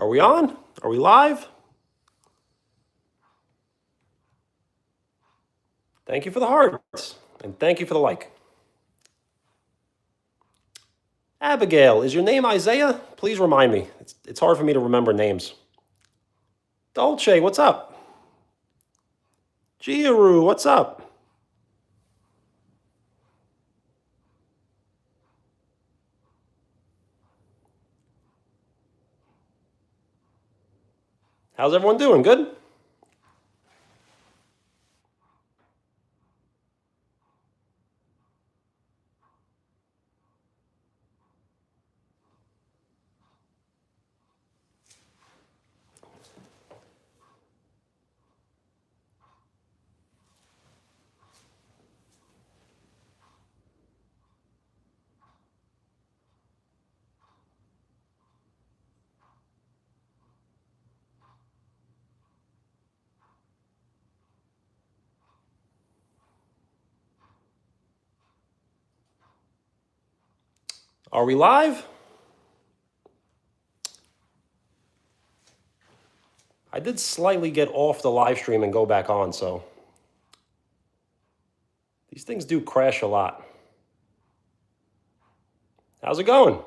Are we on? Are we live? Thank you for the hearts, and thank you for the like. Abigail, is your name Isaiah? Please remind me. It's hard for me to remember names. Dolce, what's up? Giaru, what's up? How's everyone doing? Good? Are we live? I did slightly get off the live stream and go back on, so these things do crash a lot. How's it going?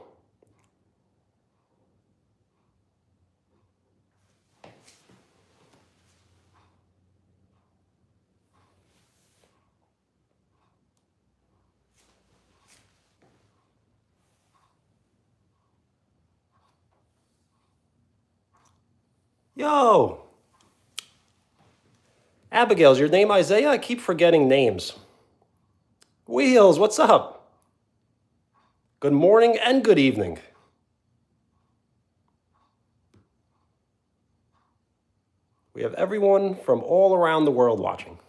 Yo! Abigail, is your name Isaiah? I keep forgetting names. Wheels, what's up? Good morning and good evening. We have everyone from all around the world watching.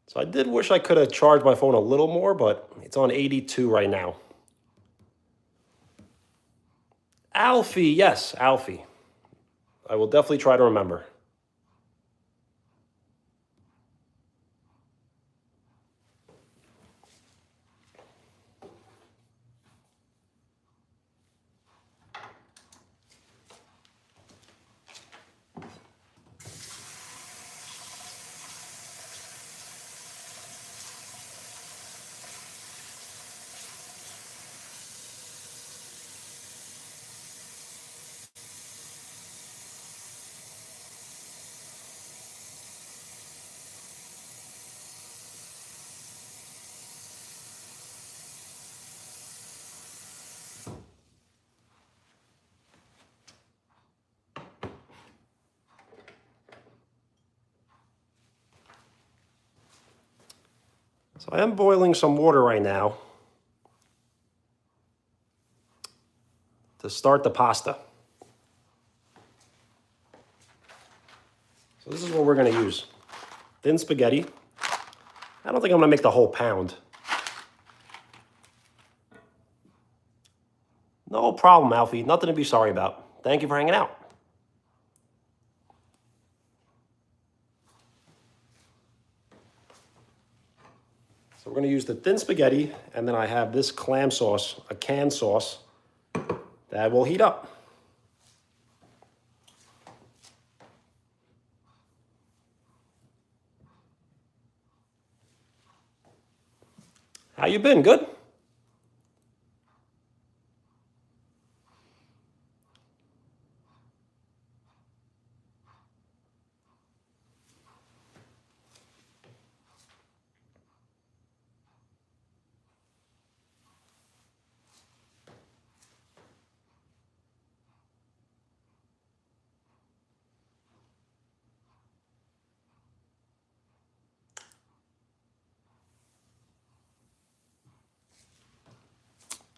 So I did wish I could have charged my phone a little more, but it's on 82 right now. Alfie, yes, Alfie. I will definitely try to remember. So I am boiling some water right now to start the pasta. So this is what we're going to use. Thin spaghetti. I don't think I'm going to make the whole pound. No problem, Alfie. Nothing to be sorry about. Thank you for hanging out. So we're going to use the thin spaghetti, and then I have this clam sauce, a canned sauce, that will heat up. How you been? Good?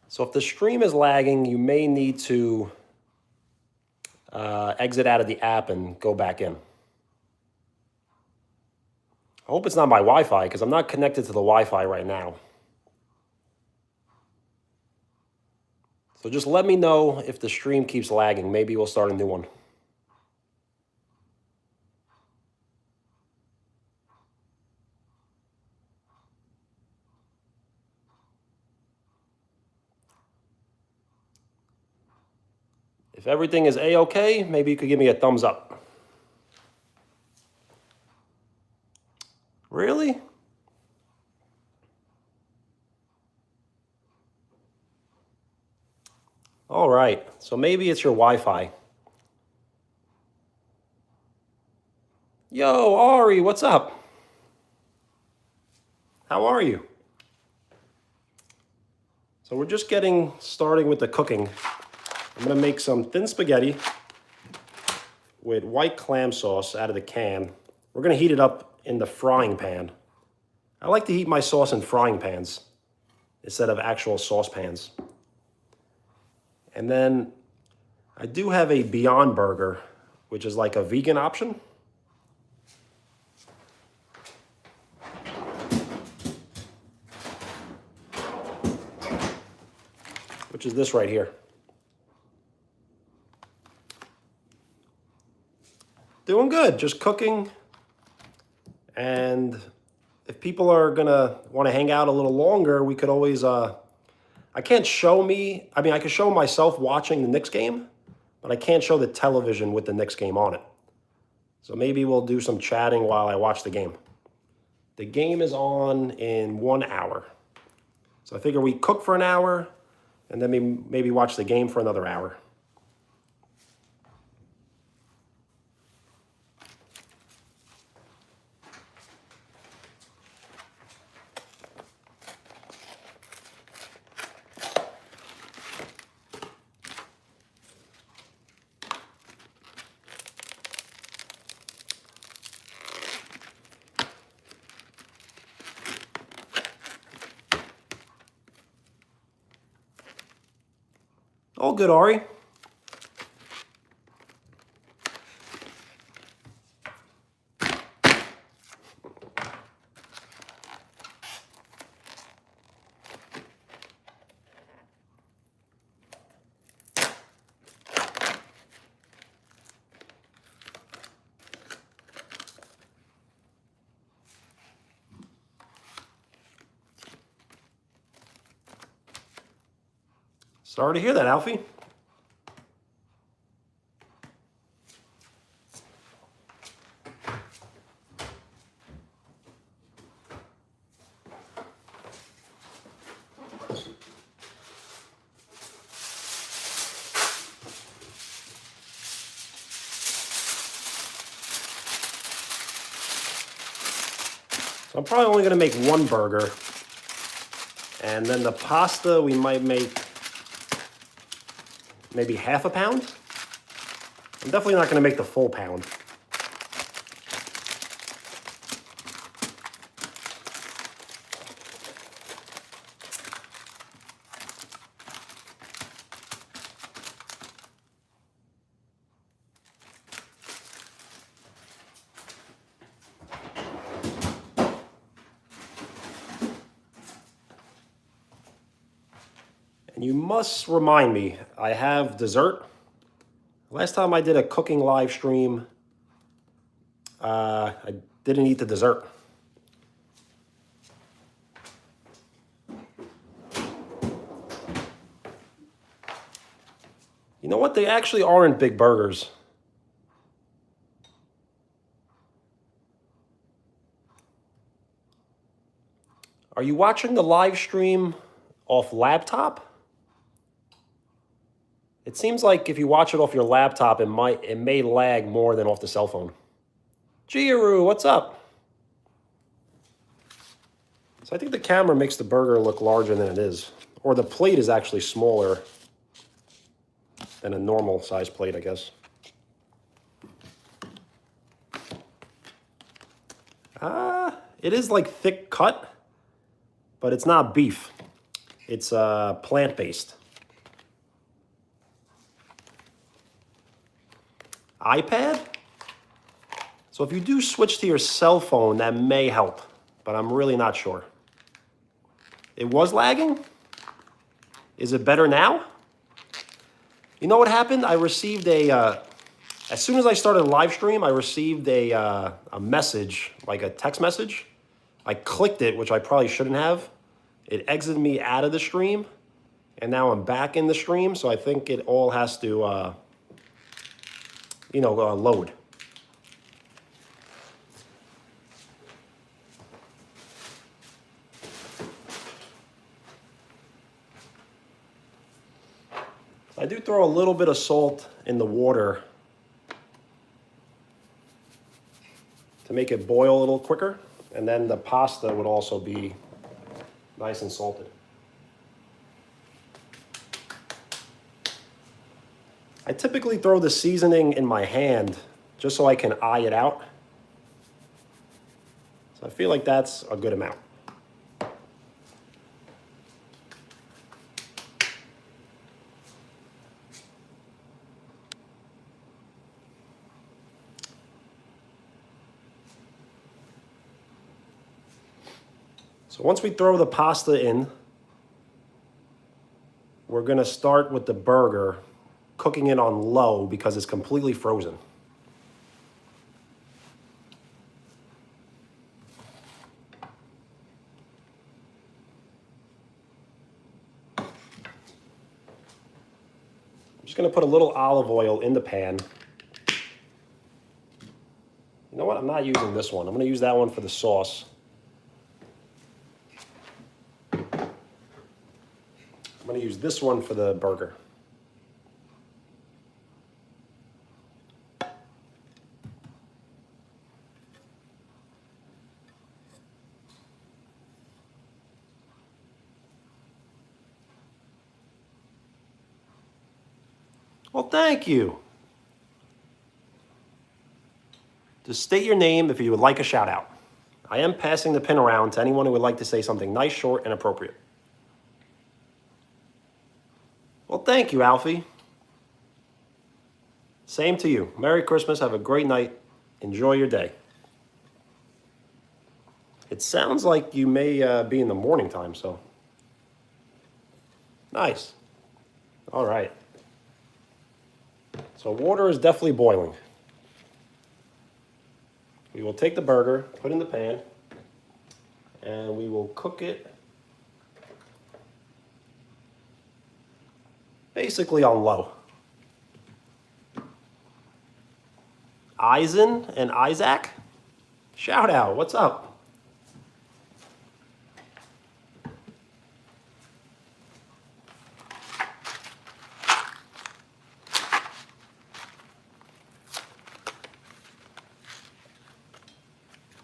So if the stream is lagging, you may need to exit out of the app and go back in. I hope it's not my Wi-Fi because I'm not connected to the Wi-Fi right now. So just let me know if the stream keeps lagging. Maybe we'll start a new one. If everything is A-okay, maybe you could give me a thumbs up. Really? All right, so maybe it's your Wi-Fi. Yo, Ari, what's up? How are you? So we're just starting with the cooking. I'm gonna make some thin spaghetti with white clam sauce out of the can. We're gonna heat it up in the frying pan. I like to heat my sauce in frying pans instead of actual saucepans. And then I do have a Beyond Burger, which is like a vegan option. Which is this right here. Doing good, just cooking. And if people are gonna want to hang out a little longer, we could always, I could show myself watching the Knicks game, but I can't show the television with the Knicks game on it. So maybe we'll do some chatting while I watch the game. The game is on in 1 hour. So I figure we cook for an hour and then maybe watch the game for another hour. All good, Ari. Sorry to hear that, Alfie. So I'm probably only gonna make one burger. And then the pasta, we might make maybe half a pound. I'm definitely not gonna make the full pound. And you must remind me, I have dessert. Last time I did a cooking live stream, I didn't eat the dessert. You know what? They actually aren't big burgers. Are you watching the live stream off laptop? It seems like if you watch it off your laptop, it may lag more than off the cell phone. Giru, what's up? So I think the camera makes the burger look larger than it is. Or the plate is actually smaller than a normal size plate, I guess. It is like thick cut, but it's not beef. It's plant-based. iPad? So if you do switch to your cell phone, that may help, but I'm really not sure. It was lagging? Is it better now? You know what happened? I received as soon as I started a live stream, I received a message, like a text message. I clicked it, which I probably shouldn't have. It exited me out of the stream, and now I'm back in the stream, so I think it all has to load. I do throw a little bit of salt in the water to make it boil a little quicker, and then the pasta would also be nice and salted. I typically throw the seasoning in my hand just so I can eye it out. So I feel like that's a good amount. So once we throw the pasta in, we're going to start with the burger, cooking it on low because it's completely frozen. I'm just going to put a little olive oil in the pan. You know what? I'm not using this one. I'm going to use that one for the sauce. I'm going to use this one for the burger. Well, thank you. Just state your name if you would like a shout out. I am passing the pin around to anyone who would like to say something nice, short, and appropriate. Well, thank you, Alfie. Same to you. Merry Christmas. Have a great night. Enjoy your day. It sounds like you may be in the morning time, so. Nice. All right. So water is definitely boiling. We will take the burger, put in the pan, and we will cook it basically on low. Eisen and Isaac, shout out, what's up?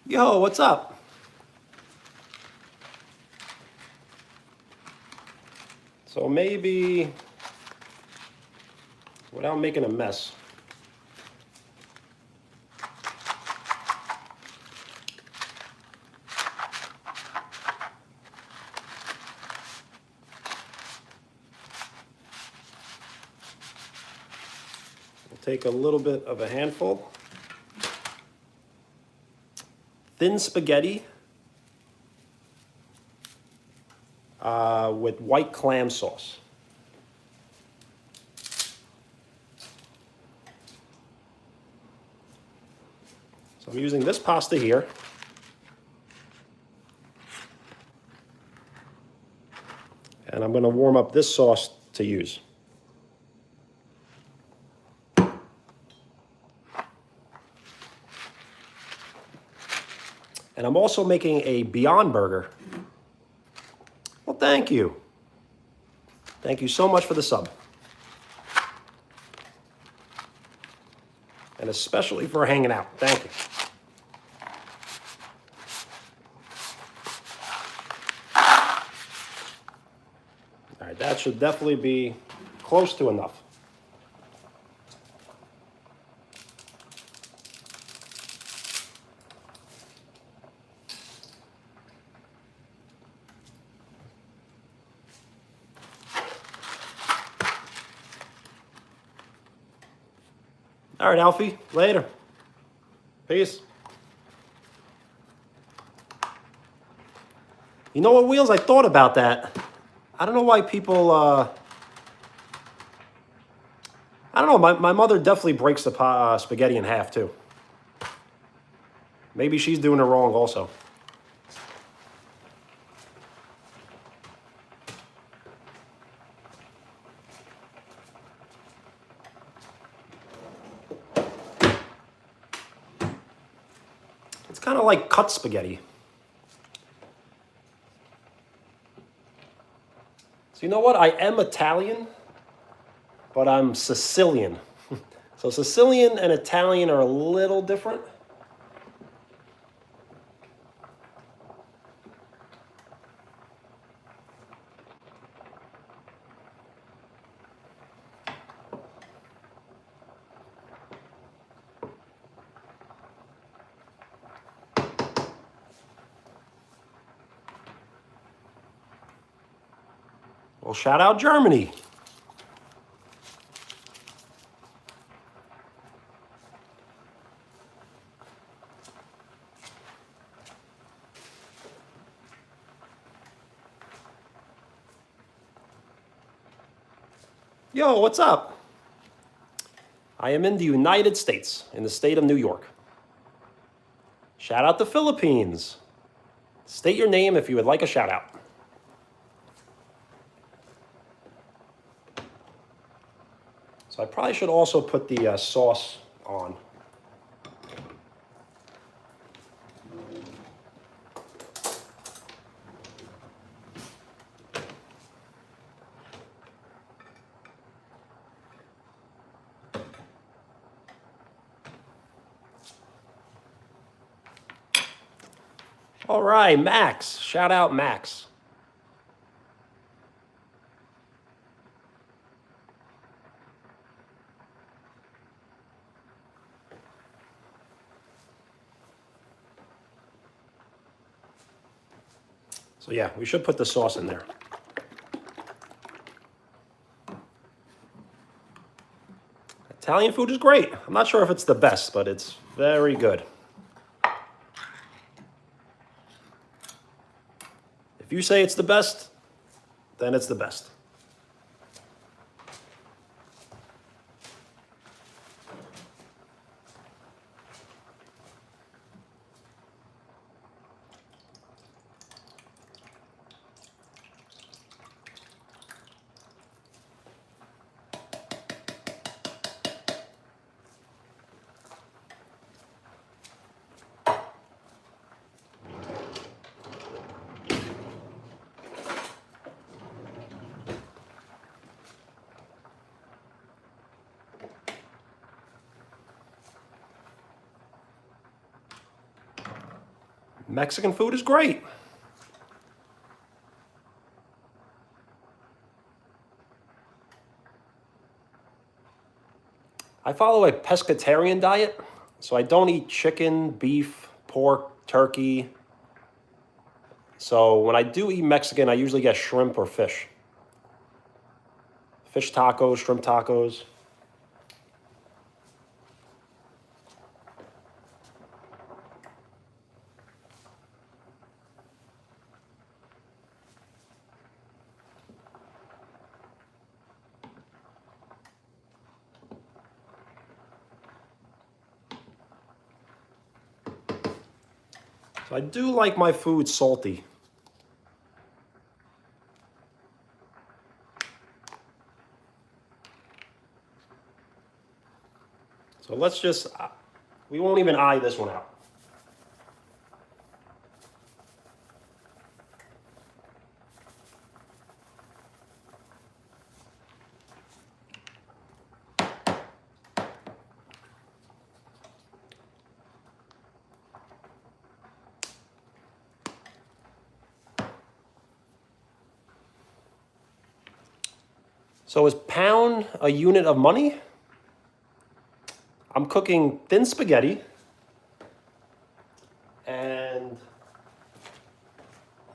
Yo, what's up? So maybe, without making a mess, we'll take a little bit of a handful. Thin spaghetti with white clam sauce. So I'm using this pasta here. And I'm going to warm up this sauce to use. And I'm also making a Beyond Burger. Well, thank you. Thank you so much for the sub. And especially for hanging out. Thank you. All right, that should definitely be close to enough. All right, Alfie, later. Peace. You know what, Wheels? I thought about that. I don't know why people, I don't know, my mother definitely breaks the spaghetti in half, too. Maybe she's doing it wrong also. kind of like cut spaghetti. So you know what? I am Italian, but I'm Sicilian. So Sicilian and Italian are a little different. Well, shout out Germany. Yo, what's up? I am in the United States, in the state of New York. Shout out the Philippines. State your name if you would like a shout out. So I probably should also put the sauce on. All right, Max. Shout out Max. So yeah, we should put the sauce in there. Italian food is great. I'm not sure if it's the best, but it's very good. If you say it's the best, then it's the best. Mexican food is great. I follow a pescatarian diet, so I don't eat chicken, beef, pork, turkey. So when I do eat Mexican, I usually get shrimp or fish. Fish tacos, shrimp tacos. So I do like my food salty. So let's just, we won't even eye this one out. So is pound a unit of money? I'm cooking thin spaghetti and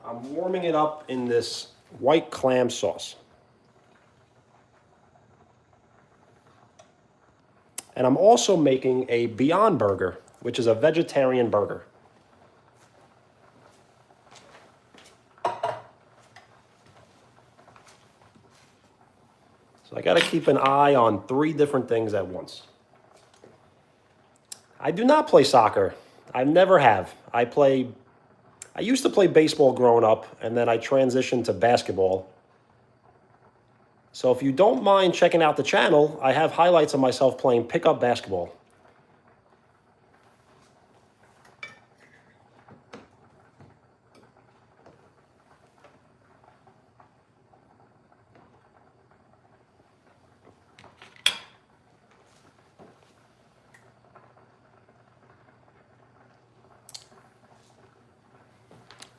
I'm warming it up in this white clam sauce. And I'm also making a Beyond Burger, which is a vegetarian burger. So I got to keep an eye on 3 different things at once. I do not play soccer. I never have. I used to play baseball growing up, and then I transitioned to basketball. So if you don't mind checking out the channel, I have highlights of myself playing pickup basketball.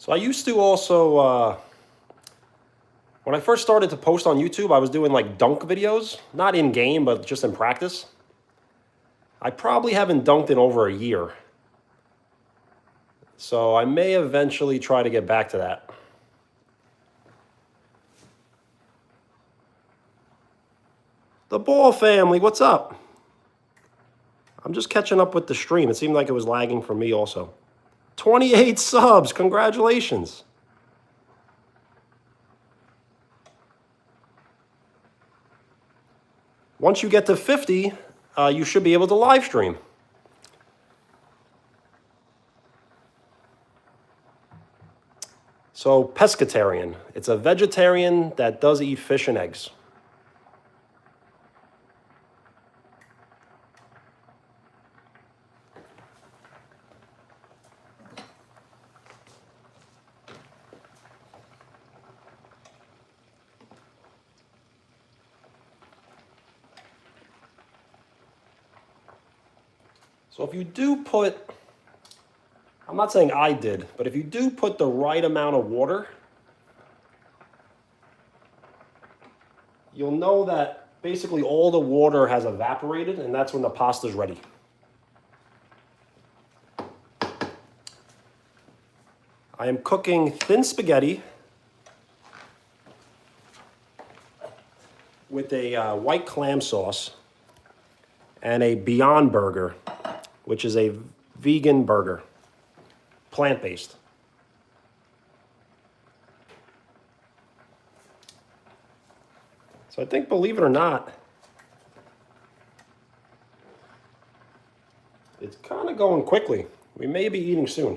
So I used to also, when I first started to post on YouTube, I was doing like dunk videos, not in game, but just in practice. I probably haven't dunked in over a year. So I may eventually try to get back to that. The Ball family, what's up? I'm just catching up with the stream. It seemed like it was lagging for me also. 28 subs, congratulations. Once you get to 50, you should be able to live stream. So pescatarian, it's a vegetarian that does eat fish and eggs. So if you do put, I'm not saying I did, but if you do put the right amount of water, you'll know that basically all the water has evaporated, and that's when the pasta's ready. I am cooking thin spaghetti with a white clam sauce and a Beyond Burger, which is a vegan burger, plant-based. So I think, believe it or not, it's kind of going quickly. We may be eating soon.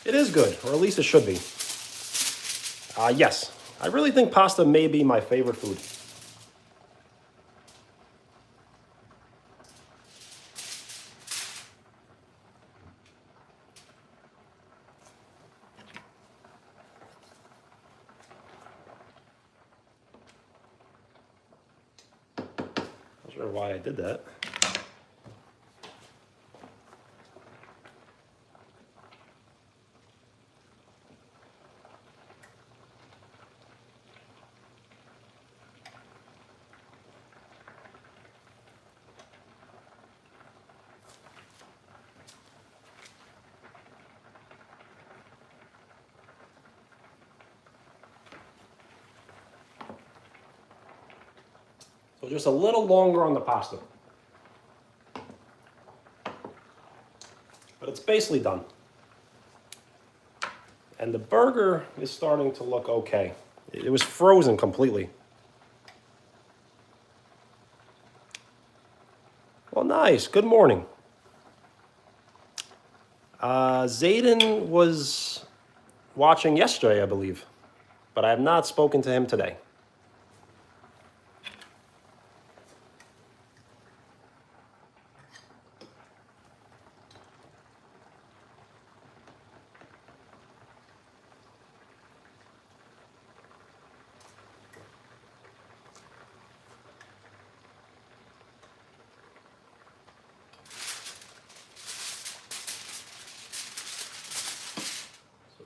It is good, or at least it should be. Yes, I really think pasta may be my favorite food. Not sure why I did that. So just a little longer on the pasta. But it's basically done. And the burger is starting to look okay. It was frozen completely. Well, nice. Good morning. Zayden was watching yesterday, I believe, but I have not spoken to him today.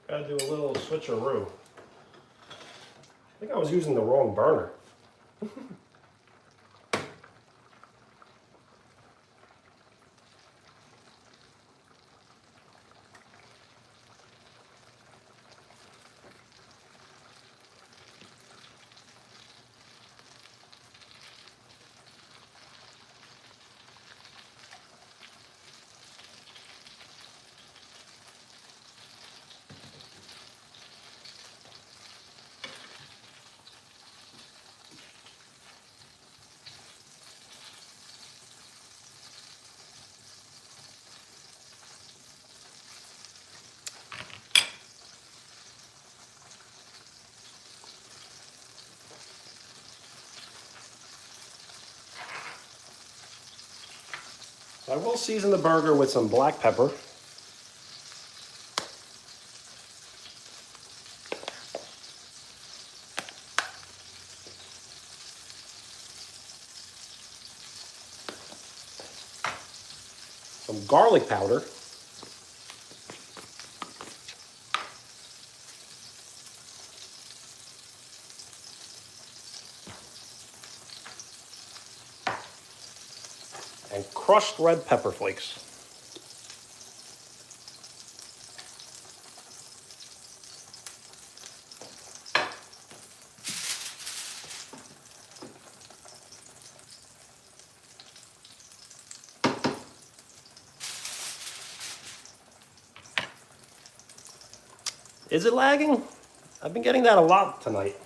Gotta do a little switcheroo. I think I was using the wrong burner. I will season the burger with some black pepper. Some garlic powder. And crushed red pepper flakes. Is it lagging? I've been getting that a lot tonight.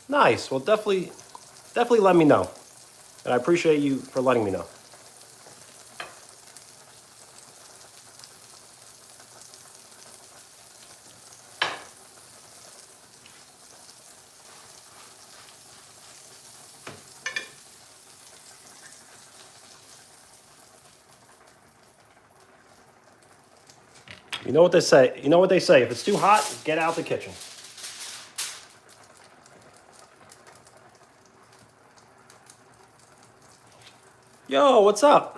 Nice. Well, definitely let me know. And I appreciate you for letting me know. You know what they say? You know what they say? If it's too hot, get out the kitchen. Yo, what's up?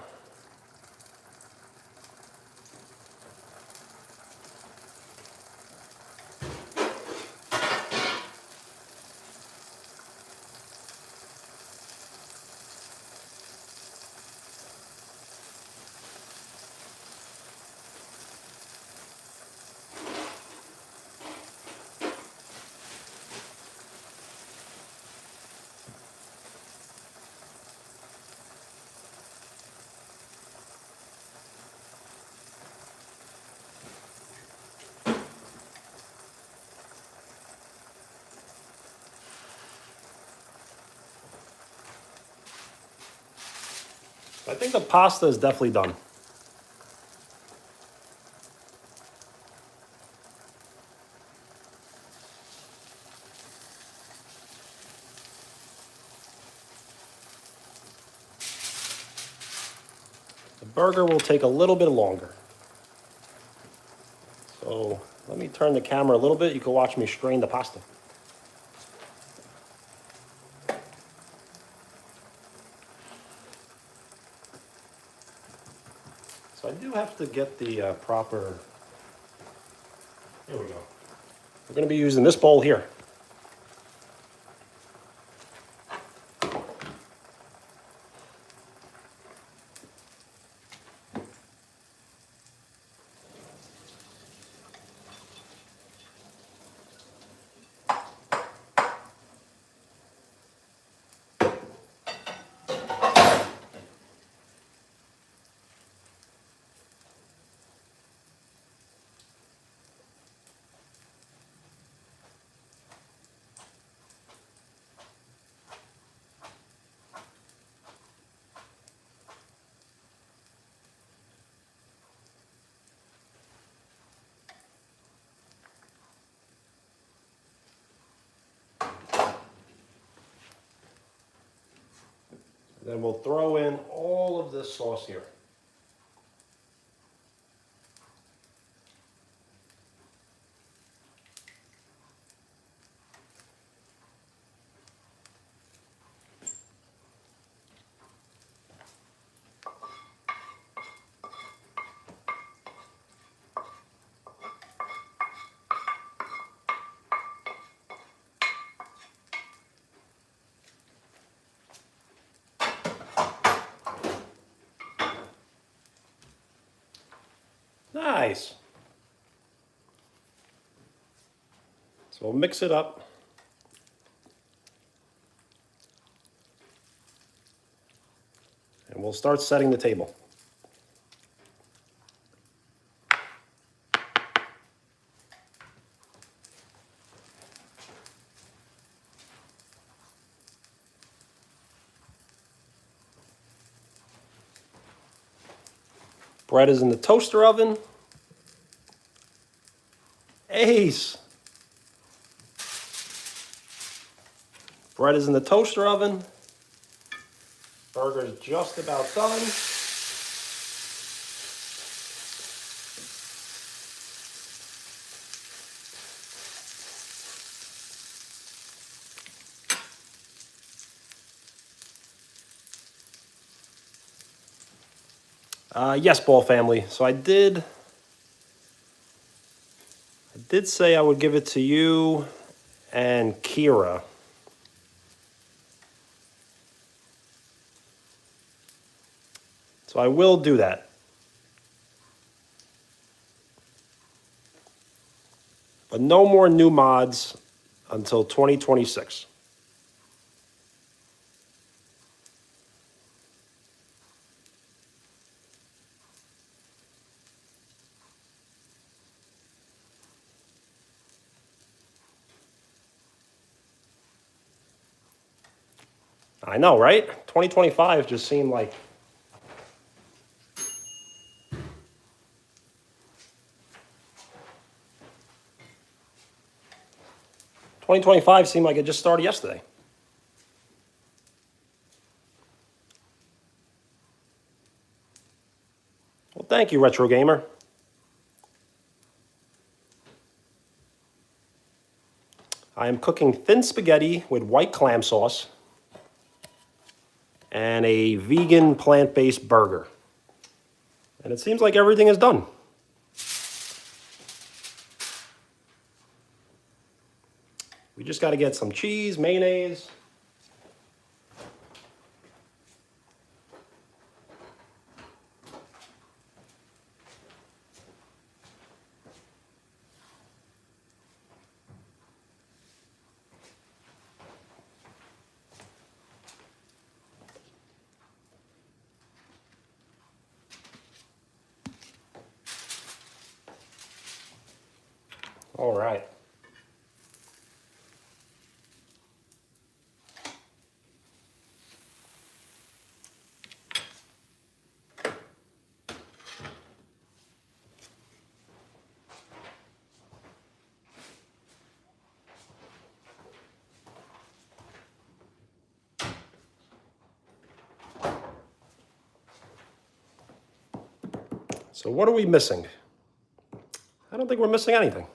I think the pasta is definitely done. The burger will take a little bit longer. So let me turn the camera a little bit. You can watch me strain the pasta. So I do have to get the proper, here we go. We're gonna be using this bowl here. Then we'll throw in all of this sauce here. Nice. So we'll mix it up. And and we'll start setting the table. Bread is in the toaster oven. Ace! Bread is in the toaster oven. Burger's just about done. Yes, Ball family. So I did say I would give it to you and Kira. So I will do that. But no more new mods until 2026. I know, right? 2025 just seemed like... ...2025 seemed like it just started yesterday. Well, thank you, Retro Gamer. I am cooking thin spaghetti with white clam sauce and a vegan plant-based burger. And it seems like everything is done. We just got to get some cheese, mayonnaise. All right. So what are we missing? I don't think we're missing anything.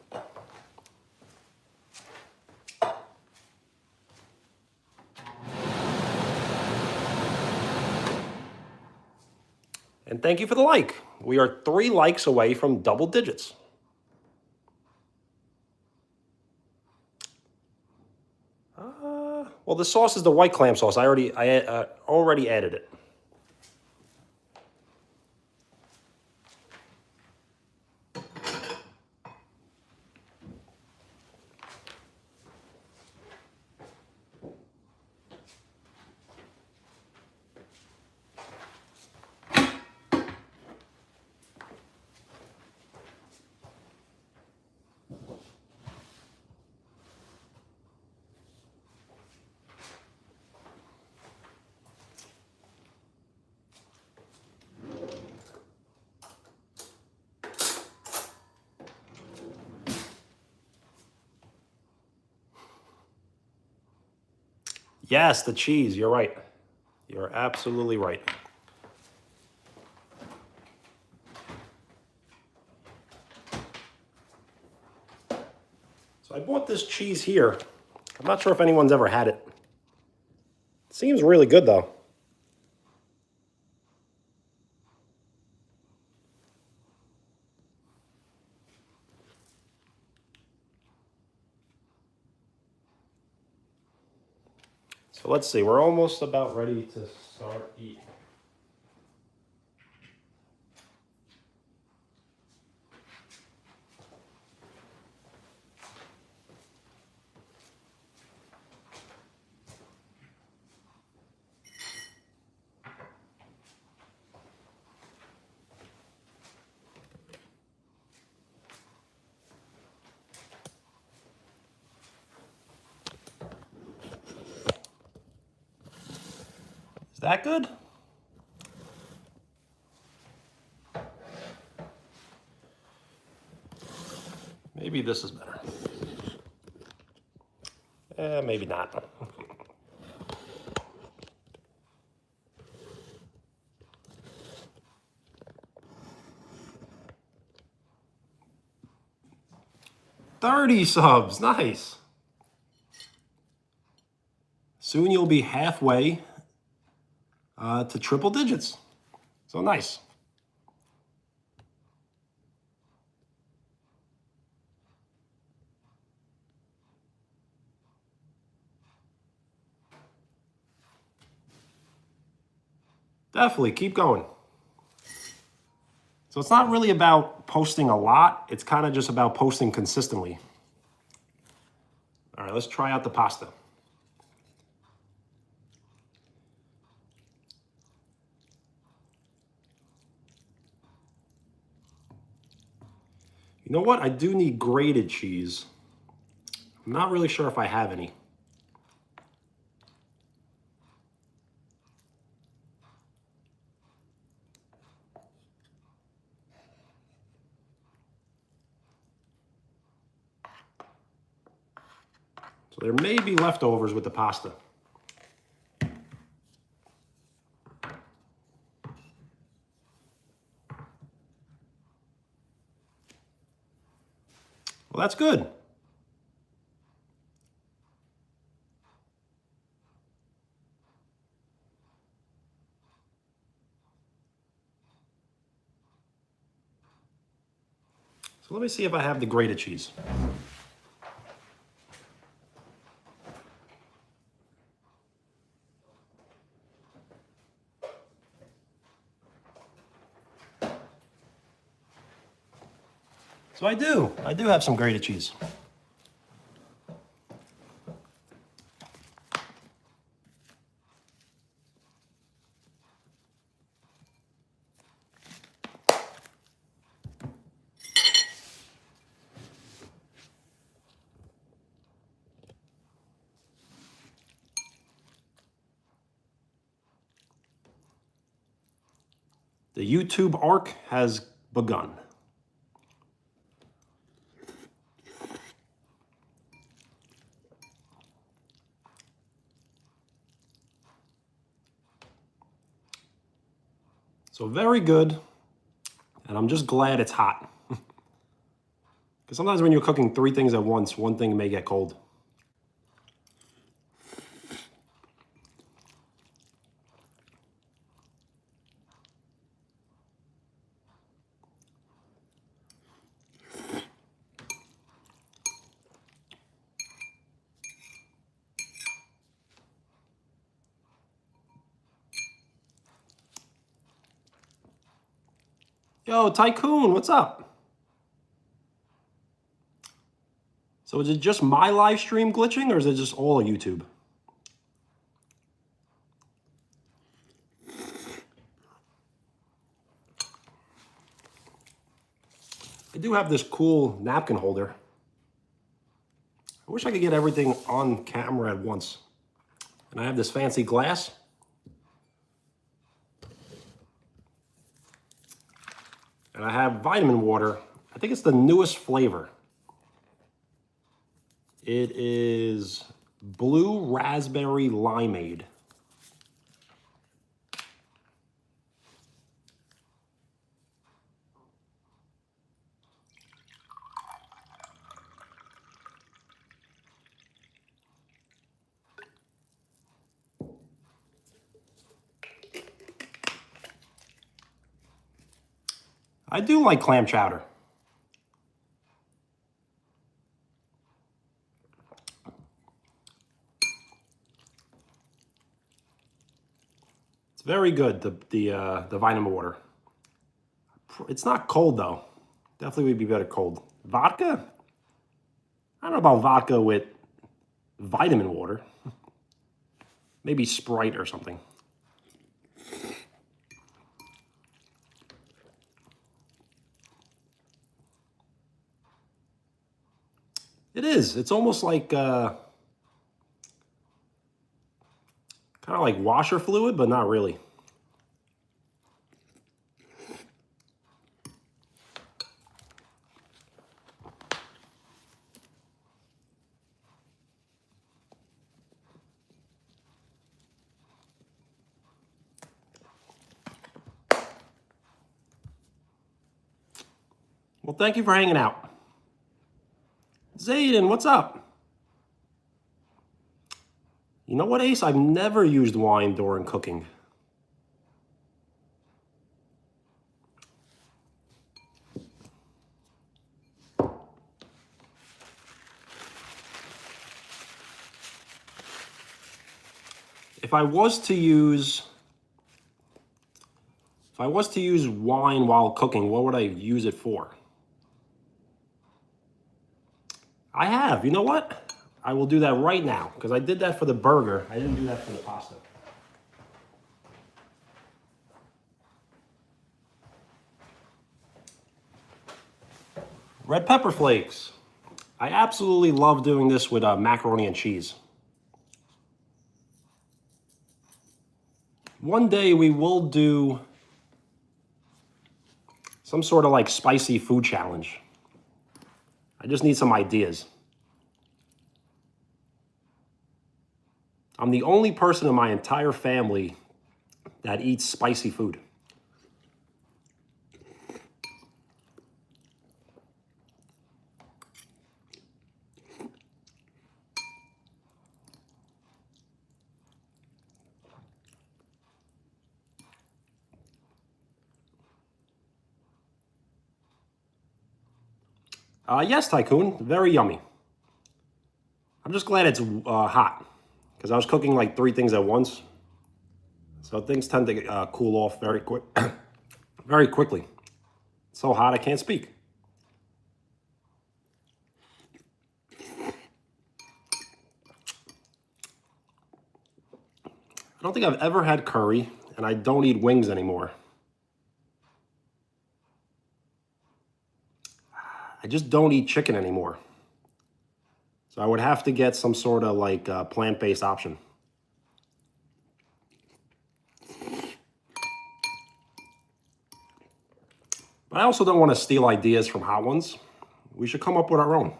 And thank you for the like. We are 3 likes away from double digits. Well, the sauce is the white clam sauce. I already added it. Yes, the cheese. You're right. You're absolutely right. So I bought this cheese here. I'm not sure if anyone's ever had it. It seems really good, though. So let's see. We're almost about ready to start eating. Is that good? Maybe this is better. Maybe not. $30 subs, nice. Soon you'll be halfway to triple digits. So nice. Definitely, keep going. So it's not really about posting a lot. It's kind of just about posting consistently. All right, let's try out the pasta. You know what? I do need grated cheese. I'm not really sure if I have any. So there may be leftovers with the pasta. Well, that's good. So let me see if I have the grated cheese. So I do have some grated cheese. The YouTube arc has begun. So very good, and I'm just glad it's hot. Because sometimes when you're cooking 3 things at once, one thing may get cold. Yo, Tycoon, what's up? So is it just my live stream glitching, or is it just all of YouTube? I do have this cool napkin holder. I wish I could get everything on camera at once. And I have this fancy glass. And I have vitamin water. I think it's the newest flavor. It is blue raspberry limeade. I do like clam chowder. It's very good, the vitamin water. It's not cold though. Definitely would be better cold. Vodka? I don't know about vodka with vitamin water. Maybe Sprite or something. It is. It's almost like kind of like washer fluid, but not really. Well, thank you for hanging out. Zayden, what's up? You know what, Ace? I've never used wine during cooking. If I was to use wine while cooking, what would I use it for? I have. You know what? I will do that right now because I did that for the burger. I didn't do that for the pasta. Red pepper flakes. I absolutely love doing this with macaroni and cheese. One day we will do some sort of like spicy food challenge. I just need some ideas. I'm the only person in my entire family that eats spicy food. Yes, Tycoon, very yummy. I'm just glad it's hot because I was cooking like 3 things at once. So things tend to cool off very quick, very quickly. It's so hot I can't speak. I don't think I've ever had curry, and I don't eat wings anymore. I just don't eat chicken anymore. So I would have to get some sort of like plant-based option. But I also don't want to steal ideas from hot ones. We should come up with our own.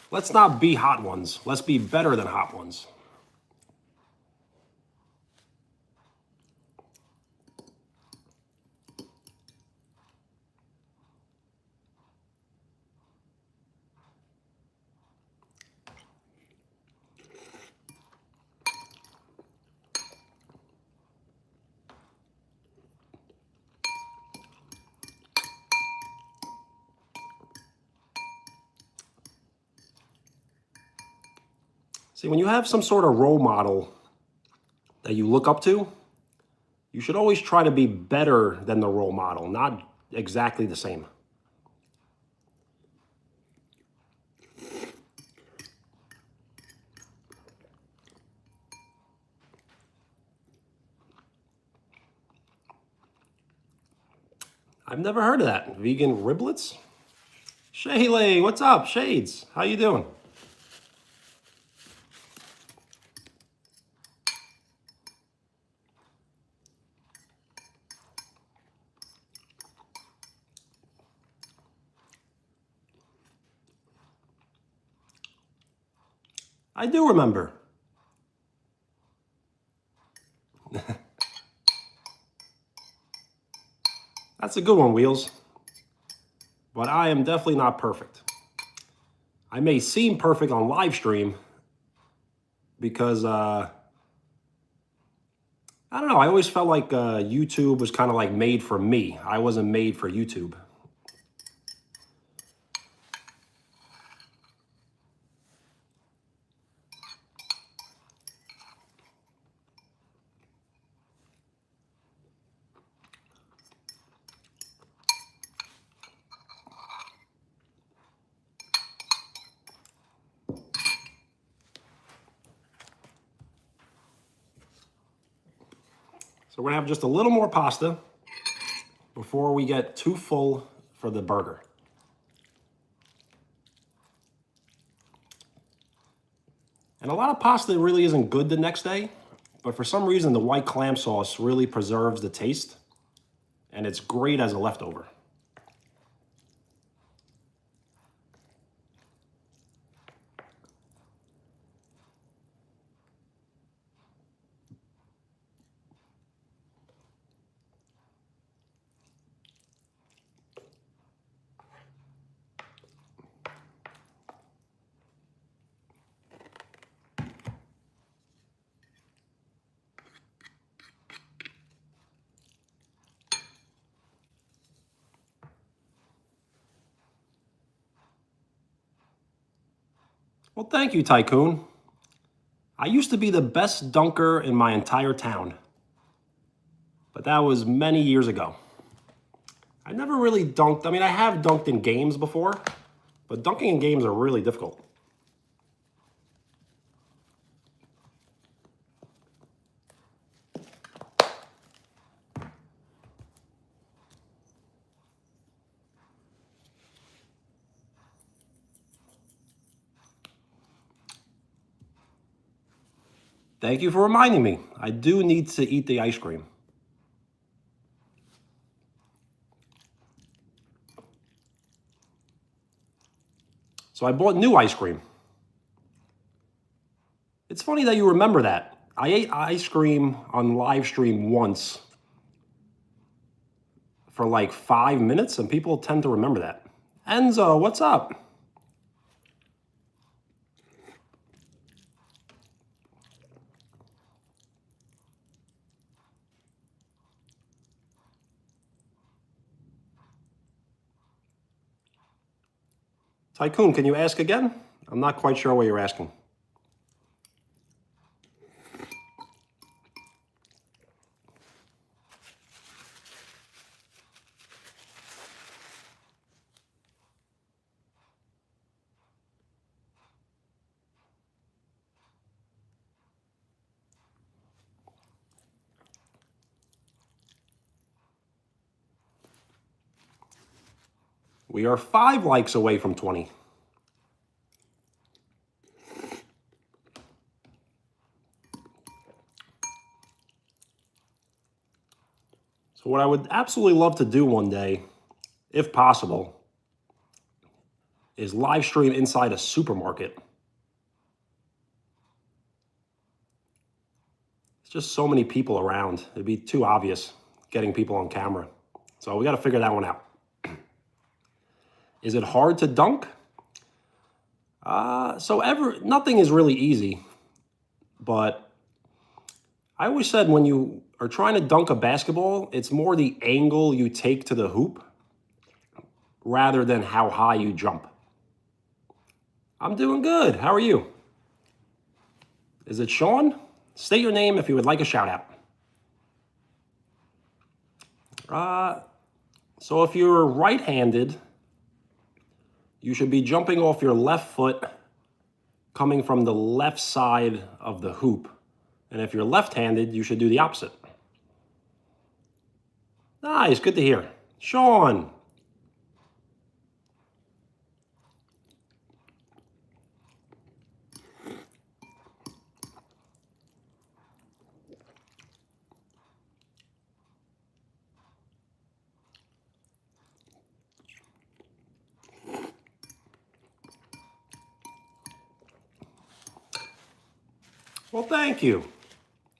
Let's not be hot ones. Let's be better than hot ones. See, when you have some sort of role model that you look up to, you should always try to be better than the role model, not exactly the same. I've never heard of that. Vegan riblets? Shaylee, what's up? Shades, how you doing? I do remember. That's a good one, Wheels. But I am definitely not perfect. I may seem perfect on live stream because, I don't know, I always felt like YouTube was kind of like made for me. I wasn't made for YouTube. So we're gonna have just a little more pasta before we get too full for the burger. And a lot of pasta really isn't good the next day, but for some reason the white clam sauce really preserves the taste, and it's great as a leftover. Well, thank you, Tycoon. I used to be the best dunker in my entire town, but that was many years ago. I never really dunked. I mean, I have dunked in games before, but dunking in games are really difficult. Thank you for reminding me. I do need to eat the ice cream. So I bought new ice cream. It's funny that you remember that. I ate ice cream on live stream once for like 5 minutes, and people tend to remember that. Enzo, what's up? Tycoon, can you ask again? I'm not quite sure what you're asking. We are 5 likes away from 20. So what I would absolutely love to do one day, if possible, is live stream inside a supermarket. It's just so many people around. It'd be too obvious getting people on camera. So we got to figure that one out. Is it hard to dunk? Nothing is really easy, but I always said when you are trying to dunk a basketball, it's more the angle you take to the hoop rather than how high you jump. I'm doing good. How are you? Is it Sean? State your name if you would like a shout out. So if you're right-handed, you should be jumping off your left foot coming from the left side of the hoop. And if you're left-handed, you should do the opposite. Nice, good to hear. Sean. Well, thank you.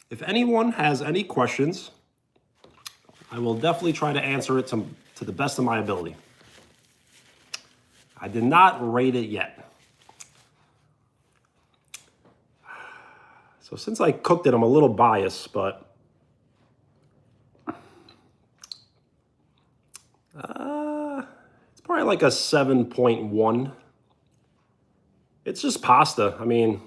If anyone has any questions, I will definitely try to answer it to the best of my ability. I did not rate it yet. So since I cooked it, I'm a little biased, but it's probably like a 7.1. It's just pasta. I mean,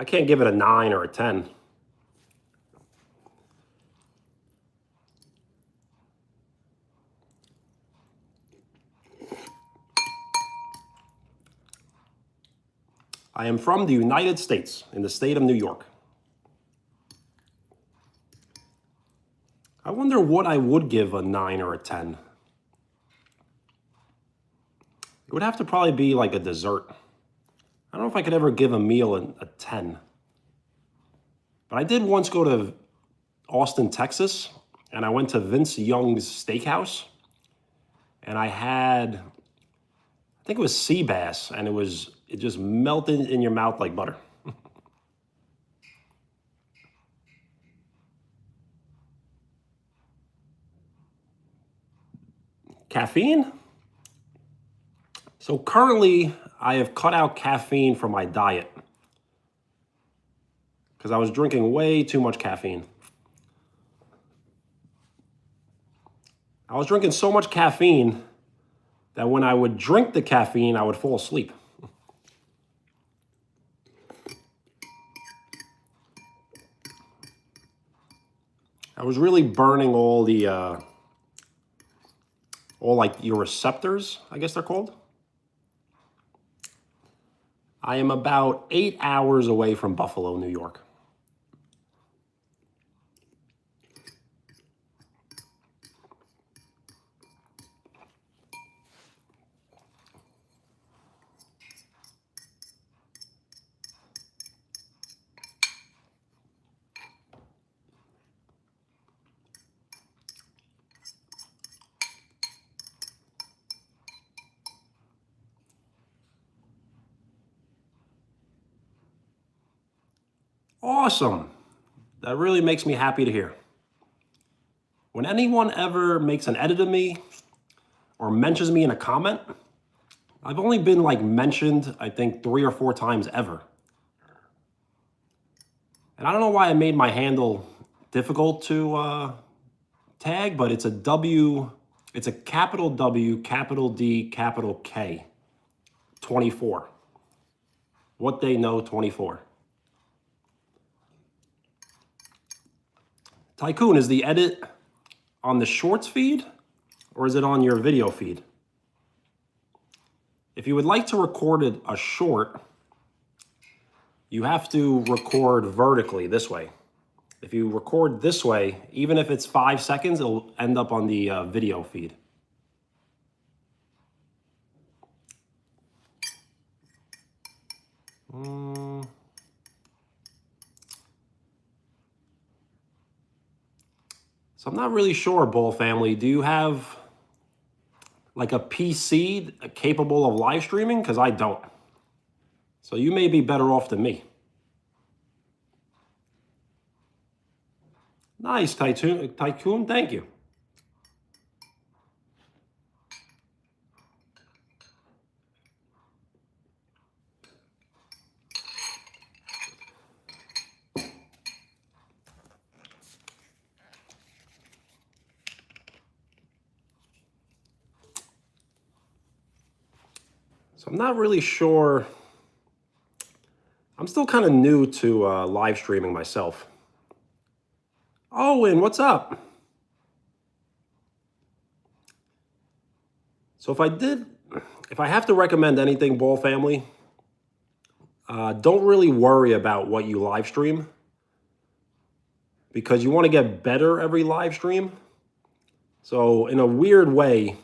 I can't give it a 9 or a 10. I am from the United States, in the state of New York. I wonder what I would give a 9 or a 10. It would have to probably be like a dessert. I don't know if I could ever give a meal a 10. But I did once go to Austin, Texas, and I went to Vince Young's Steakhouse, and I had, I think it was sea bass, and it just melted in your mouth like butter. Caffeine? So currently, I have cut out caffeine from my diet because I was drinking way too much caffeine. I was drinking so much caffeine that when I would drink the caffeine, I would fall asleep. I was really burning all like your receptors, I guess they're called. I am about 8 hours away from Buffalo, New York. Awesome. That really makes me happy to hear. When anyone ever makes an edit of me or mentions me in a comment, I've only been like mentioned, I think 3 or 4 times ever. And I don't know why I made my handle difficult to tag, but it's a W, it's a capital W, capital D, capital K, 24. What they know, 24. Tycoon, is the edit on the shorts feed or is it on your video feed? If you would like to record a short, you have to record vertically this way. If you record this way, even if it's 5 seconds, it'll end up on the video feed. So I'm not really sure, Bull family. Do you have like a PC capable of live streaming? Because I don't. So you may be better off than me. Nice, Tycoon, thank you. So I'm not really sure. I'm still kind of new to live streaming myself. Owen, what's up? So if I have to recommend anything, Ball family, don't really worry about what you live stream because you want to get better every live stream. So in a weird way,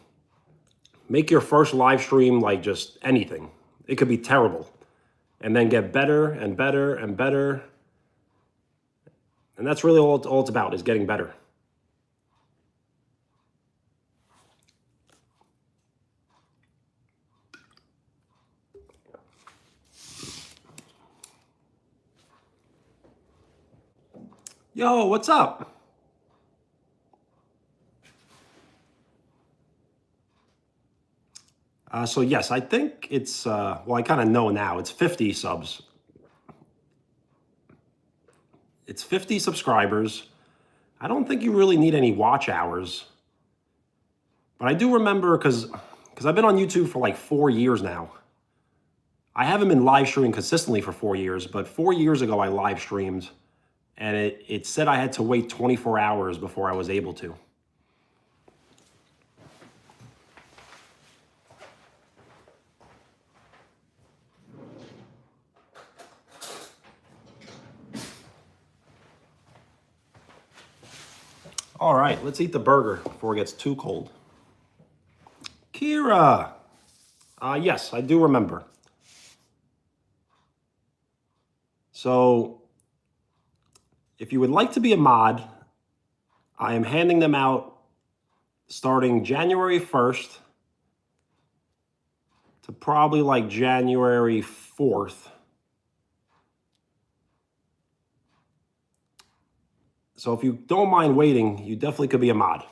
make your first live stream like just anything. It could be terrible. And then get better and better and better. And that's really all it's about, is getting better. Yo, what's up? So yes, I think it's, well, I kind of know now, it's 50 subs. It's 50 subscribers. I don't think you really need any watch hours. But I do remember, because I've been on YouTube for like 4 years now. I haven't been live streaming consistently for 4 years, but 4 years ago I live streamed, and it said I had to wait 24 hours before I was able to. All right, let's eat the burger before it gets too cold. Kira, yes, I do remember. So if you would like to be a mod, I am handing them out starting January 1st to probably like January 4th. So if you don't mind waiting, you definitely could be a mod.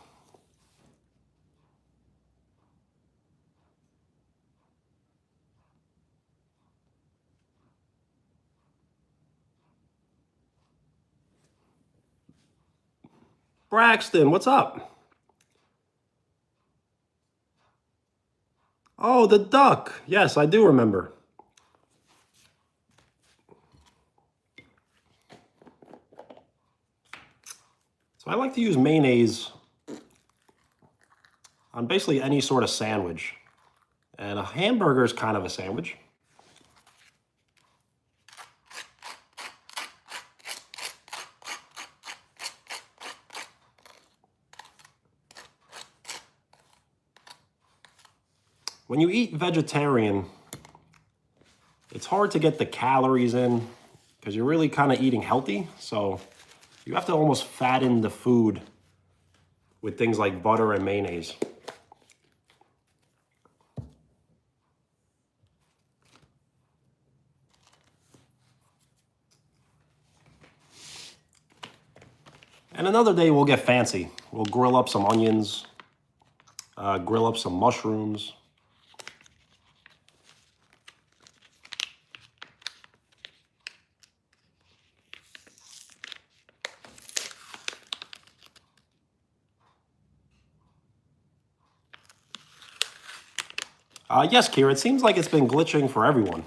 Braxton, what's up? Oh, the duck. Yes, I do remember. So I like to use mayonnaise on basically any sort of sandwich. And a hamburger is kind of a sandwich. When you eat vegetarian, it's hard to get the calories in because you're really kind of eating healthy. So you have to almost fatten the food with things like butter and mayonnaise. And another day we'll get fancy. We'll grill up some onions, grill up some mushrooms. Yes, Kira, it seems like it's been glitching for everyone.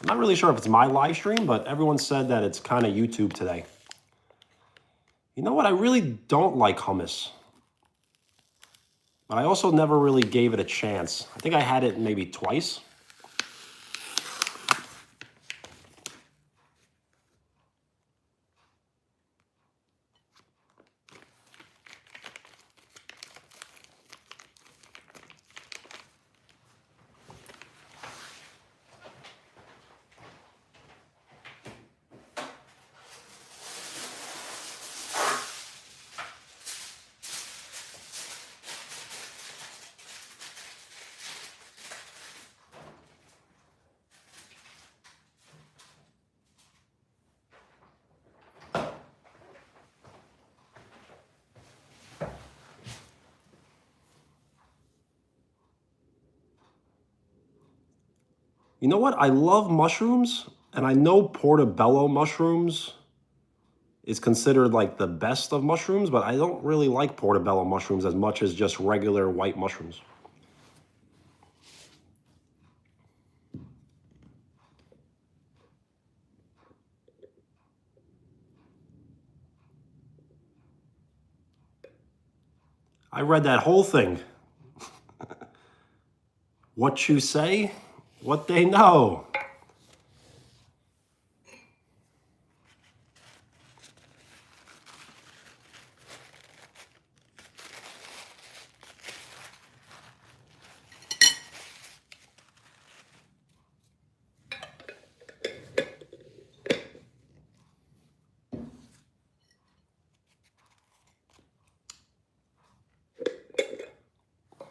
I'm not really sure if it's my live stream, but everyone said that it's kind of YouTube today. You know what? I really don't like hummus. But I also never really gave it a chance. I think I had it maybe twice. You know what? I love mushrooms, and I know portobello mushrooms is considered like the best of mushrooms, but I don't really like portobello mushrooms as much as just regular white mushrooms. I read that whole thing. What you say, what they know.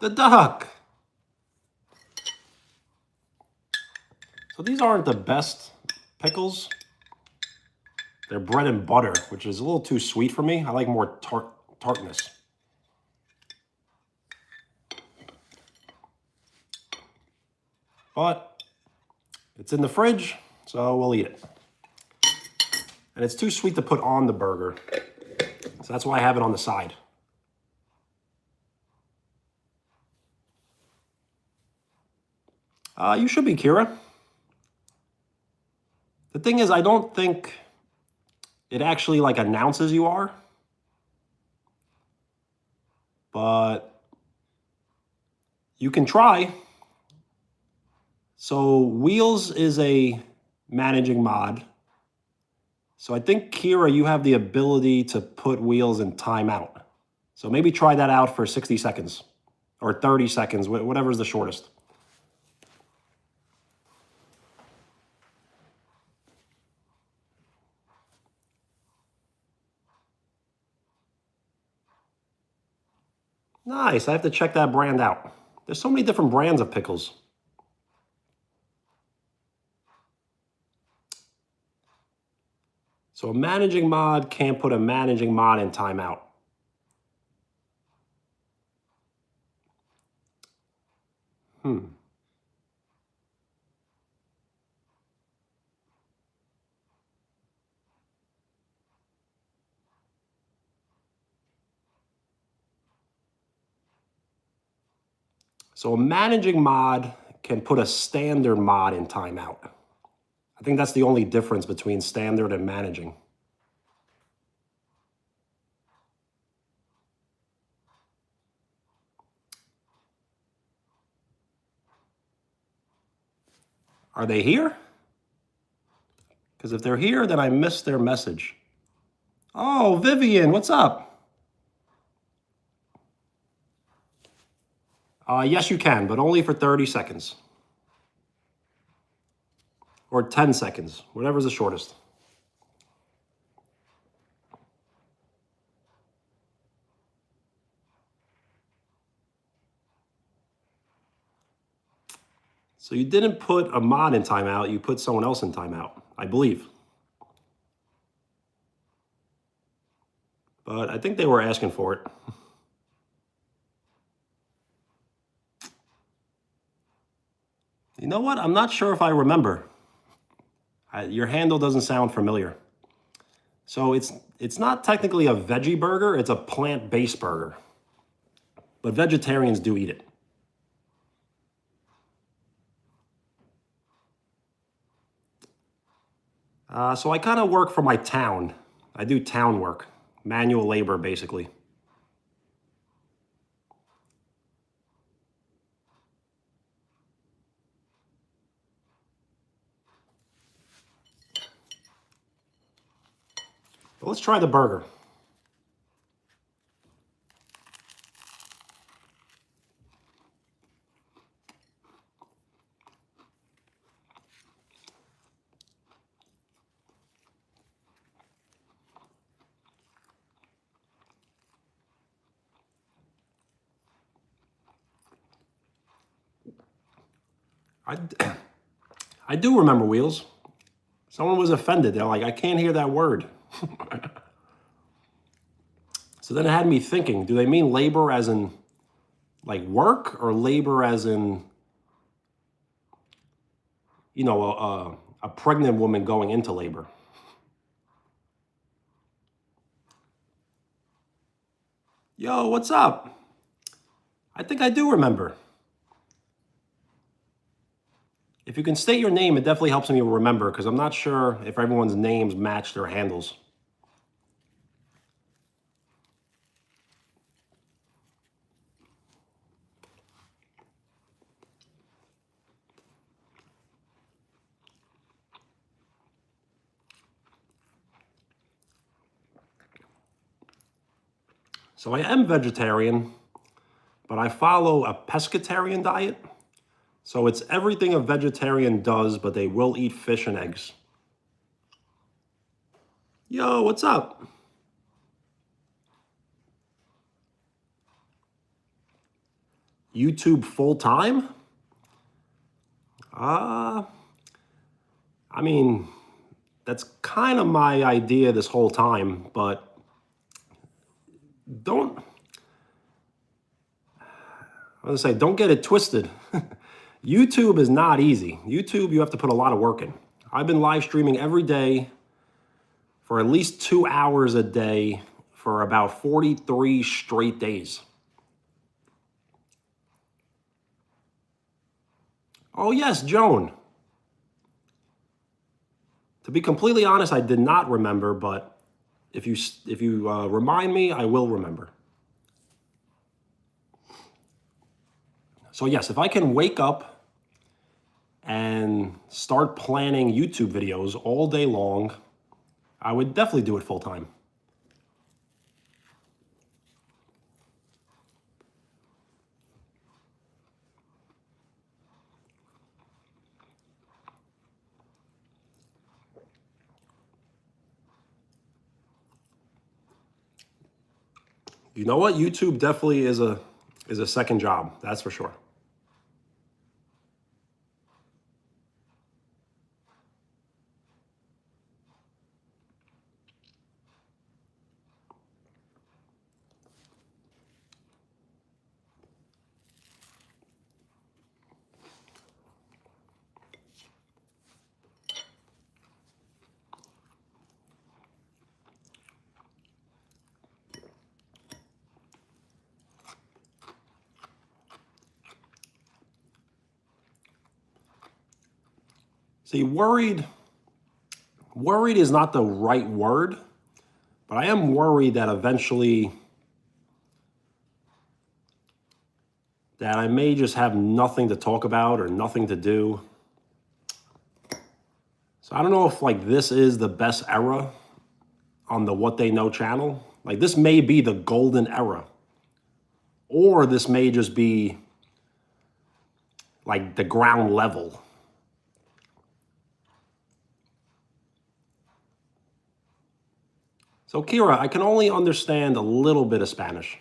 The duck. So these aren't the best pickles. They're bread and butter, which is a little too sweet for me. I like more tartness. But it's in the fridge, so we'll eat it. And it's too sweet to put on the burger. So that's why I have it on the side. You should be, Kira. The thing is, I don't think it actually like announces you are. But you can try. So Wheels is a managing mod. So I think, Kira, you have the ability to put Wheels in timeout. So maybe try that out for 60 seconds or 30 seconds, whatever's the shortest. Nice, I have to check that brand out. There's so many different brands of pickles. So a managing mod can't put a managing mod in timeout. So a managing mod can put a standard mod in timeout. I think that's the only difference between standard and managing. Are they here? Because if they're here, then I missed their message. Oh, Vivian, what's up? Yes, you can, but only for 30 seconds. Or 10 seconds, whatever's the shortest. So you didn't put a mod in timeout, you put someone else in timeout, I believe. But I think they were asking for it. You know what? I'm not sure if I remember. Your handle doesn't sound familiar. So it's not technically a veggie burger, it's a plant-based burger. But vegetarians do eat it. So I kind of work for my town. I do town work, manual labor basically. But let's try the burger. I do remember Wheels. Someone was offended. They're like, I can't hear that word. So then it had me thinking, do they mean labor as in like work or labor as in, you know, a pregnant woman going into labor? Yo, what's up? I think I do remember. If you can state your name, it definitely helps me remember because I'm not sure if everyone's names match their handles. So I am vegetarian, but I follow a pescatarian diet. So it's everything a vegetarian does, but they will eat fish and eggs. Yo, what's up? YouTube full time? I mean, that's kind of my idea this whole time, but don't, I was gonna say, don't get it twisted. YouTube is not easy. YouTube, you have to put a lot of work in. I've been live streaming every day for at least 2 hours a day for about 43 straight days. Oh yes, Joan. To be completely honest, I did not remember, but if you remind me, I will remember. So yes, if I can wake up and start planning YouTube videos all day long, I would definitely do it full time. You know what? YouTube definitely is a is a second job, that's for sure. See, worried is not the right word, but I am worried that eventually that I may just have nothing to talk about or nothing to do. So I don't know if like this is the best era on the What They Know channel. Like this may be the golden era, or this may just be like the ground level. So Kira, I can only understand a little bit of Spanish.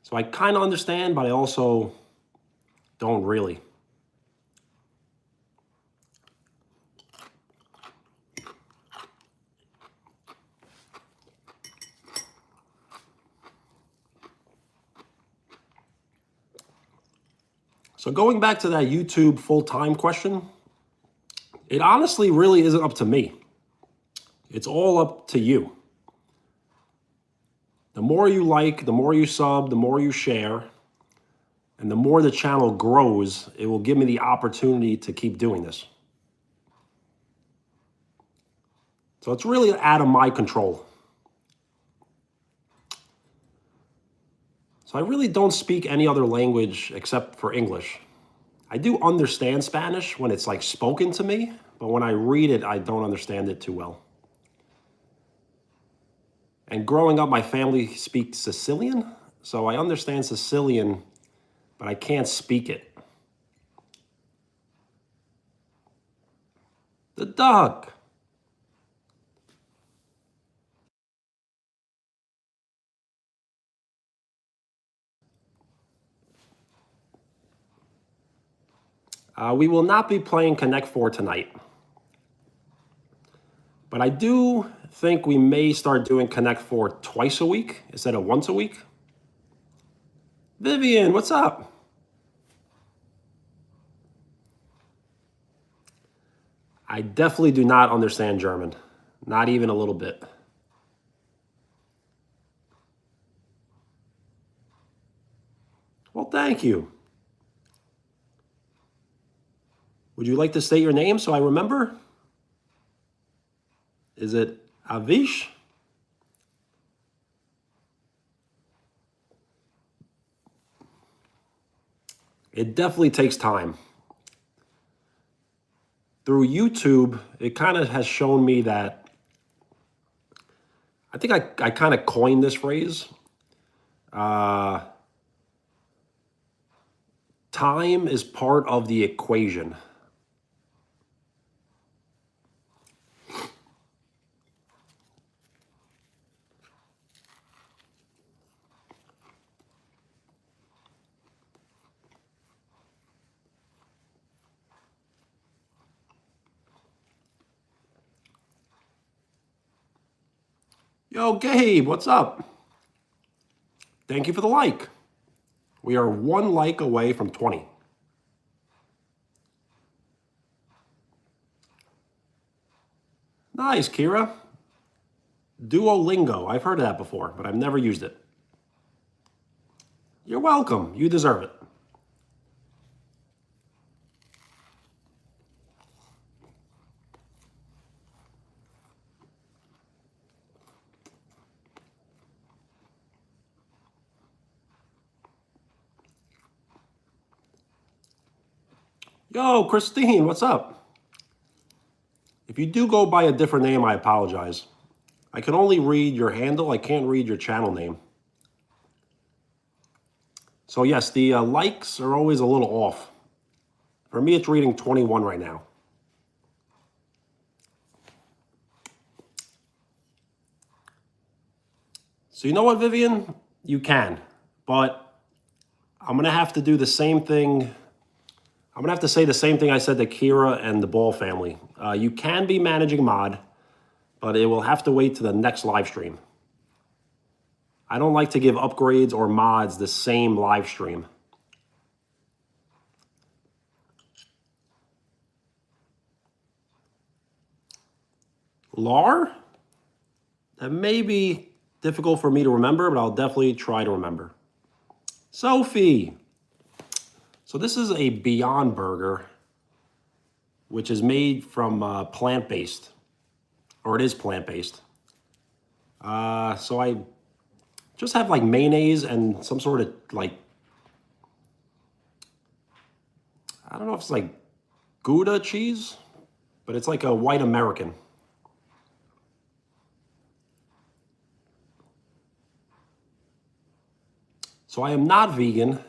So I kind of understand, but I also don't really. So going back to that YouTube full-time question, it honestly really isn't up to me. It's all up to you. The more you like, the more you sub, the more you share, and the more the channel grows, it will give me the opportunity to keep doing this. So it's really out of my control. So I really don't speak any other language except for English. I do understand Spanish when it's like spoken to me, but when I read it, I don't understand it too well. And growing up, my family speaks Sicilian, so I understand Sicilian, but I can't speak it. The duck. We will not be playing Connect 4 tonight. But I do think we may start doing Connect 4 twice a week instead of once a week. Vivian, what's up? I definitely do not understand German. Not even a little bit. Well, thank you. Would you like to state your name so I remember? Is it Avish? It definitely takes time. Through YouTube, it kind of has shown me that, I think I kind of coined this phrase. Time is part of the equation. Yo, Gabe, what's up? Thank you for the like. We are one like away from 20. Nice, Kira. Duolingo. I've heard of that before, but I've never used it. You're welcome. You deserve it. Yo, Christine, what's up? If you do go by a different name, I apologize. I can only read your handle. I can't read your channel name. So yes, the likes are always a little off. For me, it's reading 21 right now. So you know what, Vivian? You can. but I'm gonna have to do the same thing. I'm gonna have to say the same thing I said to Kira and the Ball family. You can be managing mod, but it will have to wait to the next live stream. I don't like to give upgrades or mods the same live stream. Lar? That may be difficult for me to remember, but I'll definitely try to remember. Sophie. So this is a Beyond Burger, which is made from plant-based, or it is plant-based. So I just have like mayonnaise and some sort of like, I don't know if it's like Gouda cheese, but it's like a white American. So I am not vegan.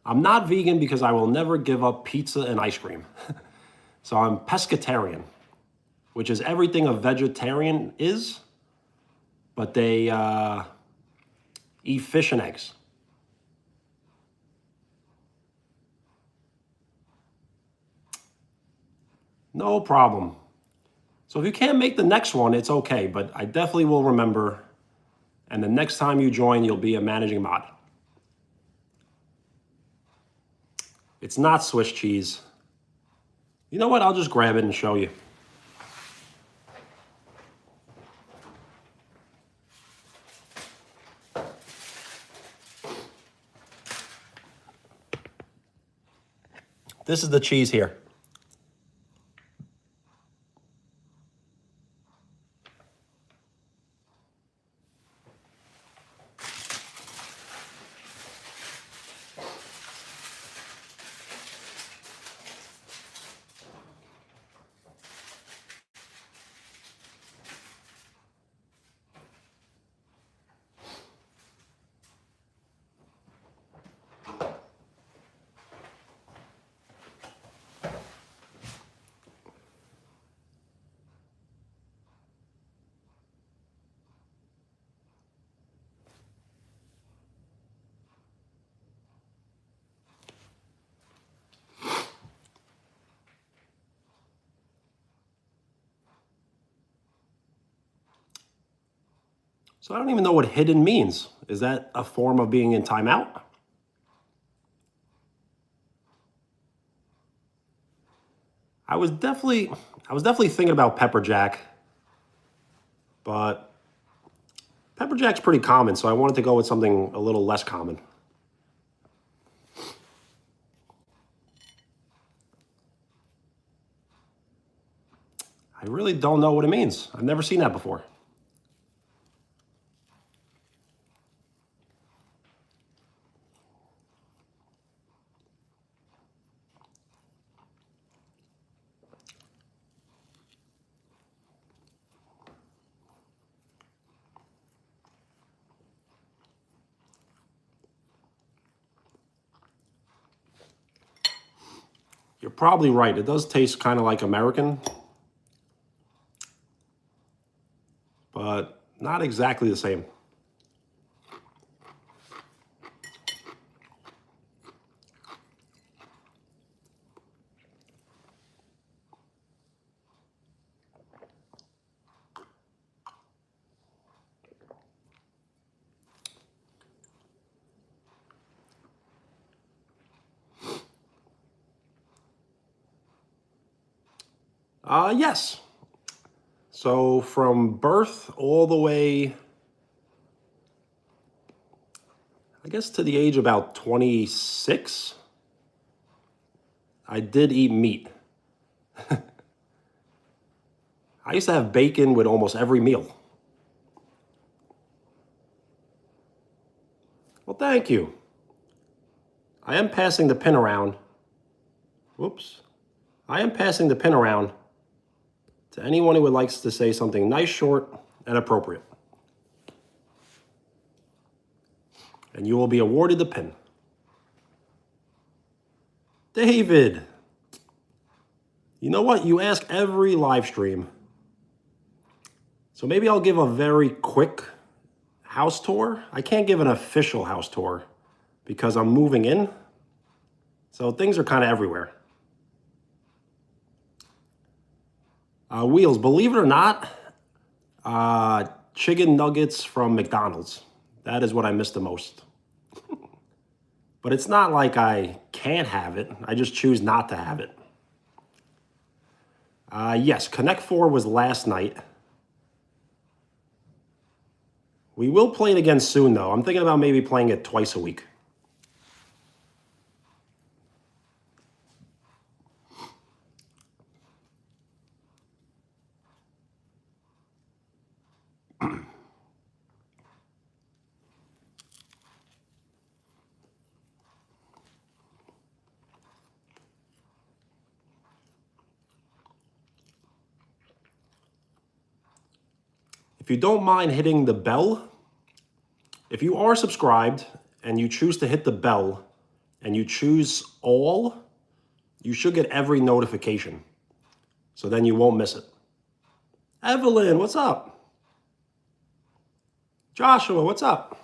I'm not vegan because I will never give up pizza and ice cream. So I'm pescatarian, which is everything a vegetarian is, but they eat fish and eggs. No problem. So if you can't make the next one, it's okay, but I definitely will remember. And the next time you join, you'll be a managing mod. It's not Swiss cheese. You know what? I'll just grab it and show you. This is the cheese here. So I don't even know what hidden means. Is that a form of being in timeout? I was definitely thinking about pepper jack, but pepper jack's pretty common, so I wanted to go with something a little less common. I really don't know what it means. I've never seen that before. You're probably right. It does taste kind of like American, but not exactly the same. Yes. So from birth all the way, I guess to the age about 26, I did eat meat. I used to have bacon with almost every meal. Well, thank you. I am passing the pin around. Whoops. I am passing the pin around to anyone who would like to say something nice, short, and appropriate. And you will be awarded the pin. David, you know what? You ask every live stream. So maybe I'll give a very quick house tour. I can't give an official house tour because I'm moving in. So things are kind of everywhere. Wheels, believe it or not, chicken nuggets from McDonald's. That is what I miss the most. But it's not like I can't have it. I just choose not to have it. Yes, Connect 4 was last night. We will play it again soon, though. I'm thinking about maybe playing it twice a week. If you don't mind hitting the bell, if you are subscribed and you choose to hit the bell and you choose all, you should get every notification. So then you won't miss it. Evelyn, what's up? Joshua, what's up?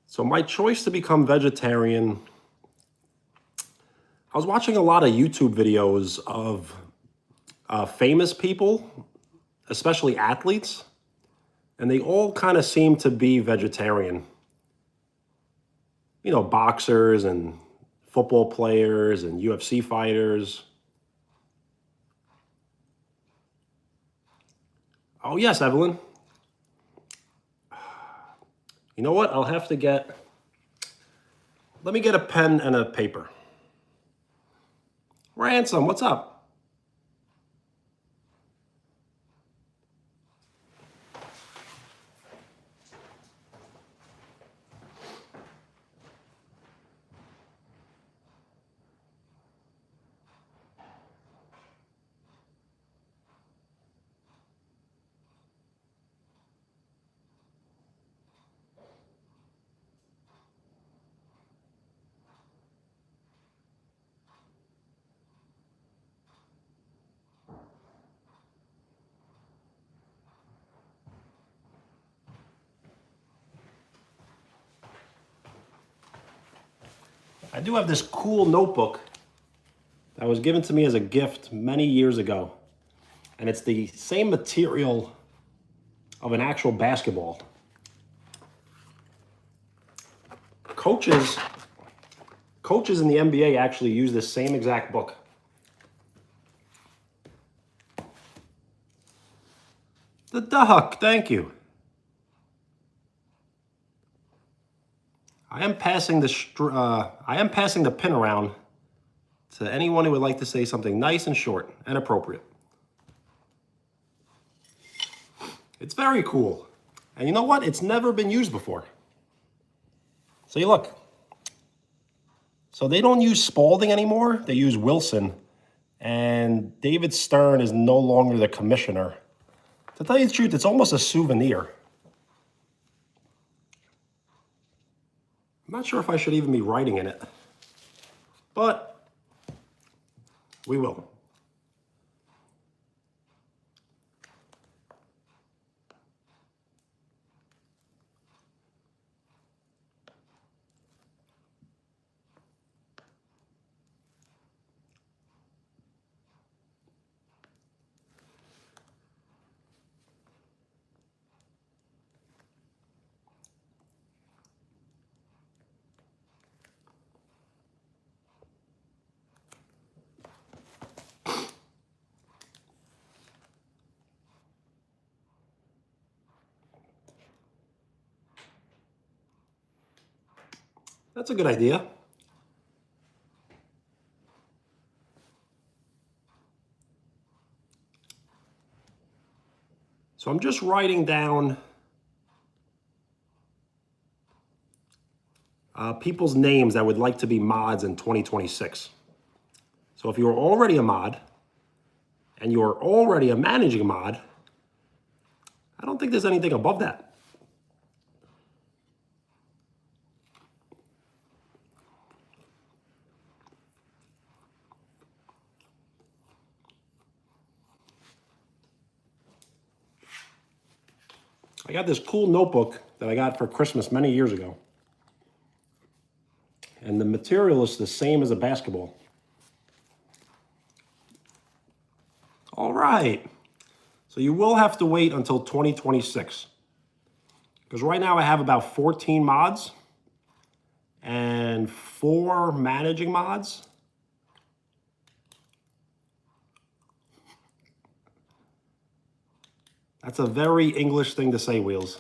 So my choice to become vegetarian, I was watching a lot of YouTube videos of famous people, especially athletes, and they all kind of seem to be vegetarian. You know, boxers and football players and UFC fighters. Oh yes, Evelyn. You know what? I'll have to let me get a pen and a paper. Ransom, what's up? I do have this cool notebook that was given to me as a gift many years ago. And it's the same material of an actual basketball. Coaches in the NBA actually use this same exact book. The duck, thank you. I am passing the pin around to anyone who would like to say something nice and short and appropriate. It's very cool. And you know what? It's never been used before. So you look. So they don't use Spalding anymore. They use Wilson. And David Stern is no longer the commissioner. To tell you the truth, it's almost a souvenir. I'm not sure if I should even be writing in it. But we will. That's a good idea. So I'm just writing down people's names that would like to be mods in 2026. So if you're already a mod and you're already a managing mod, I don't think there's anything above that. I got this cool notebook that I got for Christmas many years ago. And the material is the same as a basketball. All right. So you will have to wait until 2026. Because right now I have about 14 mods and 4 managing mods. That's a very English thing to say, Wheels.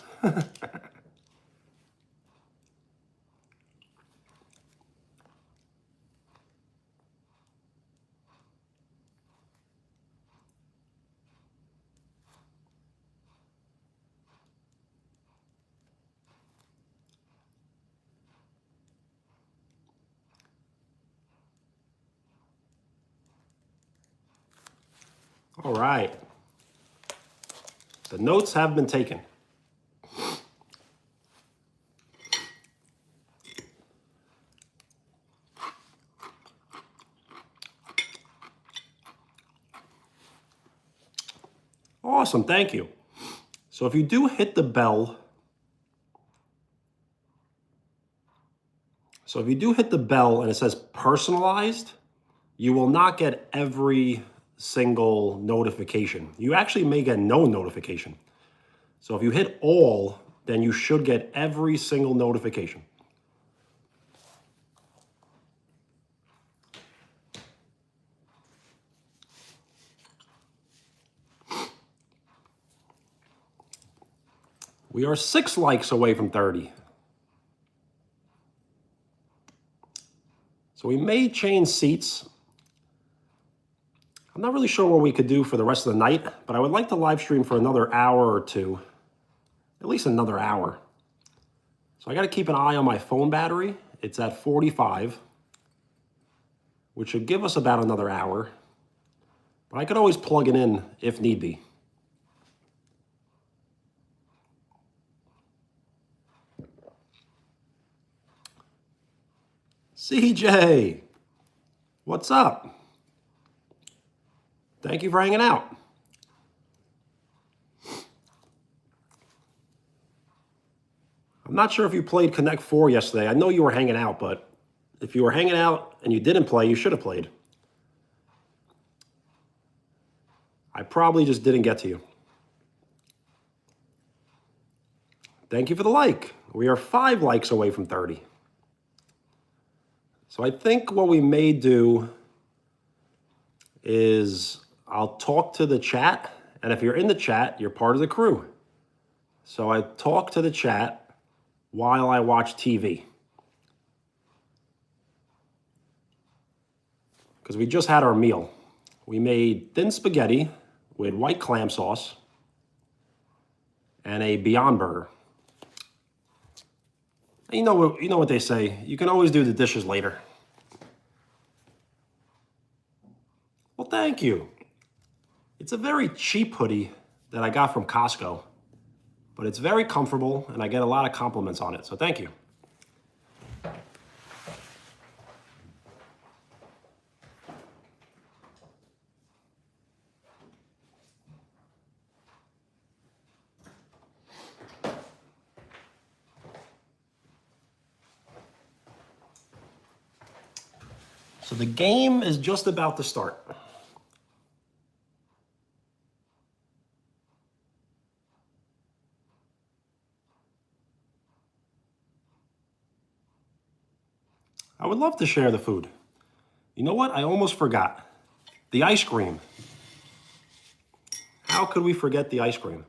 All right. The notes have been taken. Awesome, thank you. So if you do hit the bell, and it says personalized, you will not get every single notification. You actually may get no notification. So if you hit all, then you should get every single notification. We are 6 likes away from 30. So we may change seats. I'm not really sure what we could do for the rest of the night, but I would like to live stream for another hour or two. At least another hour. So I got to keep an eye on my phone battery. It's at 45, which should give us about another hour. But I could always plug it in if need be. CJ, what's up? Thank you for hanging out. I'm not sure if you played Connect 4 yesterday. I know you were hanging out, but if you were hanging out and you didn't play, you should have played. I probably just didn't get to you. Thank you for the like. We are 5 likes away from 30. So I think what we may do is I'll talk to the chat, and if you're in the chat, you're part of the crew. So I talk to the chat while I watch TV. Because we just had our meal. We made thin spaghetti with white clam sauce and a Beyond Burger. You know what they say, you can always do the dishes later. Well, thank you. It's a very cheap hoodie that I got from Costco, but it's very comfortable and I get a lot of compliments on it, so thank you. So the game is just about to start. I would love to share the food. You know what? I almost forgot. The ice cream. How could we forget the ice cream?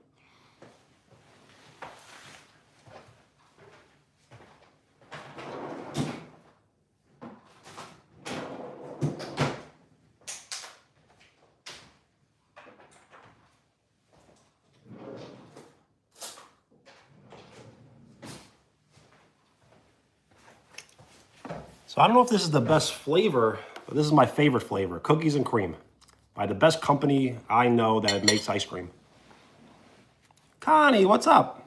So I don't know if this is the best flavor, but this is my favorite flavor, cookies and cream, by the best company I know that makes ice cream. Connie, what's up?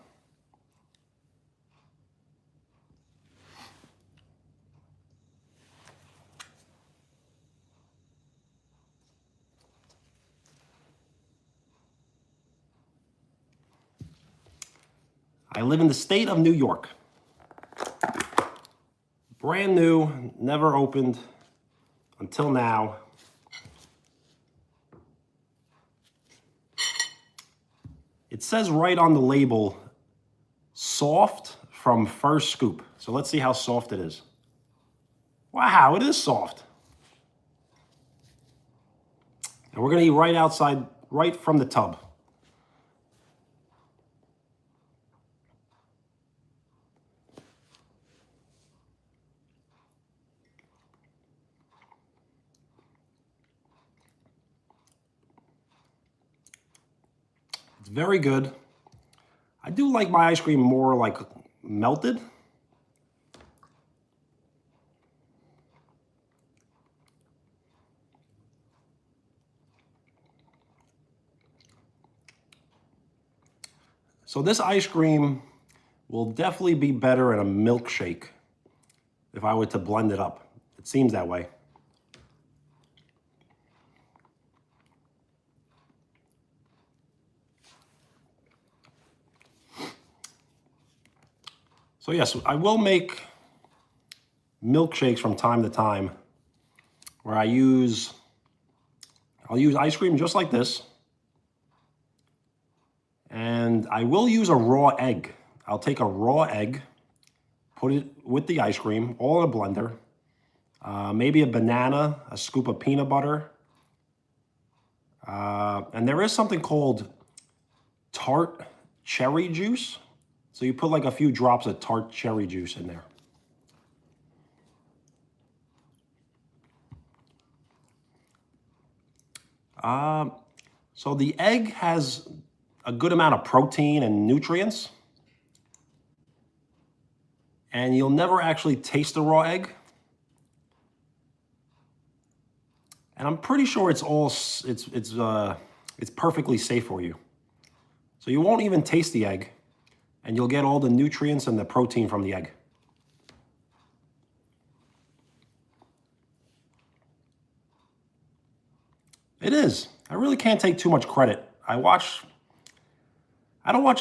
I live in the state of New York. Brand new, never opened until now. It says right on the label, soft from first scoop. So let's see how soft it is. Wow, it is soft. And we're gonna eat right outside, right from the tub. It's very good. I do like my ice cream more like melted. So this ice cream will definitely be better in a milkshake if I were to blend it up. It seems that way. So yes, I will make milkshakes from time to time where I'll use ice cream just like this. And I will use a raw egg. I'll take a raw egg, put it with the ice cream, all in a blender. Maybe a banana, a scoop of peanut butter. And there is something called tart cherry juice. So you put like a few drops of tart cherry juice in there. So the egg has a good amount of protein and nutrients. And you'll never actually taste the raw egg. And I'm pretty sure it's perfectly safe for you. So you won't even taste the egg, and you'll get all the nutrients and the protein from the egg. It is. I really can't take too much credit. I don't watch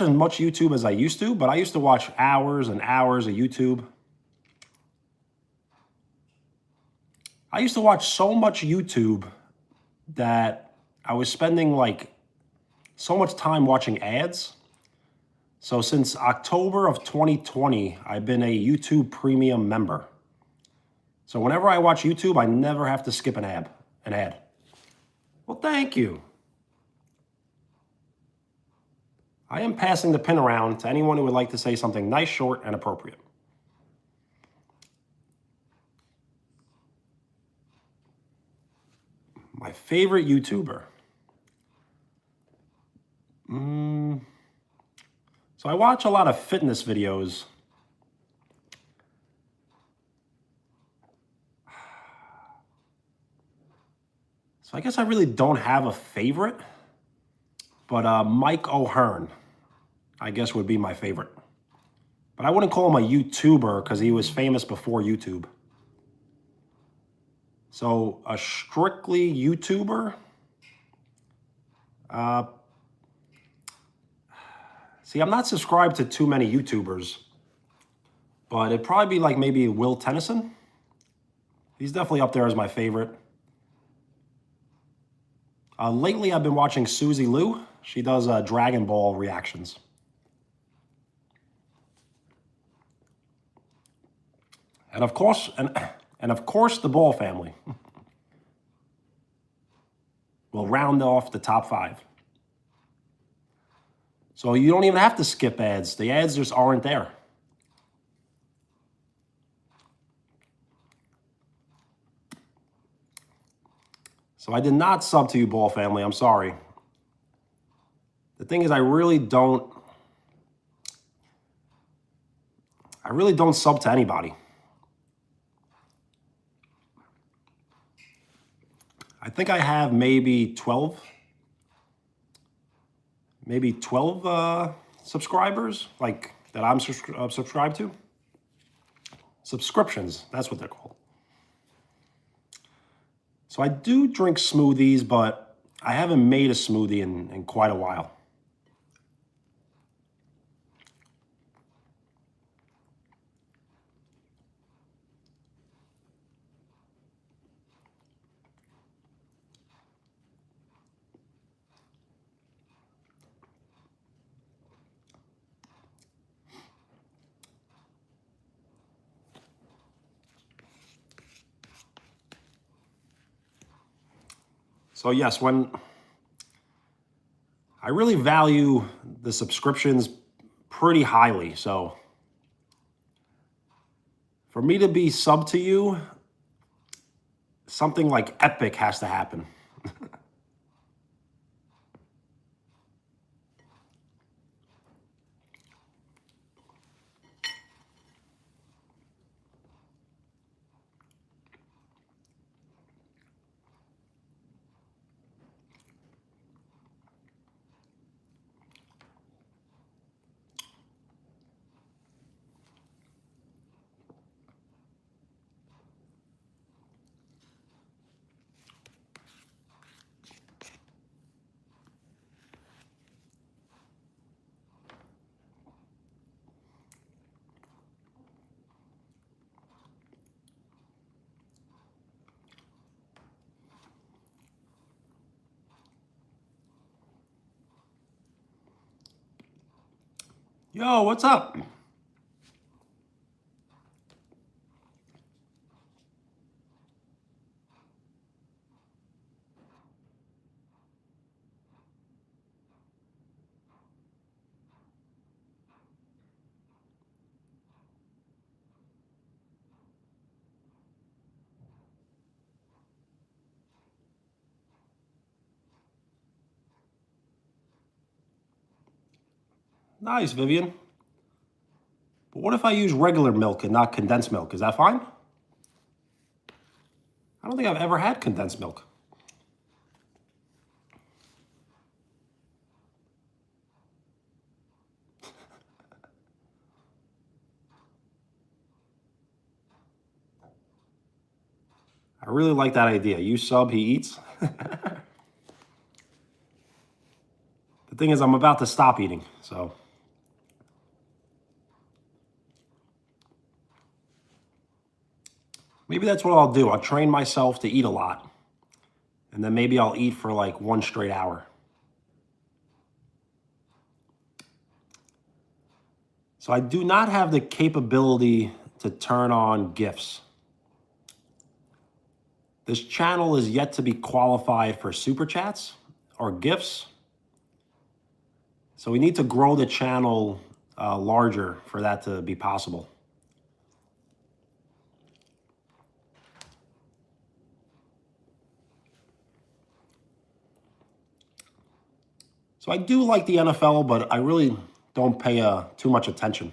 as much YouTube as I used to, but I used to watch hours and hours of YouTube. I used to watch so much YouTube that I was spending like so much time watching ads. So since October of 2020, I've been a YouTube Premium member. So whenever I watch YouTube, I never have to skip an ad. Well, thank you. I am passing the pin around to anyone who would like to say something nice, short, and appropriate. My favorite YouTuber. So I watch a lot of fitness videos. So I guess I really don't have a favorite, but Mike O'Hearn, I guess, would be my favorite. But I wouldn't call him a YouTuber because he was famous before YouTube. So a strictly YouTuber, see, I'm not subscribed to too many YouTubers, but it'd probably be like maybe Will Tennyson. He's definitely up there as my favorite. Lately, I've been watching Suzy Liu. She does Dragon Ball reactions. And of course, the Ball family will round off the top 5. So you don't even have to skip ads. The ads just aren't there. So I did not sub to you, Ball family. I'm sorry. The thing is, I really don't sub to anybody. I think I have maybe 12 subscribers, like that I'm subscribed to. Subscriptions, that's what they're called. So I do drink smoothies, but I haven't made a smoothie in quite a while. So yes, when I really value the subscriptions pretty highly. So for me to be sub to you, something like epic has to happen. Yo, what's up? Nice, Vivian. But what if I use regular milk and not condensed milk? Is that fine? I don't think I've ever had condensed milk. I really like that idea. You sub, he eats. The thing is, I'm about to stop eating, so. Maybe that's what I'll do. I'll train myself to eat a lot. And then maybe I'll eat for like 1 straight hour. So I do not have the capability to turn on GIFs. This channel is yet to be qualified for super chats or GIFs. So we need to grow the channel larger for that to be possible. So I do like the NFL, but I really don't pay too much attention.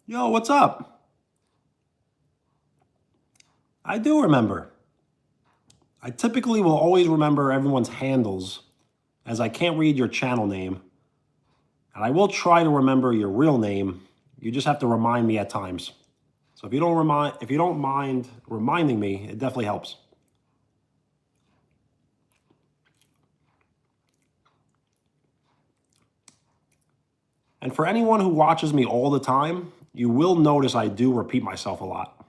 Yo, what's up? I do remember. I typically will always remember everyone's handles, as I can't read your channel name. And I will try to remember your real name. You just have to remind me at times. So if you don't mind reminding me, it definitely helps. And for anyone who watches me all the time, you will notice I do repeat myself a lot.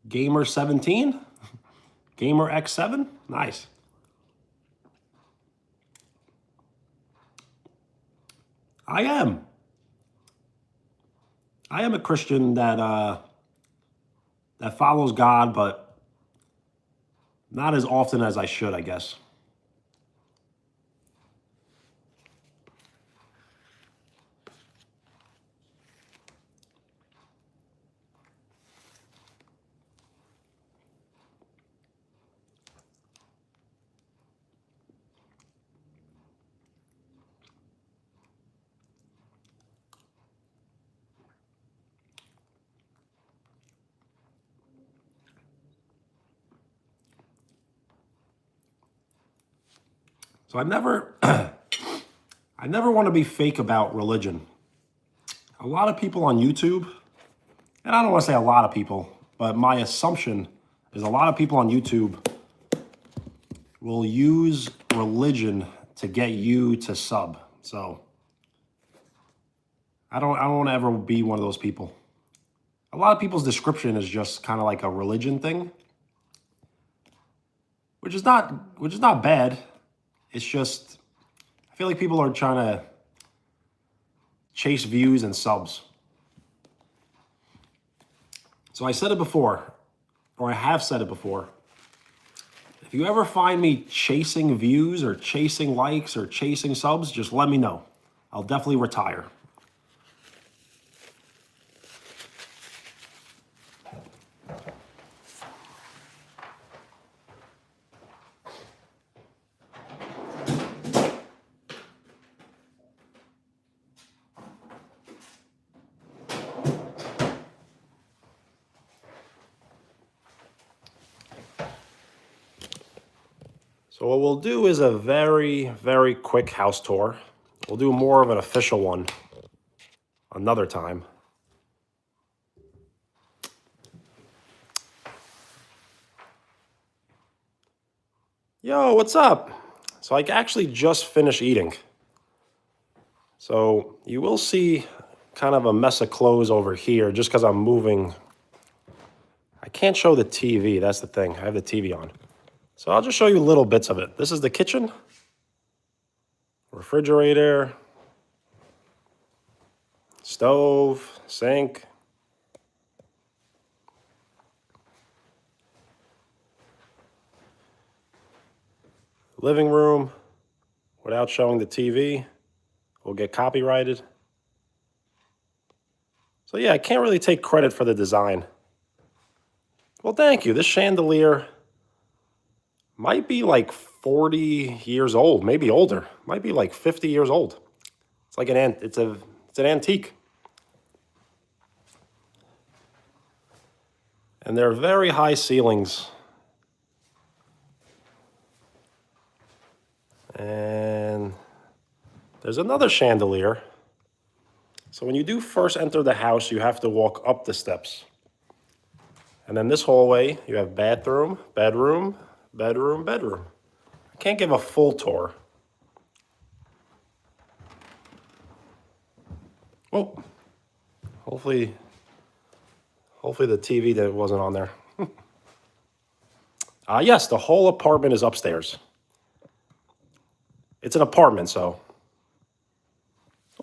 Gamer 17? Gamer X7? Nice. I am. I am a Christian that follows God, but not as often as I should, I guess. So I never, I never want to be fake about religion. A lot of people on YouTube, and I don't want to say a lot of people, but my assumption is a lot of people on YouTube will use religion to get you to sub. So I don't want to ever be one of those people. A lot of people's description is just kind of like a religion thing, which is not bad. It's just I feel like people are trying to chase views and subs. So I said it before, or I have said it before. If you ever find me chasing views or chasing likes or chasing subs, just let me know. I'll definitely retire. So what we'll do is a very, very quick house tour. We'll do more of an official one another time. Yo, what's up? So I actually just finished eating. So you will see kind of a mess of clothes over here just because I'm moving. I can't show the TV, that's the thing. I have the TV on. So I'll just show you little bits of it. This is the kitchen, refrigerator, stove, sink. Living room, without showing the TV, will get copyrighted. So yeah, I can't really take credit for the design. Well, thank you. This chandelier might be like 40 years old, maybe older. Might be like 50 years old. It's like it's an antique. And they're very high ceilings. And there's another chandelier. So when you do first enter the house, you have to walk up the steps. And then this hallway, you have bathroom, bedroom, bedroom, bedroom. I can't give a full tour. Well, hopefully the TV that wasn't on there. Yes, the whole apartment is upstairs. It's an apartment, so.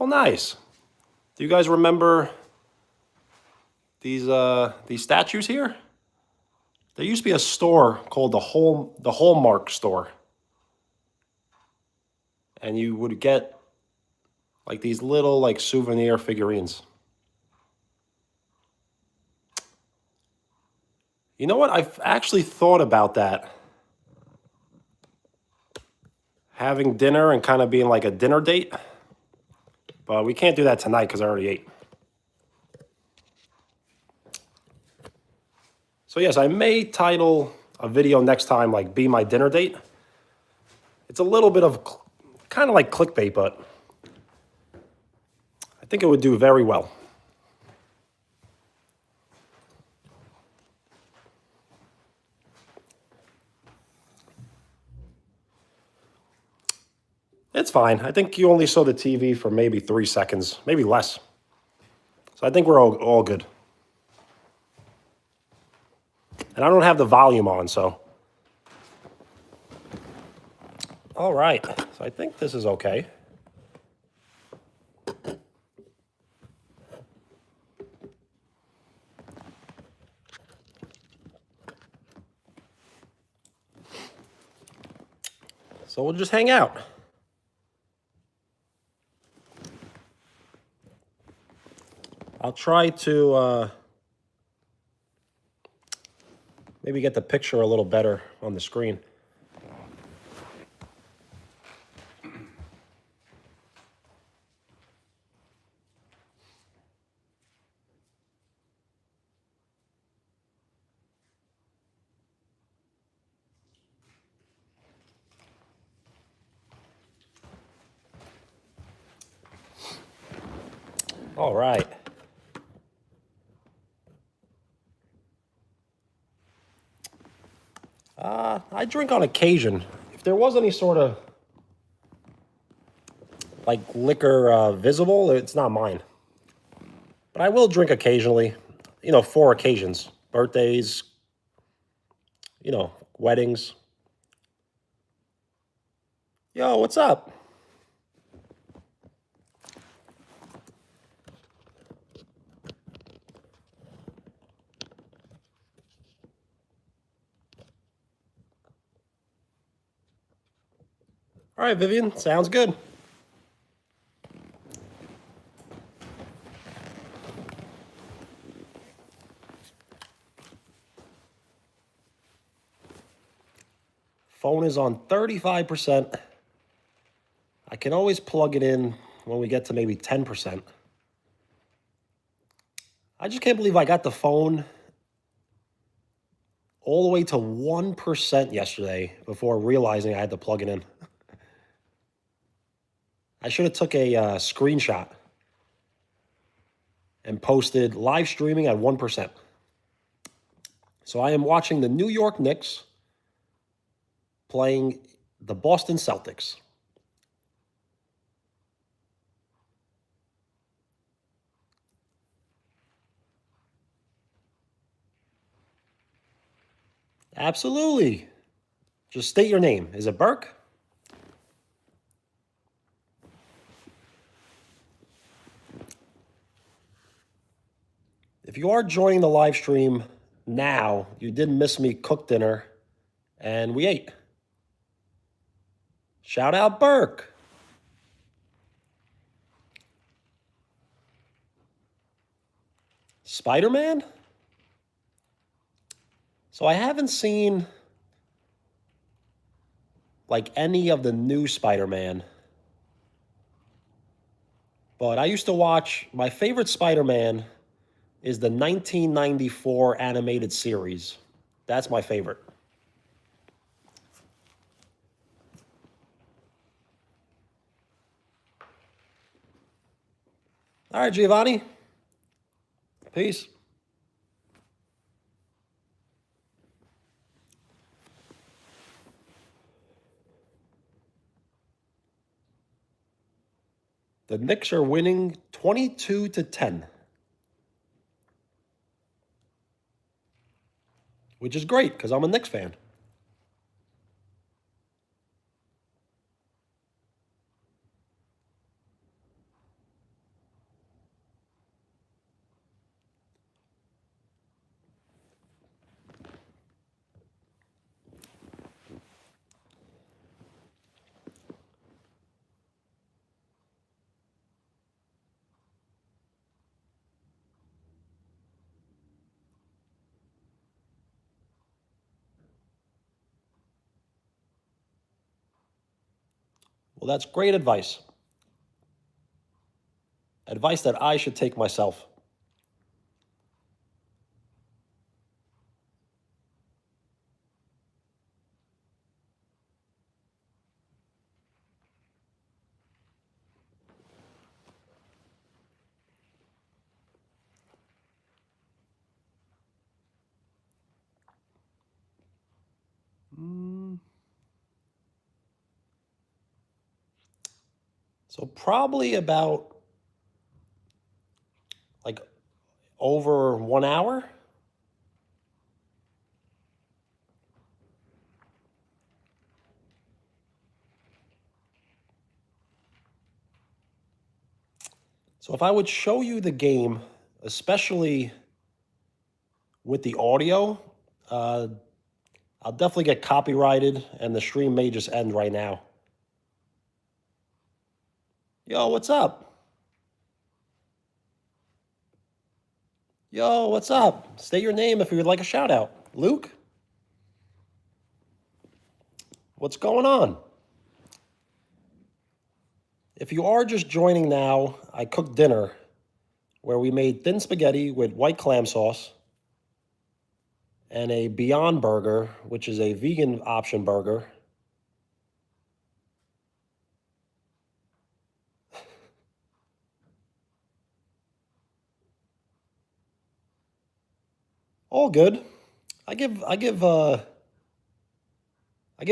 Oh, nice. Do you guys remember these statues here? There used to be a store called the Hallmark store. And you would get like these little like souvenir figurines. You know what? I've actually thought about that. Having dinner and kind of being like a dinner date. But we can't do that tonight because I already ate. So yes, I may title a video next time like Be My Dinner Date. It's a little bit of kind of like clickbait, but I think it would do very well. It's fine. I think you only saw the TV for maybe 3 seconds, maybe less. So I think we're all good. And I don't have the volume on, so. All right, so I think this is okay. So we'll just hang out. I'll try to maybe get the picture a little better on the screen. All right. I drink on occasion. If there was any sort of like liquor visible, it's not mine. But I will drink occasionally, for occasions, birthdays, weddings. Yo, what's up? All right, Vivian, sounds good. Phone is on 35%. I can always plug it in when we get to maybe 10%. I just can't believe I got the phone all the way to 1% yesterday before realizing I had to plug it in. I should have took a screenshot and posted live streaming at 1%. So I am watching the New York Knicks playing the Boston Celtics. Absolutely. Just state your name. Is it Burke? If you are joining the live stream now, you didn't miss me cook dinner, and we ate. Shout out Burke. Spider-Man? So I haven't seen like any of the new Spider-Man. But I used to watch, my favorite Spider-Man is the 1994 animated series. That's my favorite. All right, Giovanni. Peace. The Knicks are winning 22-10, which is great because I'm a Knicks fan. Well, that's great advice. Advice that I should take myself. So probably about like over 1 hour. So if I would show you the game, especially with the audio, I'll definitely get copyrighted and the stream may just end right now. Yo, what's up? Yo, what's up? State your name if you would like a shout out. Luke? What's going on? If you are just joining now, I cooked dinner where we made thin spaghetti with white clam sauce and a Beyond Burger, which is a vegan option burger. All good. I give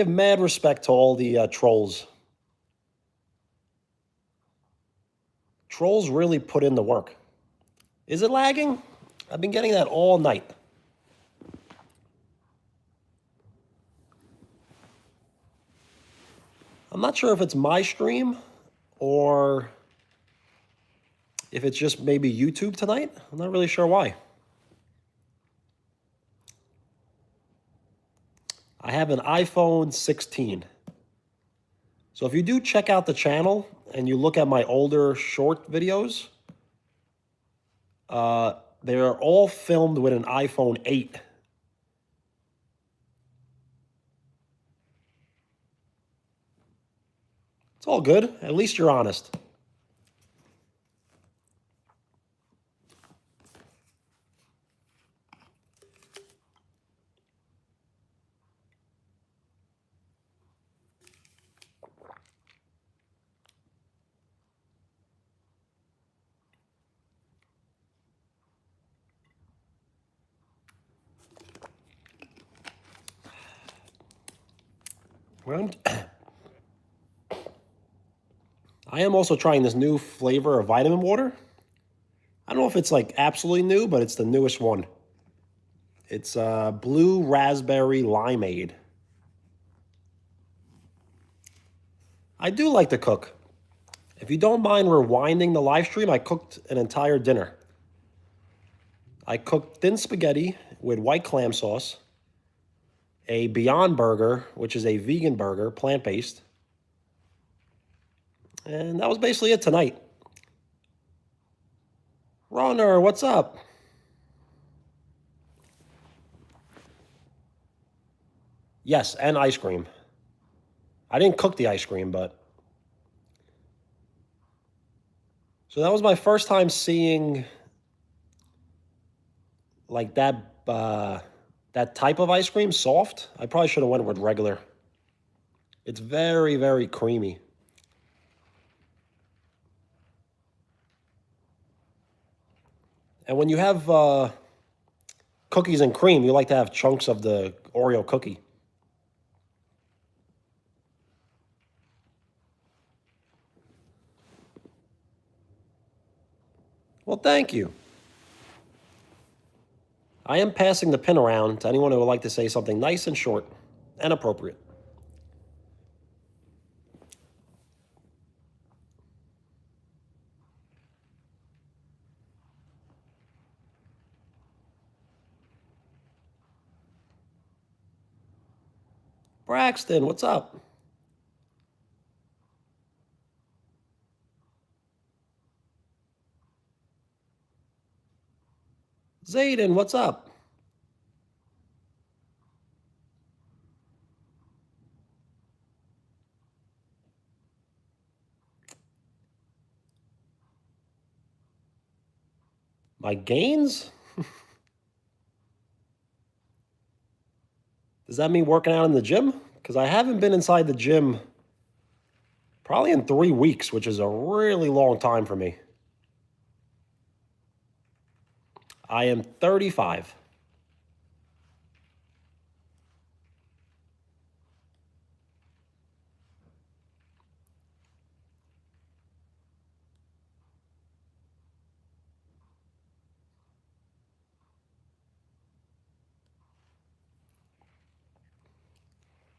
mad respect to all the trolls. Trolls really put in the work. Is it lagging? I've been getting that all night. I'm not sure if it's my stream or if it's just maybe YouTube tonight. I'm not really sure why. I have an iPhone 16. So if you do check out the channel and you look at my older short videos, they're all filmed with an iPhone 8. It's all good. At least you're honest. Well, I am also trying this new flavor of vitamin water. I don't know if it's like absolutely new, but it's the newest one. It's blue raspberry limeade. I do like to cook. If you don't mind rewinding the live stream, I cooked an entire dinner. I cooked thin spaghetti with white clam sauce, a Beyond Burger, which is a vegan burger, plant-based. And that was basically it tonight. Runner, what's up? Yes, and ice cream. I didn't cook the ice cream, but... So that was my first time seeing like that type of ice cream, soft. I probably should have went with regular. It's very, very creamy. And when you have cookies and cream, you like to have chunks of the Oreo cookie. Well, thank you. I am passing the pin around to anyone who would like to say something nice and short and appropriate. Braxton, what's up? Zayden, what's up? My gains? Does that mean working out in the gym? Because I haven't been inside the gym probably in 3 weeks, which is a really long time for me. I am 35.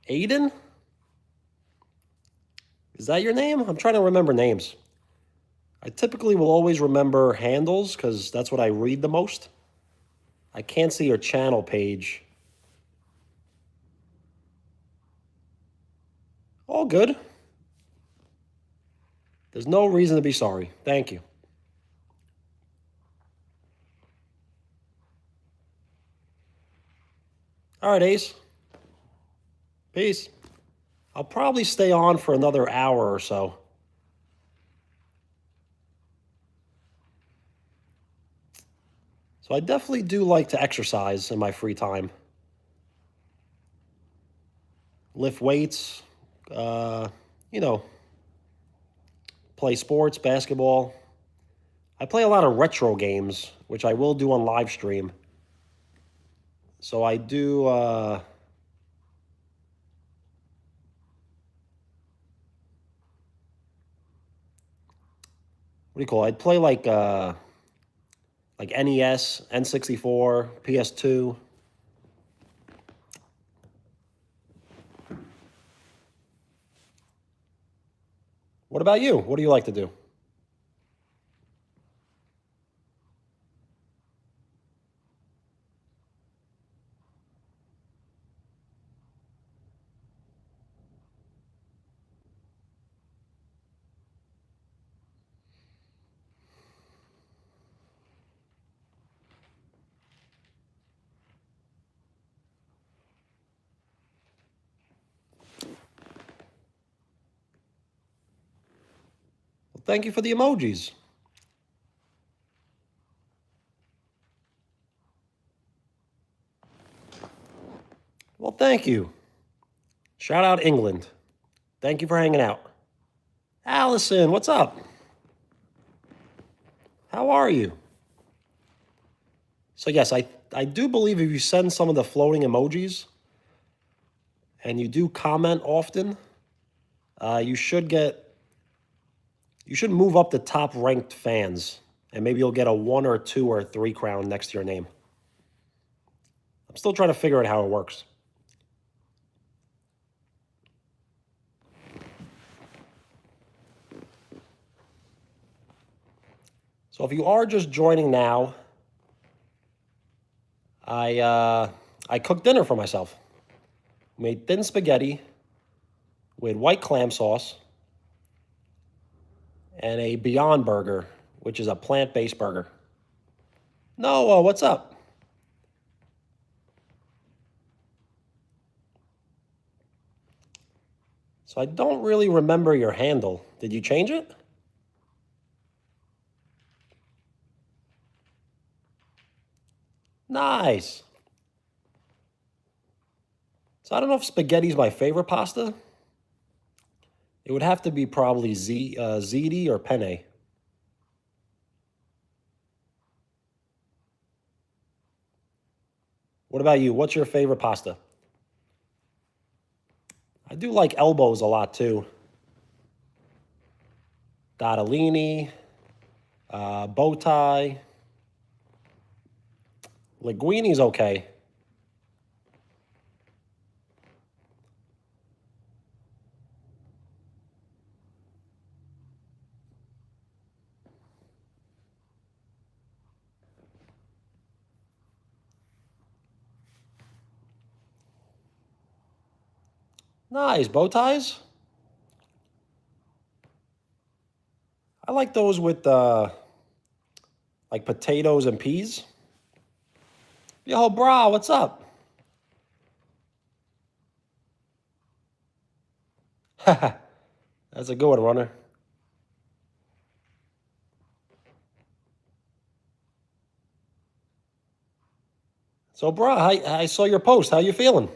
Aiden? Is that your name? I'm trying to remember names. I typically will always remember handles because that's what I read the most. I can't see your channel page. All good. There's no reason to be sorry. Thank you. All right, Ace. Peace. I'll probably stay on for another hour or so. So I definitely do like to exercise in my free time. Lift weights, you know, play sports, basketball. I play a lot of retro games, which I will do on live stream. So I do, what do you call it? I'd play like NES, N64, PS2. What about you? What do you like to do? Well, thank you for the emojis. Well, thank you. Shout out England. Thank you for hanging out. Allison, what's up? How are you? So yes, I do believe if you send some of the floating emojis and you do comment often, you should move up the top ranked fans, and maybe you'll get a 1 or 2 or 3 crown next to your name. I'm still trying to figure out how it works. So if you are just joining now, I cooked dinner for myself. Made thin spaghetti with white clam sauce and a Beyond Burger, which is a plant-based burger. Noah, what's up? So I don't really remember your handle. Did you change it? Nice. So I don't know if spaghetti's my favorite pasta. It would have to be probably ziti or penne. What about you? What's your favorite pasta? I do like elbows a lot too. Tortellini, bow tie. Linguini's okay. Nice, bow ties. I like those with like potatoes and peas. Yo, bro, what's up? That's a good one, runner. So, bro, I saw your post. How you feeling?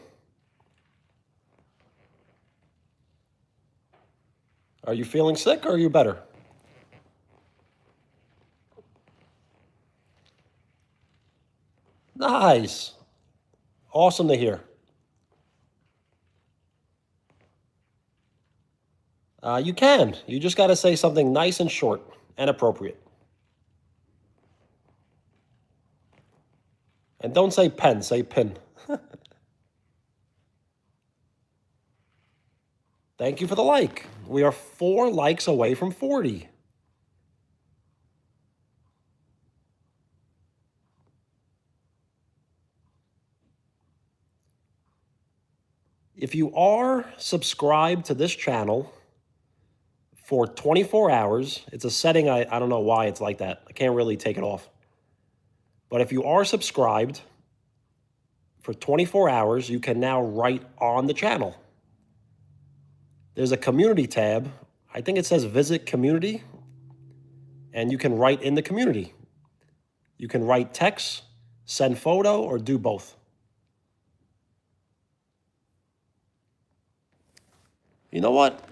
Are you feeling sick or are you better? Nice. Awesome to hear. You can. You just got to say something nice and short and appropriate. And don't say pen, say pin. Thank you for the like. We are 4 likes away from 40. If you are subscribed to this channel for 24 hours, it's a setting, I don't know why it's like that. I can't really take it off. But if you are subscribed for 24 hours, you can now write on the channel. There's a community tab. I think it says visit community, and you can write in the community. You can write text, send photo, or do both. You know what?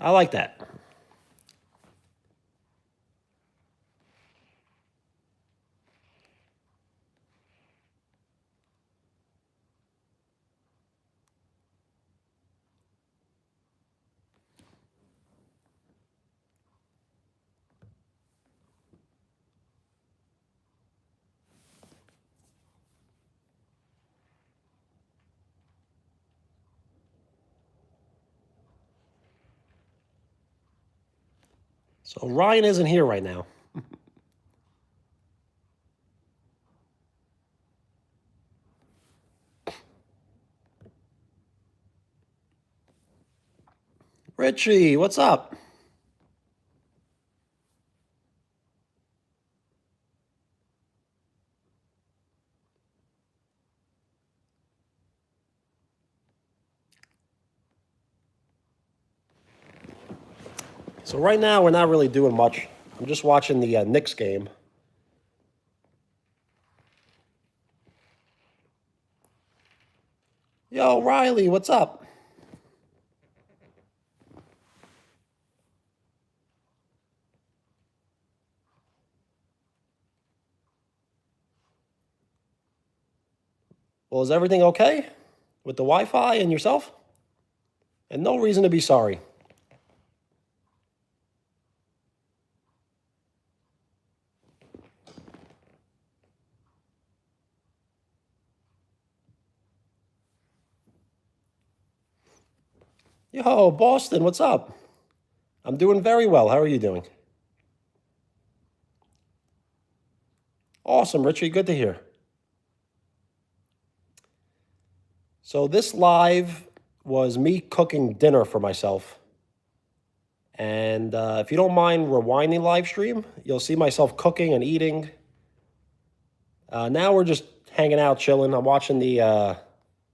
I like that. So Ryan isn't here right now. Richie, what's up? So right now we're not really doing much. I'm just watching the Knicks game. Yo, Riley, what's up? Well, is everything okay with the Wi-Fi and yourself? And no reason to be sorry. Yo, Boston, what's up? I'm doing very well. How are you doing? Awesome, Richie. Good to hear. So this live was me cooking dinner for myself. And if you don't mind rewinding live stream, you'll see myself cooking and eating. Now we're just hanging out, chilling. I'm watching the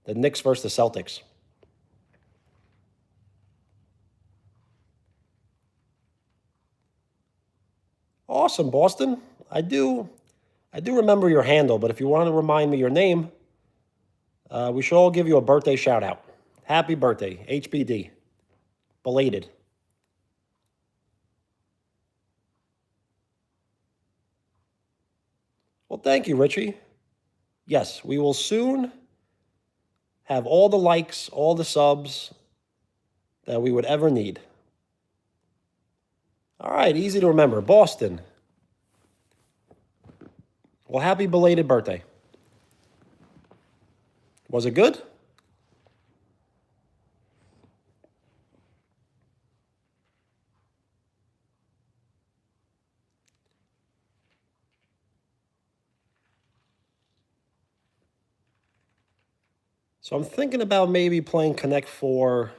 Knicks versus the Celtics. Awesome, Boston. I do remember your handle, but if you want to remind me your name, we should all give you a birthday shout out. Happy birthday, HBD. Belated. Well, thank you, Richie. Yes, we will soon have all the likes, all the subs that we would ever need. All right, easy to remember. Boston. Well, happy belated birthday. Was it good? So I'm thinking about maybe playing Connect 4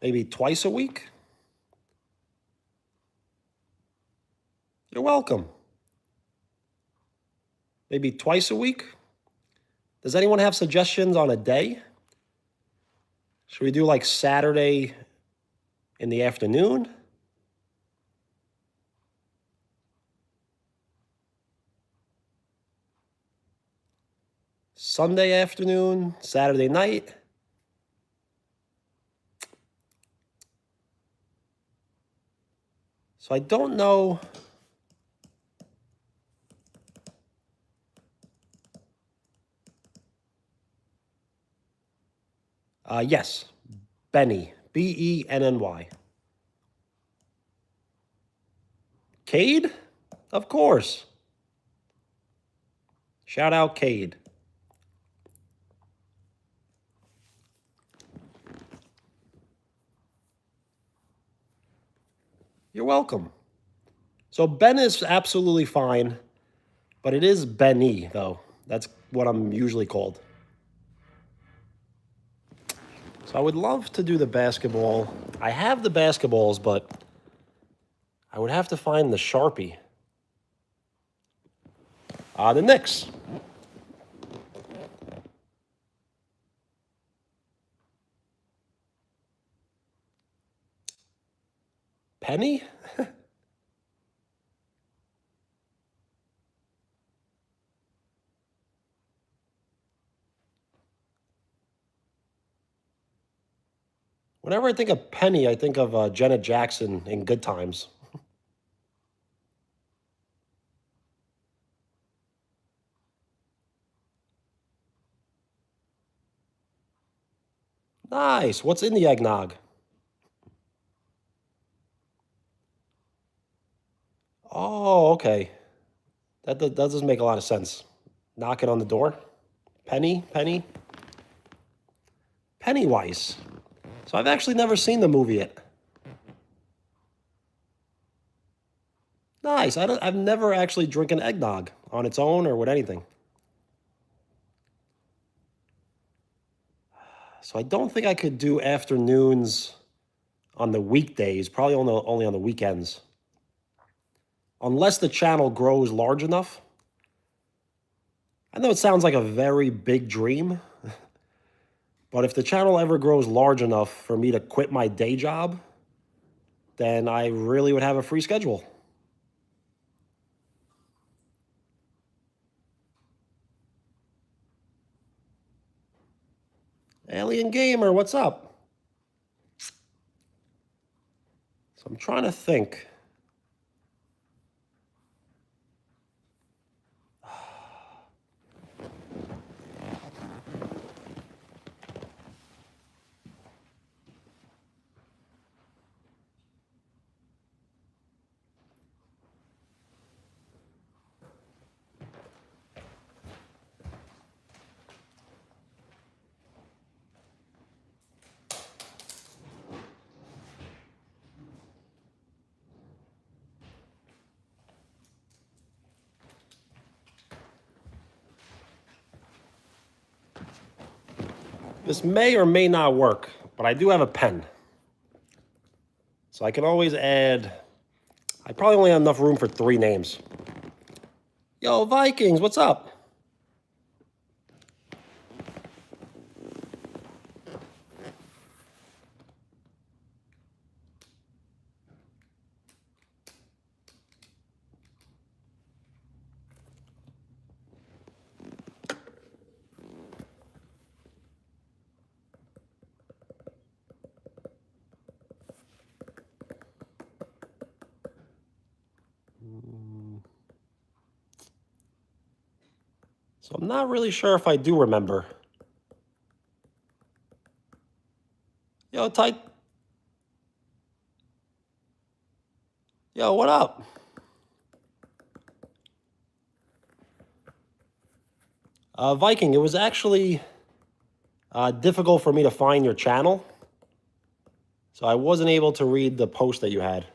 maybe twice a week. You're welcome. Maybe twice a week. Does anyone have suggestions on a day? Should we do like Saturday in the afternoon? Sunday afternoon? Saturday night? So I don't know. Yes, Benny. Benny. Cade? Of course. Shout out Cade. You're welcome. So Ben is absolutely fine, but it is Benny, though. That's what I'm usually called. So I would love to do the basketball. I have the basketballs, but I would have to find the Sharpie. The Knicks. Penny? Whenever I think of Penny, I think of Janet Jackson in Good Times. Nice. What's in the eggnog? Oh, okay. That doesn't make a lot of sense. Knocking on the door. Penny. Pennywise. So I've actually never seen the movie yet. nice. I've never actually drinking eggnog on its own or with anything. So I don't think I could do afternoons on the weekdays, probably only on the weekends. Unless the channel grows large enough. I know it sounds like a very big dream, but if the channel ever grows large enough for me to quit my day job, then I really would have a free schedule. Alien Gamer, what's up? So I'm trying to think. This may or may not work, but I do have a pen. So I can always add, I probably only have enough room for 3 names. Yo, Vikings, what's up? So I'm not really sure if I do remember. Yo, tight. Yo, what up? Viking, it was actually difficult for me to find your channel. So I wasn't able to read the post that you had.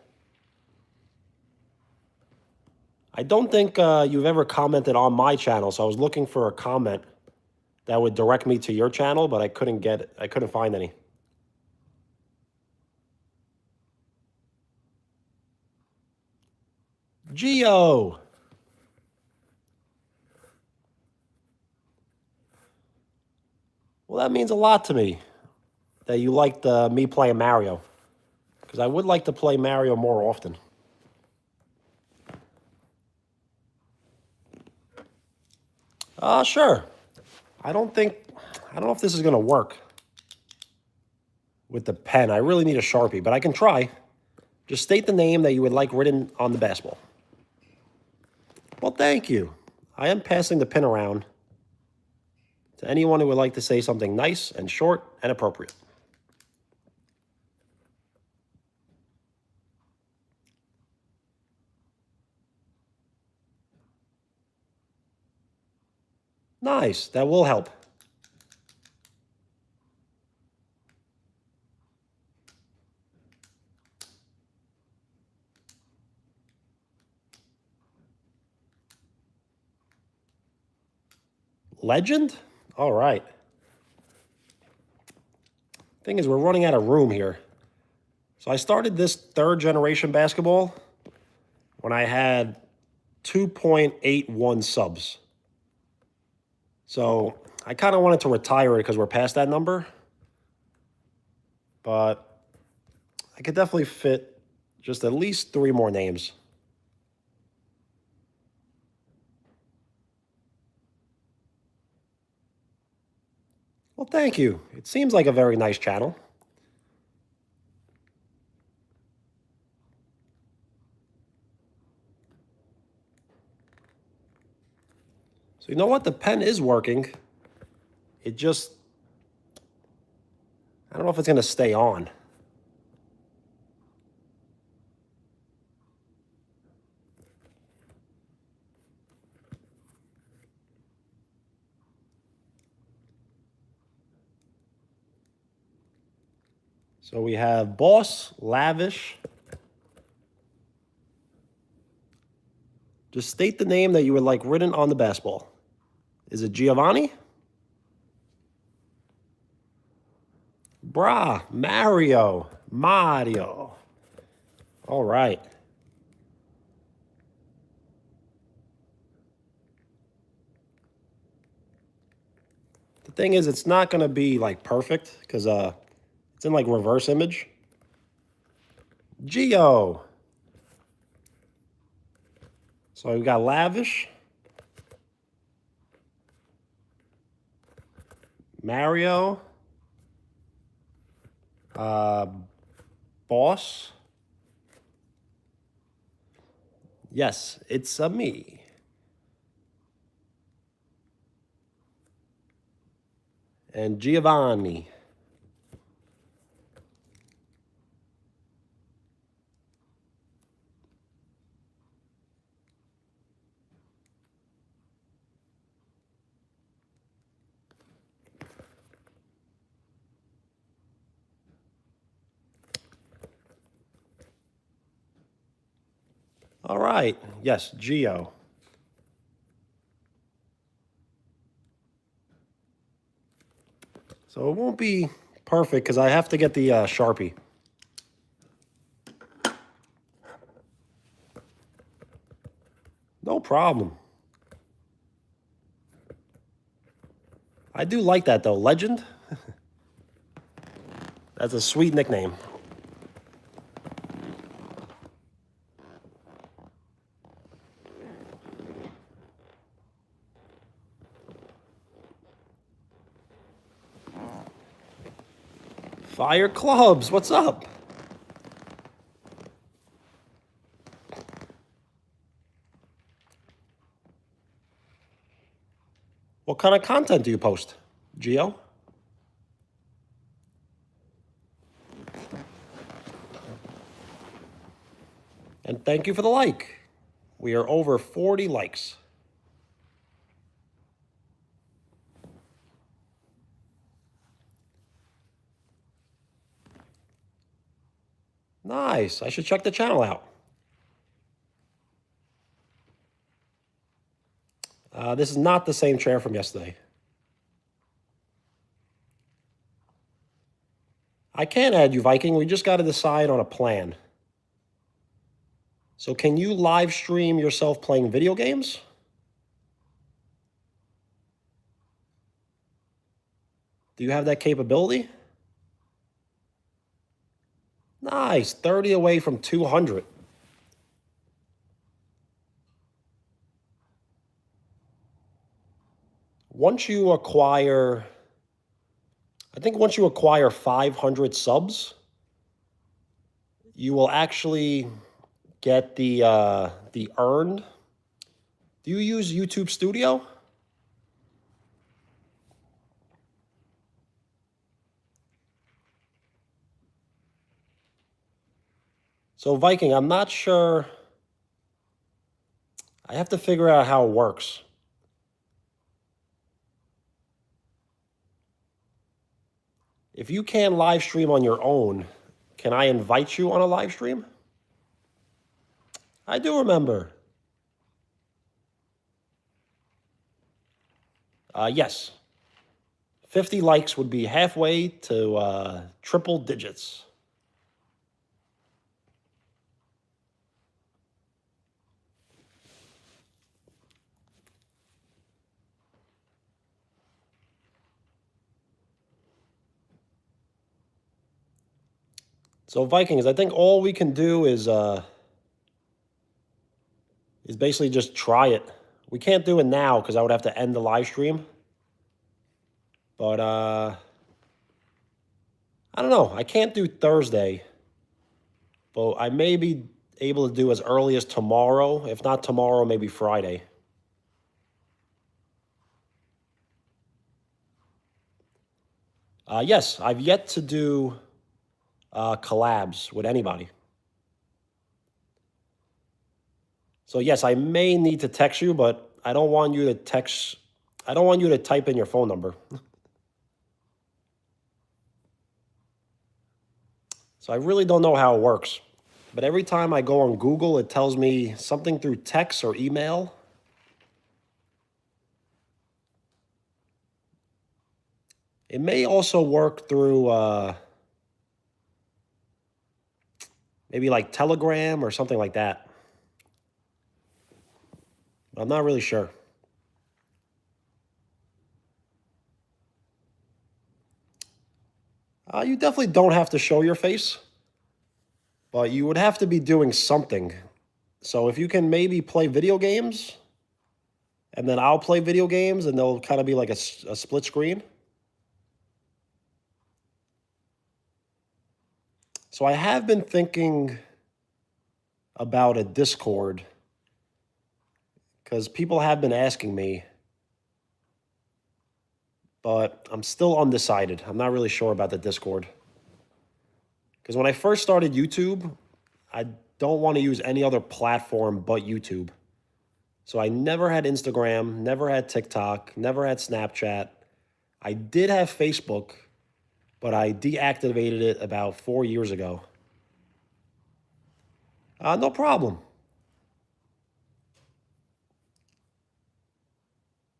I don't think you've ever commented on my channel, so I was looking for a comment that would direct me to your channel, but I couldn't get it. I couldn't find any. Geo! Well, that means a lot to me that you liked me playing Mario, because I would like to play Mario more often. Sure. I don't know if this is going to work with the pen. I really need a Sharpie, but I can try. Just state the name that you would like written on the basketball. Well, thank you. I am passing the pen around to anyone who would like to say something nice and short and appropriate. Nice. That will help. Legend? All right. Thing is, we're running out of room here. So I started this 3rd generation basketball when I had 2.81 subs. So I kind of wanted to retire it because we're past that number. But I could definitely fit just at least 3 more names. Well, thank you. It seems like a very nice channel. So you know what? The pen is working. It just, I don't know if it's going to stay on. So we have Boss, Lavish, Just state the name that you would like written on the basketball. Is it Giovanni? Mario. All right. The thing is, it's not going to be like perfect because it's in like reverse image. Geo. So we got Lavish. Mario. Boss. Yes, it's me. And Giovanni. All right. Yes, Geo. So it won't be perfect because I have to get the Sharpie. No problem. I do like that though. Legend. That's a sweet nickname. Fire Clubs, what's up? What kind of content do you post, Geo? And thank you for the like. We are over 40 likes. Nice. I should check the channel out. This is not the same chair from yesterday. I can add you, Viking. We just got to decide on a plan. So can you live stream yourself playing video games? Do you have that capability? Nice. 30 away from 200. Once you acquire, I think once you acquire 500 subs, you will actually get the earned. Do you use YouTube Studio? So Viking, I'm not sure. I have to figure out how it works. If you can live stream on your own, can I invite you on a live stream? I do remember. Yes. 50 likes would be halfway to triple digits. So Vikings, I think all we can do is basically just try it. We can't do it now because I would have to end the live stream. But I don't know. I can't do Thursday. But I may be able to do as early as tomorrow. If not tomorrow, maybe Friday. Yes, I've yet to do collabs with anybody. So yes, I may need to text you, but I don't want you to text. I don't want you to type in your phone number. So I really don't know how it works. But every time I go on Google, it tells me something through text or email. It may also work through maybe like Telegram or something like that. I'm not really sure. You definitely don't have to show your face, but you would have to be doing something. So if you can maybe play video games, and then I'll play video games, and they'll kind of be like a split screen. So I have been thinking about a Discord because people have been asking me, but I'm still undecided. I'm not really sure about the Discord. Because when I first started YouTube, I don't want to use any other platform but YouTube. So I never had Instagram, never had TikTok, never had Snapchat. I did have Facebook, but I deactivated it about 4 years ago. No problem.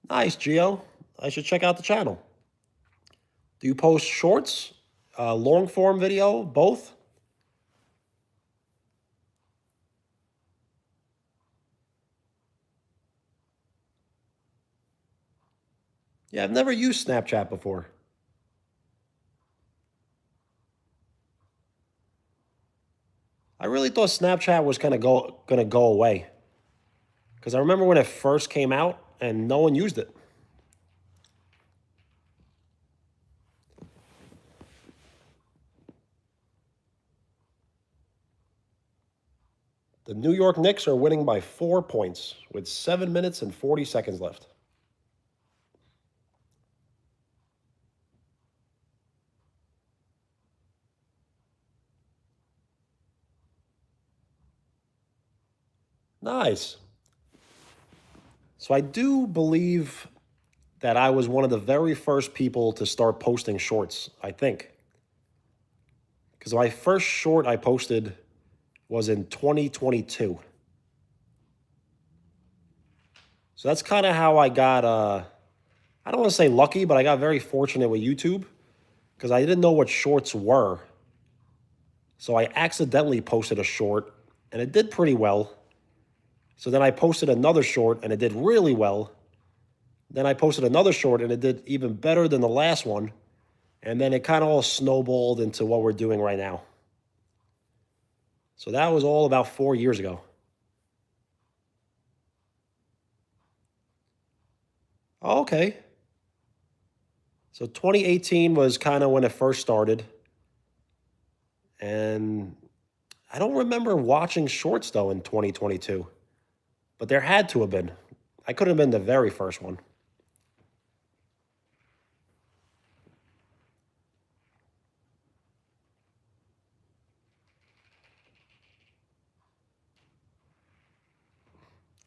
Nice, Gio. I should check out the channel. Do you post shorts, long form video, both? Yeah, I've never used Snapchat before. I really thought Snapchat was kind of gonna go away. Because I remember when it first came out and no one used it. The New York Knicks are winning by 4 points with 7 minutes and 40 seconds left. Nice. So I do believe that I was one of the very first people to start posting shorts, I think. Because my first short I posted was in 2022. So that's kind of how I got, I don't want to say lucky, but I got very fortunate with YouTube because I didn't know what shorts were. So I accidentally posted a short and it did pretty well. So then I posted another short and it did really well. Then I posted another short and it did even better than the last one. And then it kind of all snowballed into what we're doing right now. So that was all about 4 years ago. Oh, okay. So 2018 was kind of when it first started. And I don't remember watching shorts though in 2022. But there had to have been. I could have been the very first one.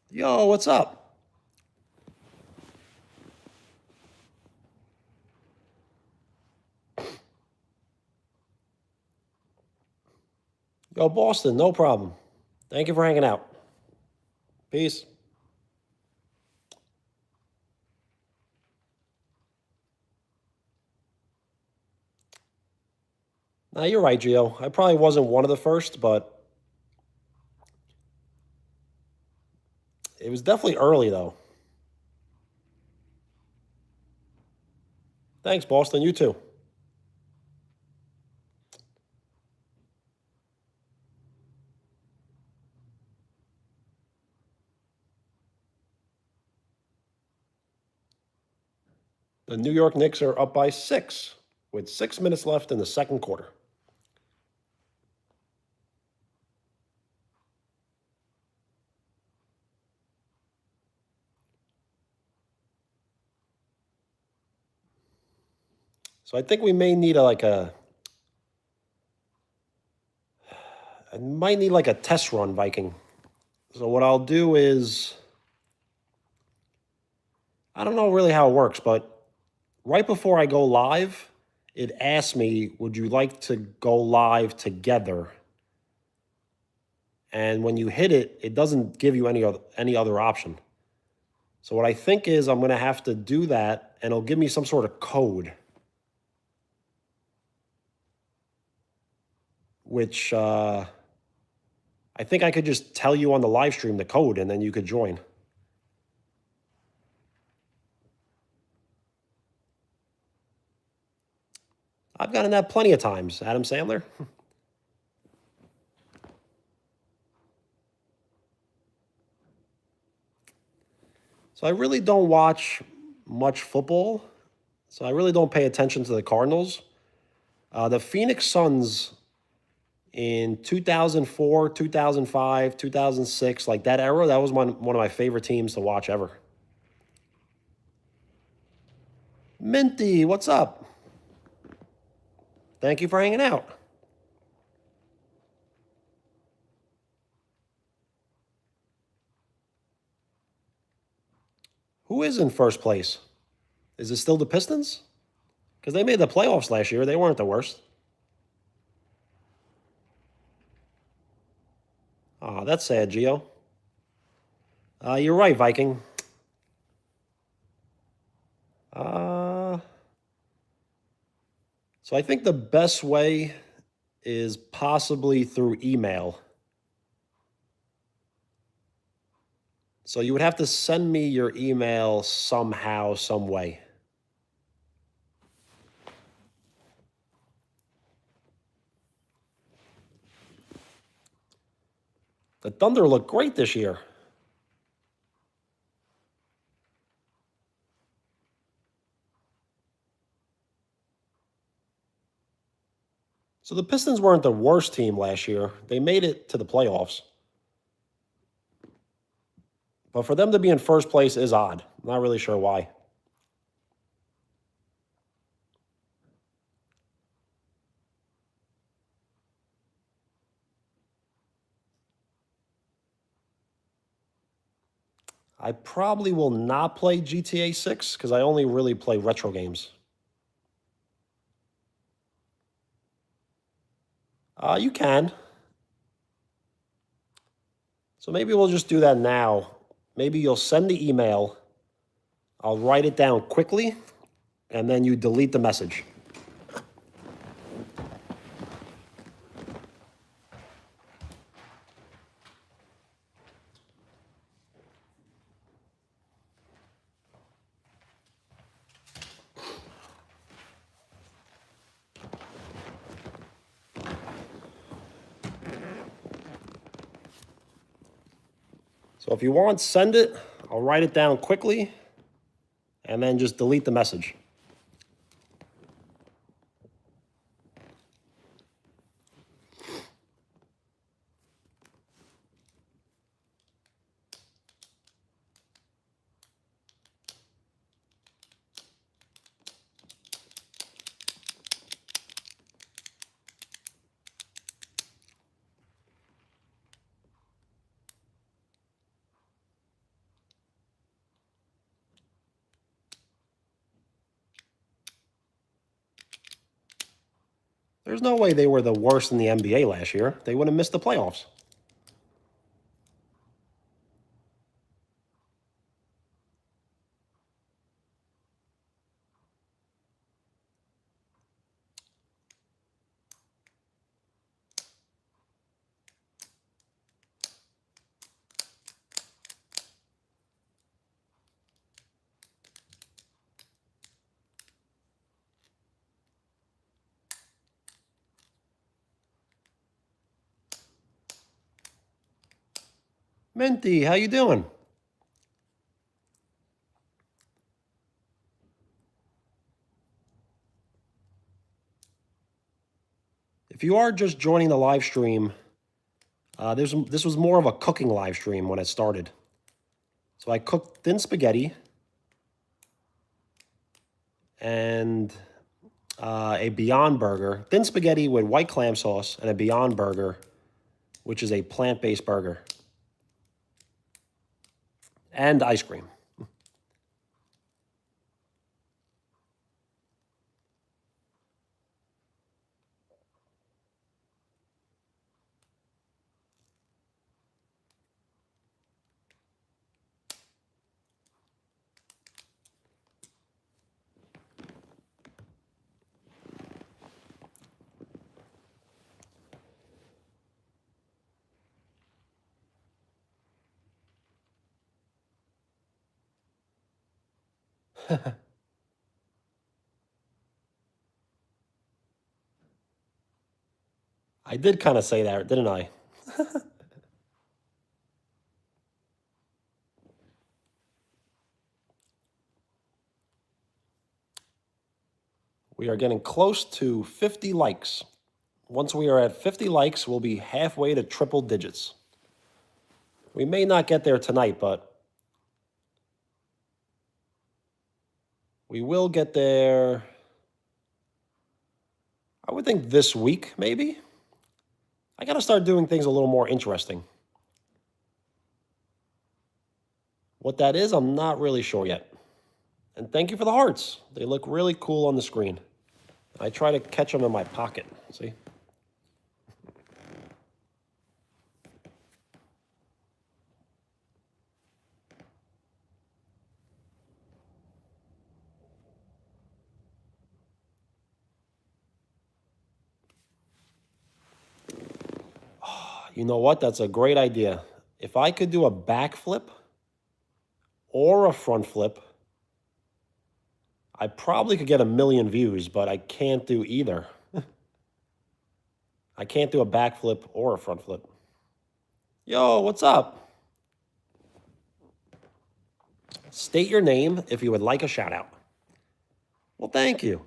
Yo, what's up? Yo, Boston, no problem. Thank you for hanging out. Peace. Now, you're right, Gio. I probably wasn't one of the first, but it was definitely early, though. Thanks, Boston. You too. The New York Knicks are up by 6 with 6 minutes left in the second quarter. So I think we may need I might need like a test run, Viking. So what I'll do is, I don't know really how it works, but right before I go live, it asks me, would you like to go live together? And when you hit it, it doesn't give you any other option. So what I think is I'm going to have to do that, and it'll give me some sort of code, which I think I could just tell you on the live stream the code, and then you could join. I've gotten that plenty of times, Adam Sandler. So I really don't watch much football. So I really don't pay attention to the Cardinals. The Phoenix Suns in 2004, 2005, 2006, like that era, that was one of my favorite teams to watch ever. Minty, what's up? Thank you for hanging out. Who is in first place? Is it still the Pistons? Because they made the playoffs last year. They weren't the worst. Oh, that's sad, Gio. You're right, Viking. So I think the best way is possibly through email. So you would have to send me your email somehow, some way. The Thunder look great this year. So the Pistons weren't the worst team last year. They made it to the playoffs. But for them to be in first place is odd. I'm not really sure why. I probably will not play GTA 6 because I only really play retro games. You can. So maybe we'll just do that now. Maybe you'll send the email. I'll write it down quickly, and then you delete the message. So if you want, send it. I'll write it down quickly, and then just delete the message. There's no way they were the worst in the NBA last year. They would have missed the playoffs. Minty, how you doing? If you are just joining the live stream, this was more of a cooking live stream when it started. So I cooked thin spaghetti and a Beyond Burger, thin spaghetti with white clam sauce, and a Beyond Burger, which is a plant-based burger, and ice cream. I did kind of say that, didn't I? We are getting close to 50 likes. Once we are at 50 likes, we'll be halfway to triple digits. We may not get there tonight, but we will get there, I would think this week, maybe. I got to start doing things a little more interesting. What that is, I'm not really sure yet. And thank you for the hearts. They look really cool on the screen. I try to catch them in my pocket. See? You know what? That's a great idea. If I could do a backflip or a front flip, I probably could get 1,000,000 views, but I can't do either. I can't do a backflip or a front flip. Yo, what's up? State your name if you would like a shout out. Well, thank you.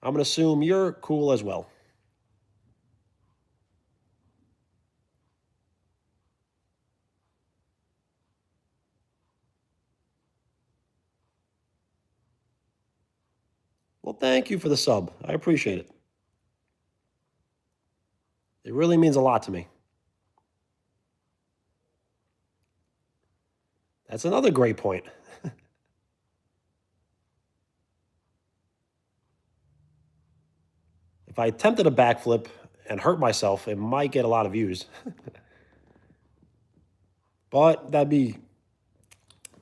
I'm going to assume you're cool as well. Well, thank you for the sub. I appreciate it. It really means a lot to me. That's another great point. If I attempted a backflip and hurt myself, it might get a lot of views. But that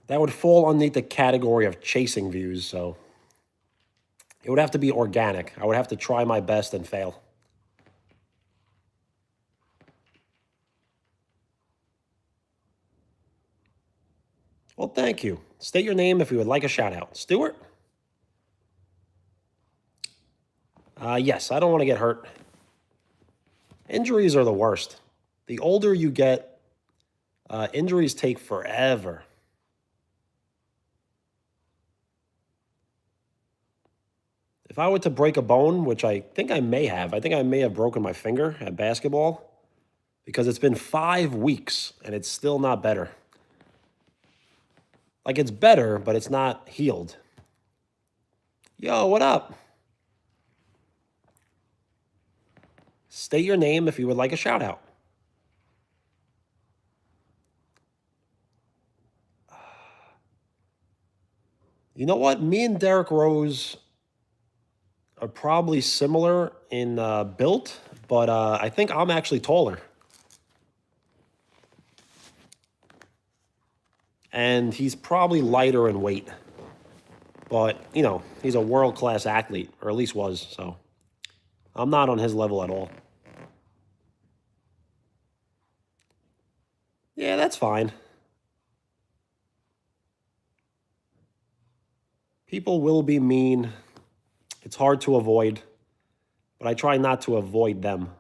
would fall underneath the category of chasing views, so it would have to be organic. I would have to try my best and fail. Well, thank you. State your name if you would like a shout out. Stuart? Yes, I don't want to get hurt. Injuries are the worst. The older you get, injuries take forever. If I were to break a bone, which I think I may have, I think I may have broken my finger at basketball because it's been 5 weeks and it's still not better. Like it's better, but it's not healed. Yo, what up? State your name if you would like a shout out. You know what? Me and Derrick Rose are probably similar in built, but I think I'm actually taller. And he's probably lighter in weight. But, you know, he's a world-class athlete, or at least was, so I'm not on his level at all. Yeah, that's fine. People will be mean. It's hard to avoid, but I try not to avoid them.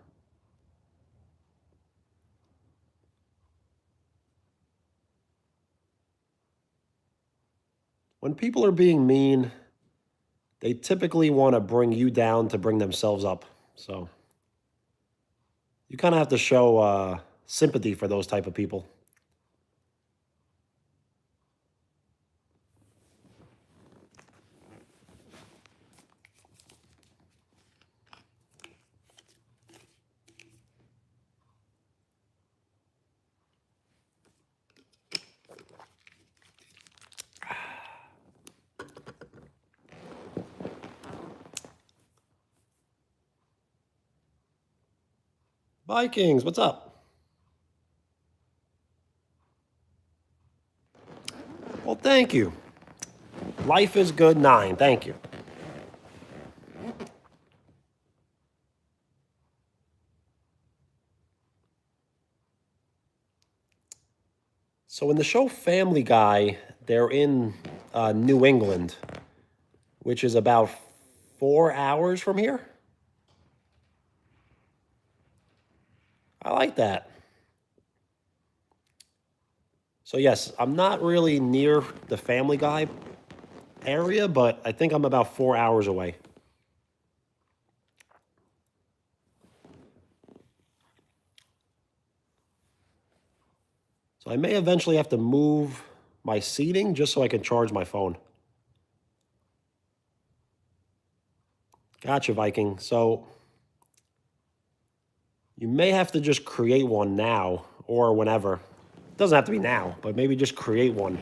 When people are being mean, they typically want to bring you down to bring themselves up. So you kind of have to show sympathy for those type of people. Vikings, what's up? Well, thank you. Life is good 9. Thank you. So in the show Family Guy, they're in New England, which is about 4 hours from here. I like that. So yes, I'm not really near the Family Guy area, but I think I'm about 4 hours away. So I may eventually have to move my seating just so I can charge my phone. Gotcha, Viking. So you may have to just create one now or whenever. It doesn't have to be now, but maybe just create one.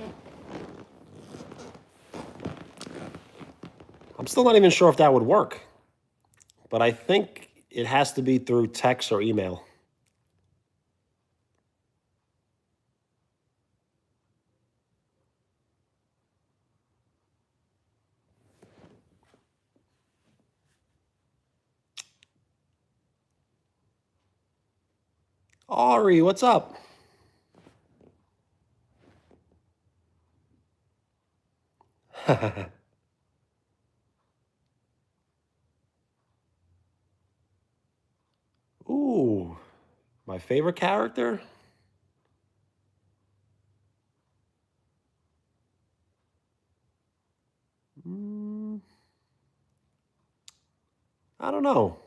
I'm still not even sure if that would work, but I think it has to be through text or email. Ari, what's up? Ooh, my favorite character? Mm, I don't know.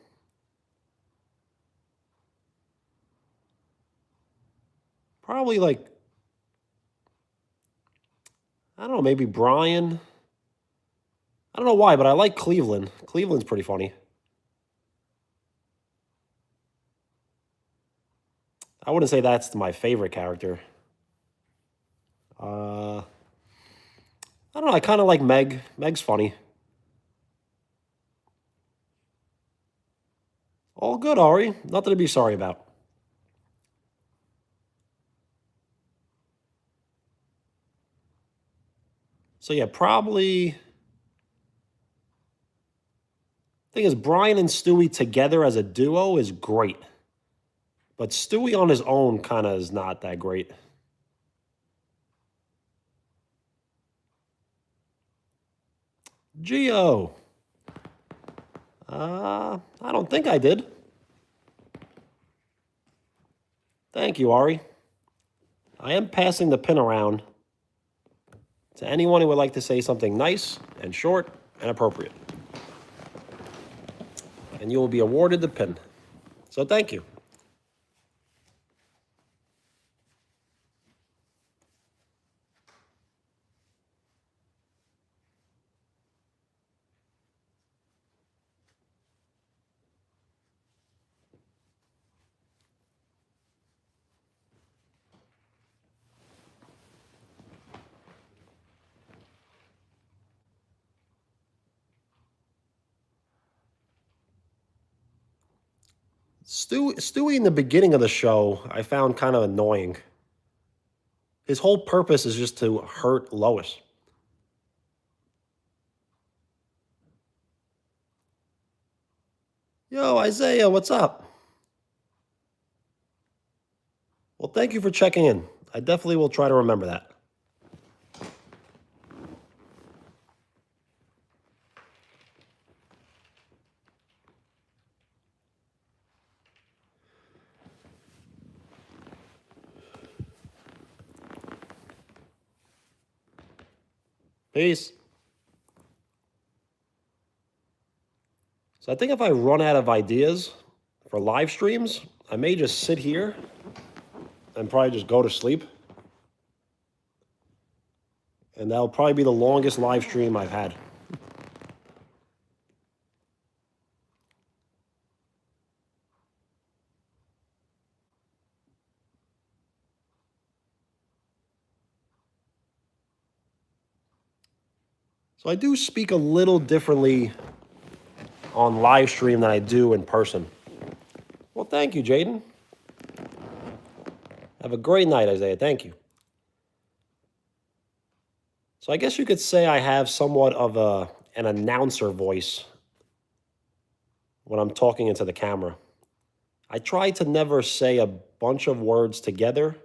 Probably like, I don't know, maybe Brian. I don't know why, but I like Cleveland. Cleveland's pretty funny. I wouldn't say that's my favorite character. I don't know. I kind of like Meg. Meg's funny. All good, Ari. Nothing to be sorry about. So yeah, probably. Thing is, Brian and Stewie together as a duo is great, but Stewie on his own kind of is not that great. Geo. I don't think I did. Thank you, Ari. I am passing the pin around to anyone who would like to say something nice and short and appropriate. And you will be awarded the pin. So thank you. Stewie in the beginning of the show, I found kind of annoying. His whole purpose is just to hurt Lois. Yo, Isaiah, what's up? Well, thank you for checking in. I definitely will try to remember that. Peace. So I think if I run out of ideas for live streams, I may just sit here and probably just go to sleep. And that'll probably be the longest live stream I've had. So I do speak a little differently on live stream than I do in person. Well, thank you, Jaden. Have a great night, Isaiah. Thank you. So I guess you could say I have somewhat of an announcer voice when I'm talking into the camera. I try to never say a bunch of words together.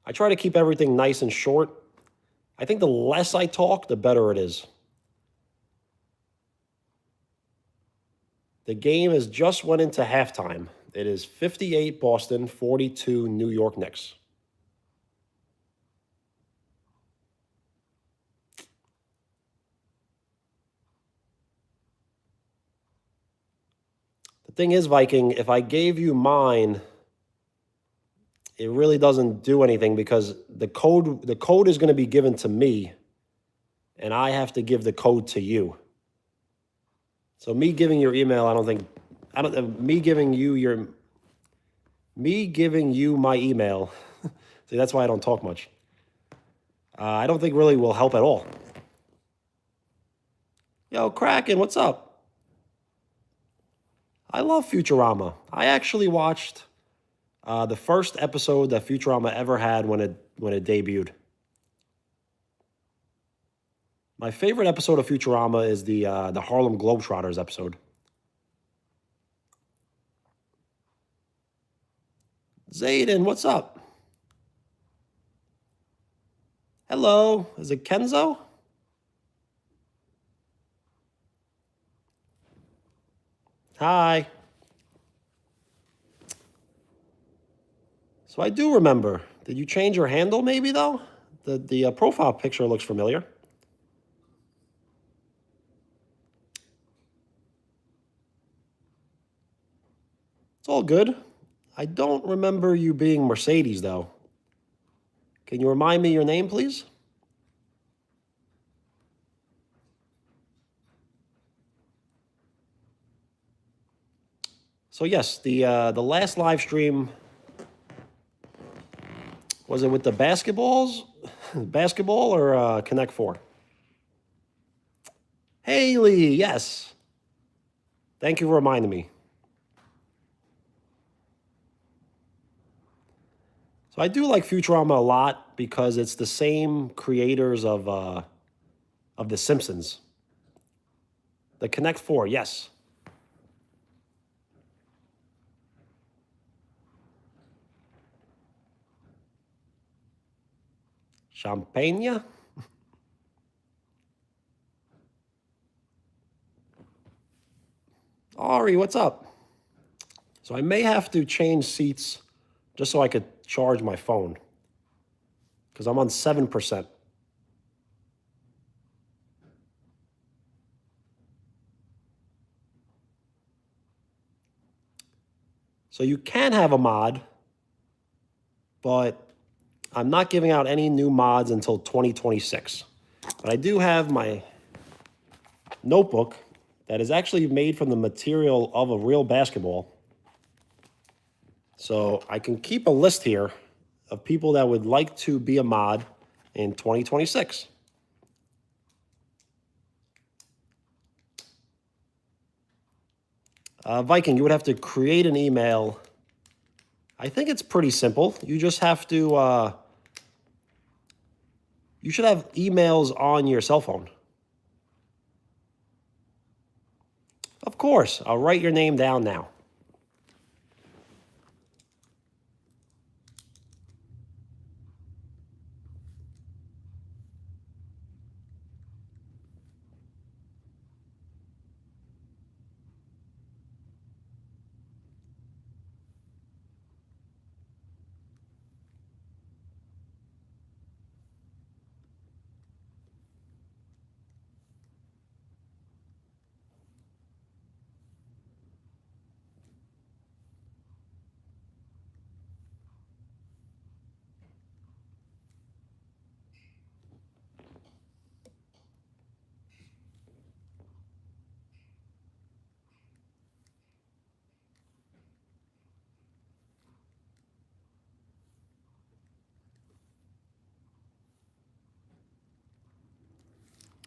I try to keep everything nice and short. I think the less I talk, the better it is. The game has just went into halftime. It is 58 Boston, 42 New York Knicks. The thing is, Viking, if I gave you mine, it really doesn't do anything because the code is going to be given to me, and I have to give the code to you. So me giving your email, me giving you my email. See, that's why I don't talk much. I don't think really will help at all. Yo, Kraken, what's up? I love Futurama. I actually watched the first episode that Futurama ever had when it debuted. My favorite episode of Futurama is the Harlem Globetrotters episode. Zayden, what's up? Hello, is it Kenzo? Hi. So I do remember. Did you change your handle maybe though? The profile picture looks familiar. It's all good. I don't remember you being Mercedes though. Can you remind me your name, please? So yes, the last live stream, was it with the basketball or Connect 4? Haley, yes. Thank you for reminding me. So I do like Futurama a lot because it's the same creators of The Simpsons. The Connect 4, yes. Champagne? Ari, what's up? So I may have to change seats just so I could charge my phone because I'm on 7%. So you can have a mod, but I'm not giving out any new mods until 2026. But I do have my notebook that is actually made from the material of a real basketball. So I can keep a list here of people that would like to be a mod in 2026. Viking, you would have to create an email. I think it's pretty simple. You just have to, you should have emails on your cell phone. Of course, I'll write your name down now.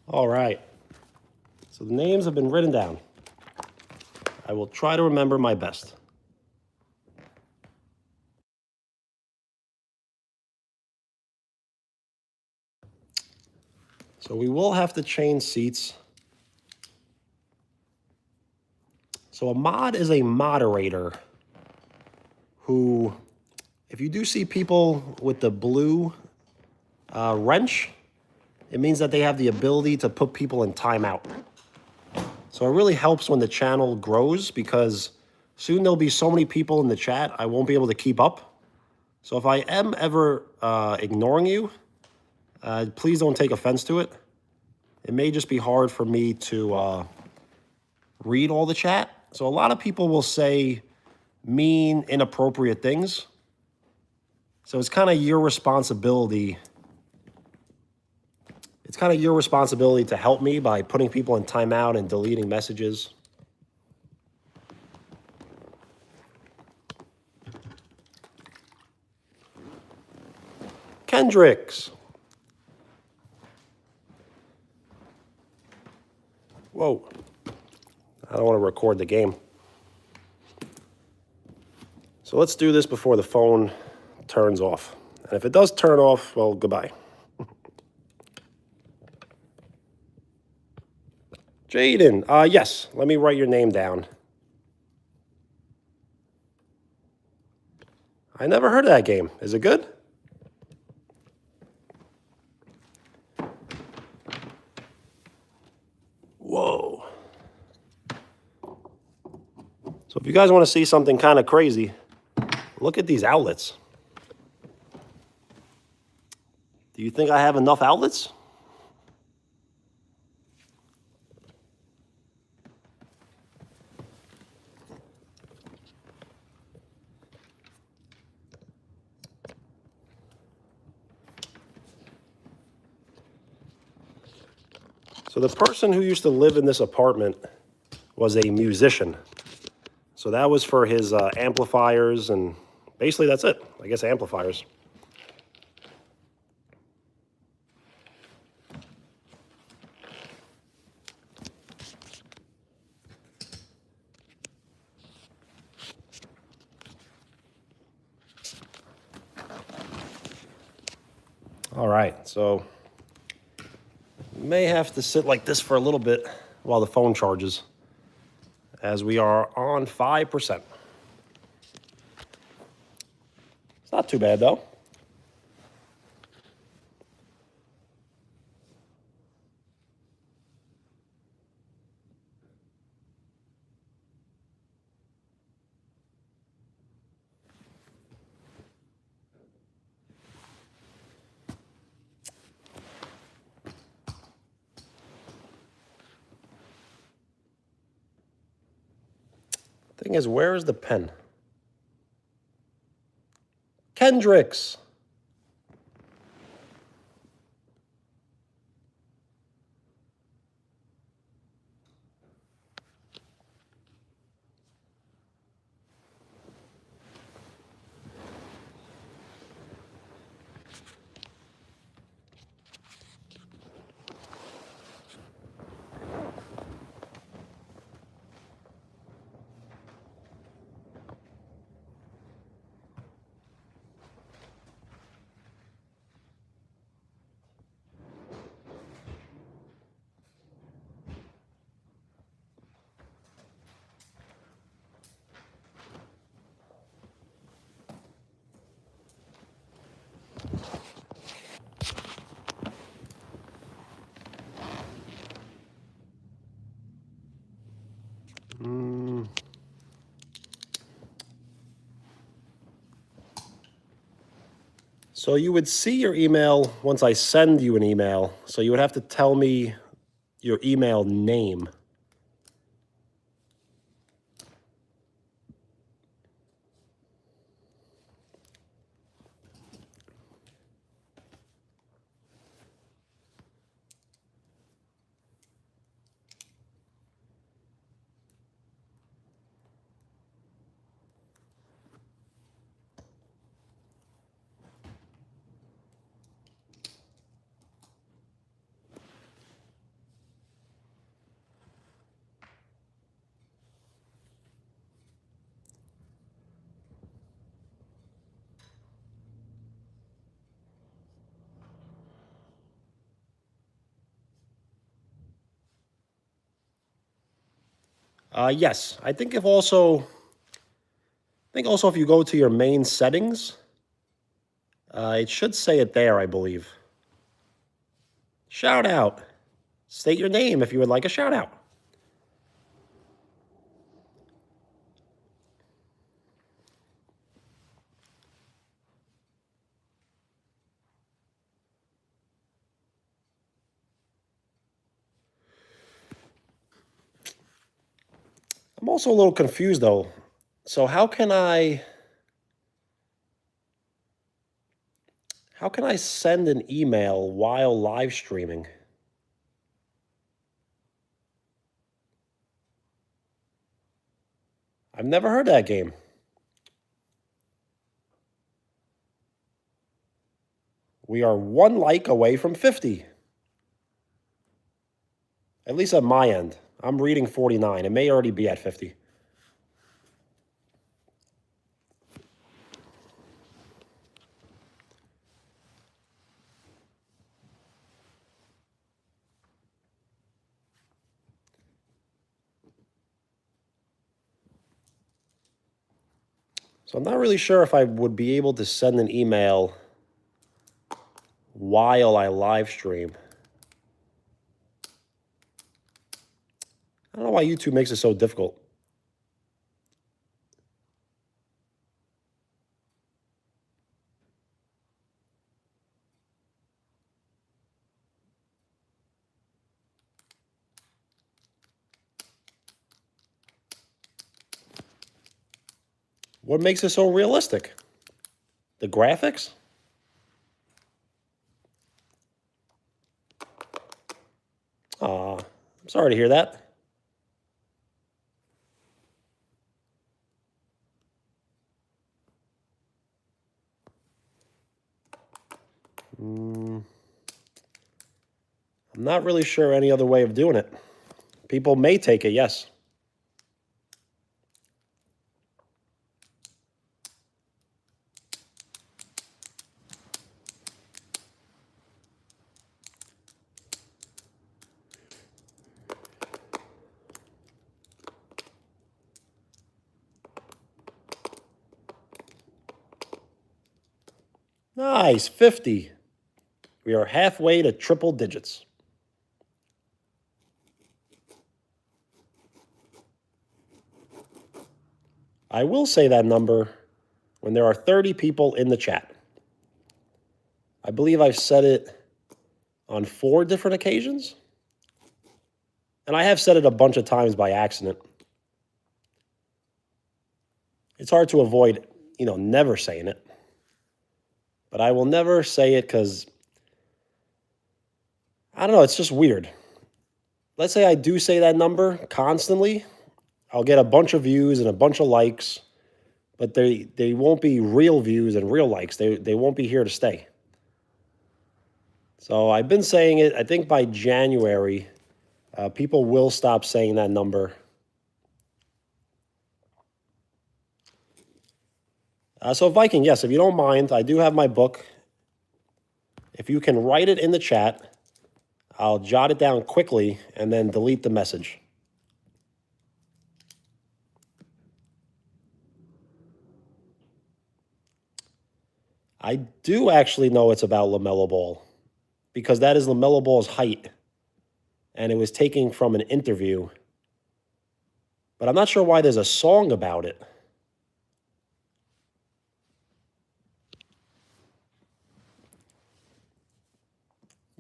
All right. So the names have been written down. I will try to remember my best. So we will have to change seats. So a mod is a moderator who If you do see people with the blue wrench, it means that they have the ability to put people in timeout. So it really helps when the channel grows because soon there'll be so many people in the chat, I won't be able to keep up. So if I am ever ignoring you, please don't take offense to it. It may just be hard for me to read all the chat. So a lot of people will say mean, inappropriate things. So it's kind of your responsibility. It's kind of your responsibility to help me by putting people in timeout and deleting messages. Kendricks. Whoa. I don't want to record the game. So let's do this before the phone turns off. And if it does turn off, well, goodbye. Jaden, yes, let me write your name down. I never heard of that game. Is it good? Whoa. So if you guys want to see something kind of crazy, look at these outlets. Do you think I have enough outlets? So the person who used to live in this apartment was a musician. So that was for his amplifiers, and basically that's it. I guess amplifiers. All right, so may have to sit like this for a little bit while the phone charges, as we are on 5%. It's not too bad though. Thing is, where is the pen? Kendricks. So you would see your email once I send you an email. So you would have to tell me your email name. Yes, I think if you go to your main settings, It should say it there, I believe. Shout out. State your name if you would like a shout out. I'm also a little confused though. So how can I send an email while live streaming? I've never heard that game. We are one like away from 50. At least at my end. I'm reading 49. It may already be at 50. So I'm not really sure if I would be able to send an email while I live stream. I don't know why YouTube makes it so difficult. What makes it so realistic? The graphics? Aw, I'm sorry to hear that. I'm not really sure any other way of doing it. People may take it, yes. Nice, 50. We are halfway to triple digits. I will say that number when there are 30 people in the chat. I believe I've said it on 4 different occasions. And I have said it a bunch of times by accident. It's hard to avoid, never saying it. But I will never say it because, I don't know, it's just weird. Let's say I do say that number constantly. I'll get a bunch of views and a bunch of likes, but they won't be real views and real likes. They won't be here to stay. So I've been saying it, I think by January, people will stop saying that number. So Viking, yes, if you don't mind, I do have my book. If you can write it in the chat, I'll jot it down quickly and then delete the message. I do actually know it's about LaMelo Ball because that is LaMelo Ball's height, and it was taken from an interview. But I'm not sure why there's a song about it.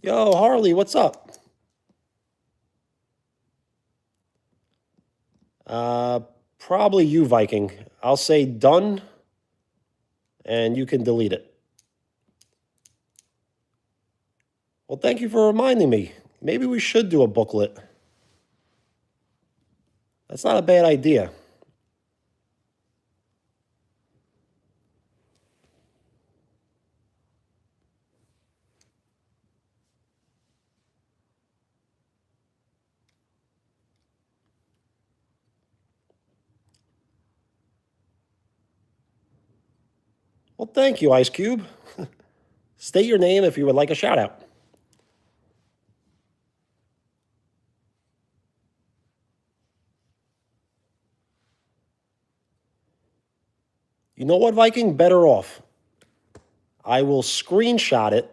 Yo, Harley, what's up? Probably you, Viking. I'll say done, and you can delete it. Well, thank you for reminding me. Maybe we should do a booklet. That's not a bad idea. Well, thank you, Ice Cube. State your name if you would like a shout out. You know what, Viking? Better off. I will screenshot it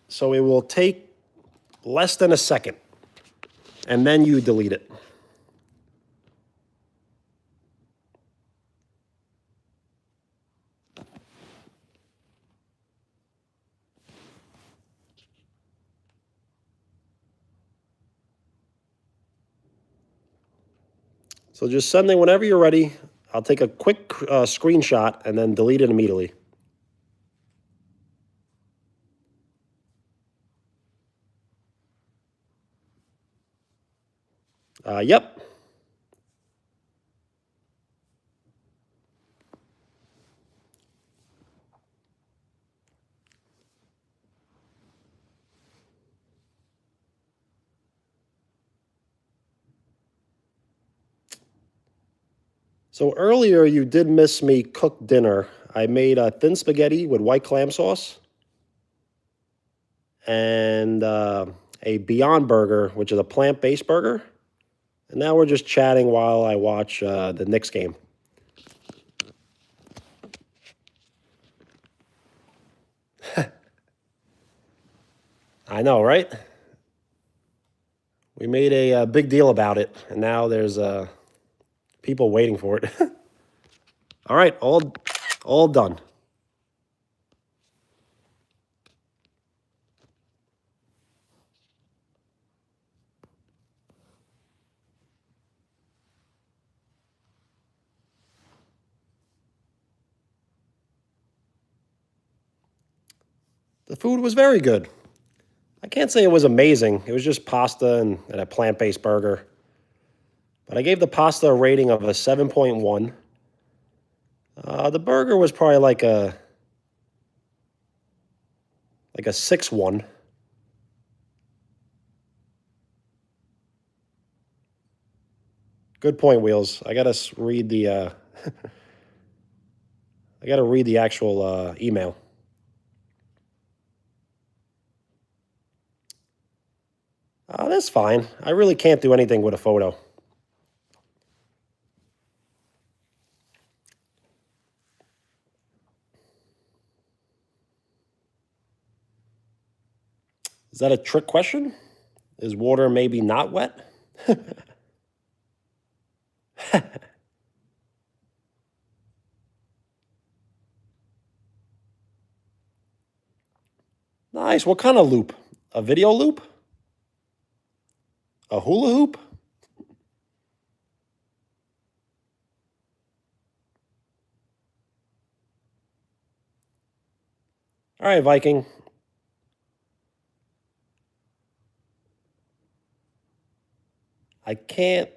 so it will take less than a second. And then you delete it. So just send it whenever you're ready. I'll take a quick screenshot and then delete it immediately. Yep. So earlier you did miss me cook dinner. I made thin spaghetti with white clam sauce and a Beyond Burger, which is a plant-based burger. And now we're just chatting while I watch the Knicks game. I know, right? We made a big deal about it, and now there's people waiting for it. All right, all done. The food was very good. I can't say it was amazing. It was just pasta and a plant-based burger. But I gave the pasta a rating of a 7.1. The burger was probably like a 6.1. Good point, Wheels. I gotta read the I gotta read the actual email. That's fine. I really can't do anything with a photo. Is that a trick question? Is water maybe not wet? Nice. What kind of loop? A video loop? A hula hoop? All right, Viking. I can't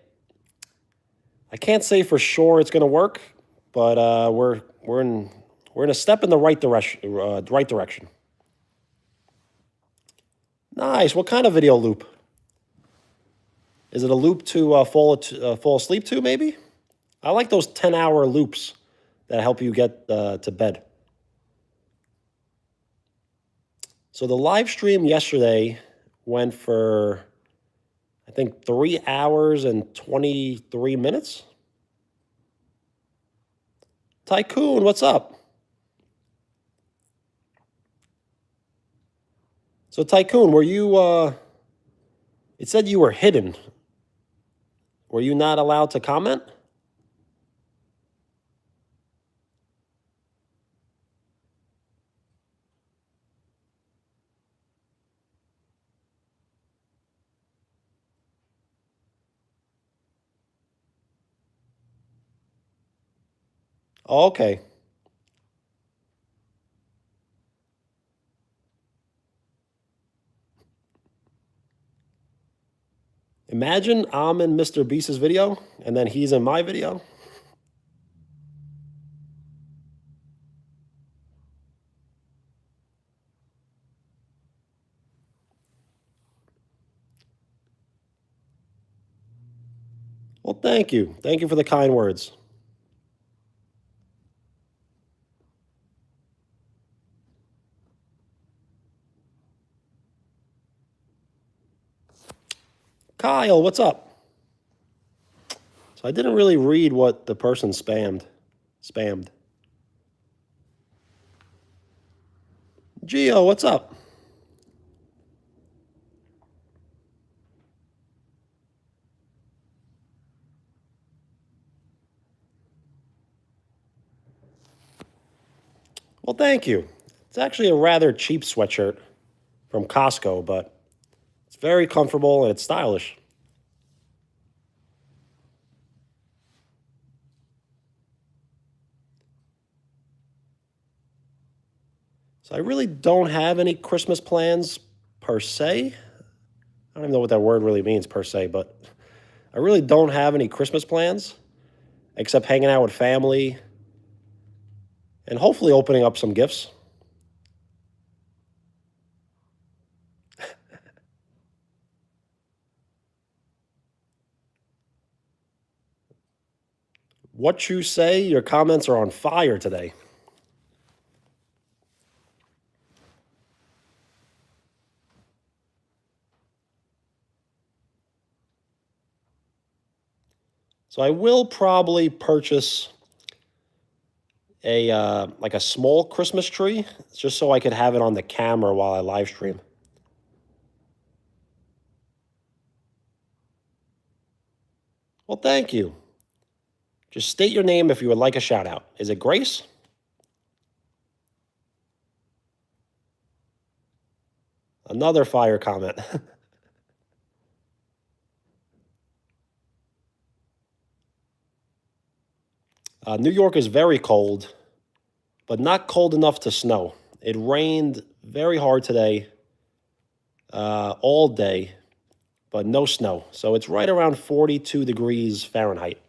say for sure it's going to work, but we're in a step in the right direction. Right direction. Nice. What kind of video loop? Is it a loop to fall asleep to? Maybe. I like those 10-hour loops that help you get to bed. So the live stream yesterday went for, I think, 3 hours and 23 minutes. Tycoon, what's up? So Tycoon, were you? It said you were hidden. Were you not allowed to comment? Oh, okay. Imagine I'm in Mr. Beast's video, and then he's in my video. Well, thank you. Thank you for the kind words. Kyle, what's up? So I didn't really read what the person spammed. Gio, what's up? Well, thank you. It's actually a rather cheap sweatshirt from Costco, but it's very comfortable and it's stylish. So I really don't have any Christmas plans per se. I don't even know what that word really means per se, but I really don't have any Christmas plans except hanging out with family and hopefully opening up some gifts. What you say, your comments are on fire today. So I will probably purchase a like a small Christmas tree just so I could have it on the camera while I live stream. Well, thank you. Just state your name if you would like a shout out. Is it Grace? Another fire comment. New York is very cold, but not cold enough to snow. It rained very hard today, all day, but no snow. So it's right around 42 degrees Fahrenheit.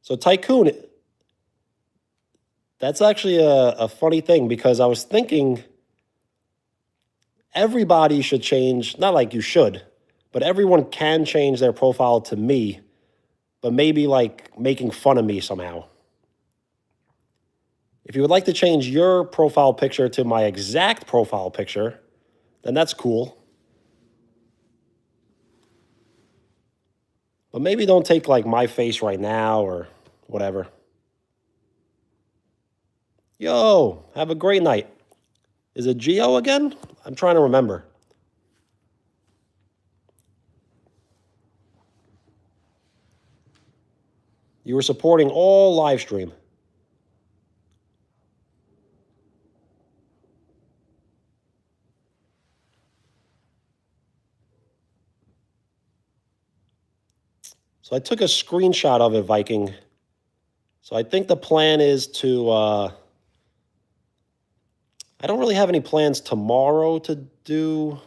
So, Tycoon, that's actually a funny thing because I was thinking everybody should change, not like you should, but everyone can change their profile to me, but maybe like making fun of me somehow. If you would like to change your profile picture to my exact profile picture, then that's cool. But maybe don't take like my face right now or whatever. Yo, have a great night. Is it Geo again? I'm trying to remember. You were supporting all live stream. So I took a screenshot of it, Viking. So I think the plan is to. I don't really have any plans tomorrow to do.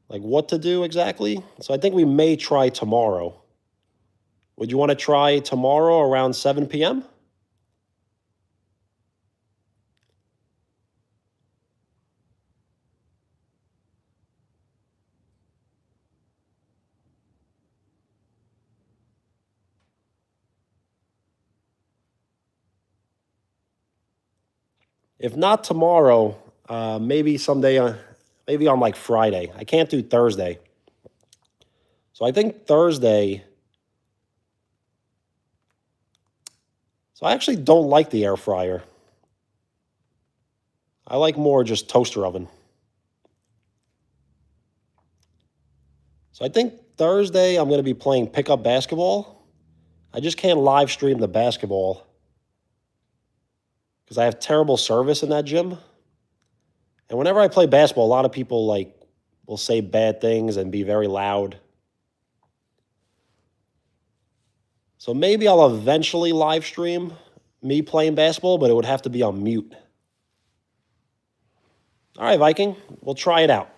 Like what to do exactly. So I think we may try tomorrow. Would you want to try tomorrow around 7 p.m.? If not tomorrow, maybe someday, maybe on like Friday. I can't do Thursday. So I think Thursday. So I actually don't like the air fryer. I like more just toaster oven. So I think Thursday I'm going to be playing pickup basketball. I just can't live stream the basketball because I have terrible service in that gym. And whenever I play basketball, a lot of people like will say bad things and be very loud. So maybe I'll eventually live stream me playing basketball, but it would have to be on mute. All right, Viking, we'll try it out.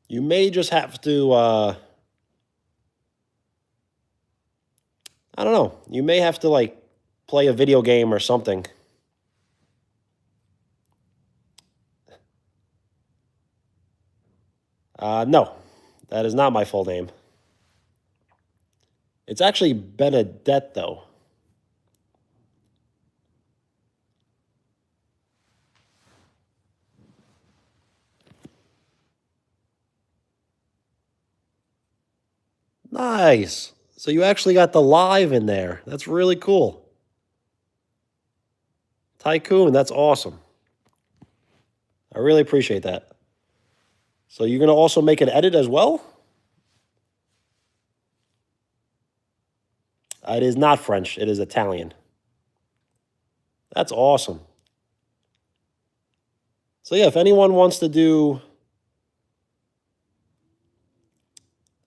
You may just have to, I don't know, you may have to like play a video game or something. No, that is not my full name. It's actually Benedette, though. Nice. So you actually got the live in there. That's really cool. Tycoon, that's awesome. I really appreciate that. So you're going to also make an edit as well? It is not French. It is Italian. That's awesome. So yeah, if anyone wants to do,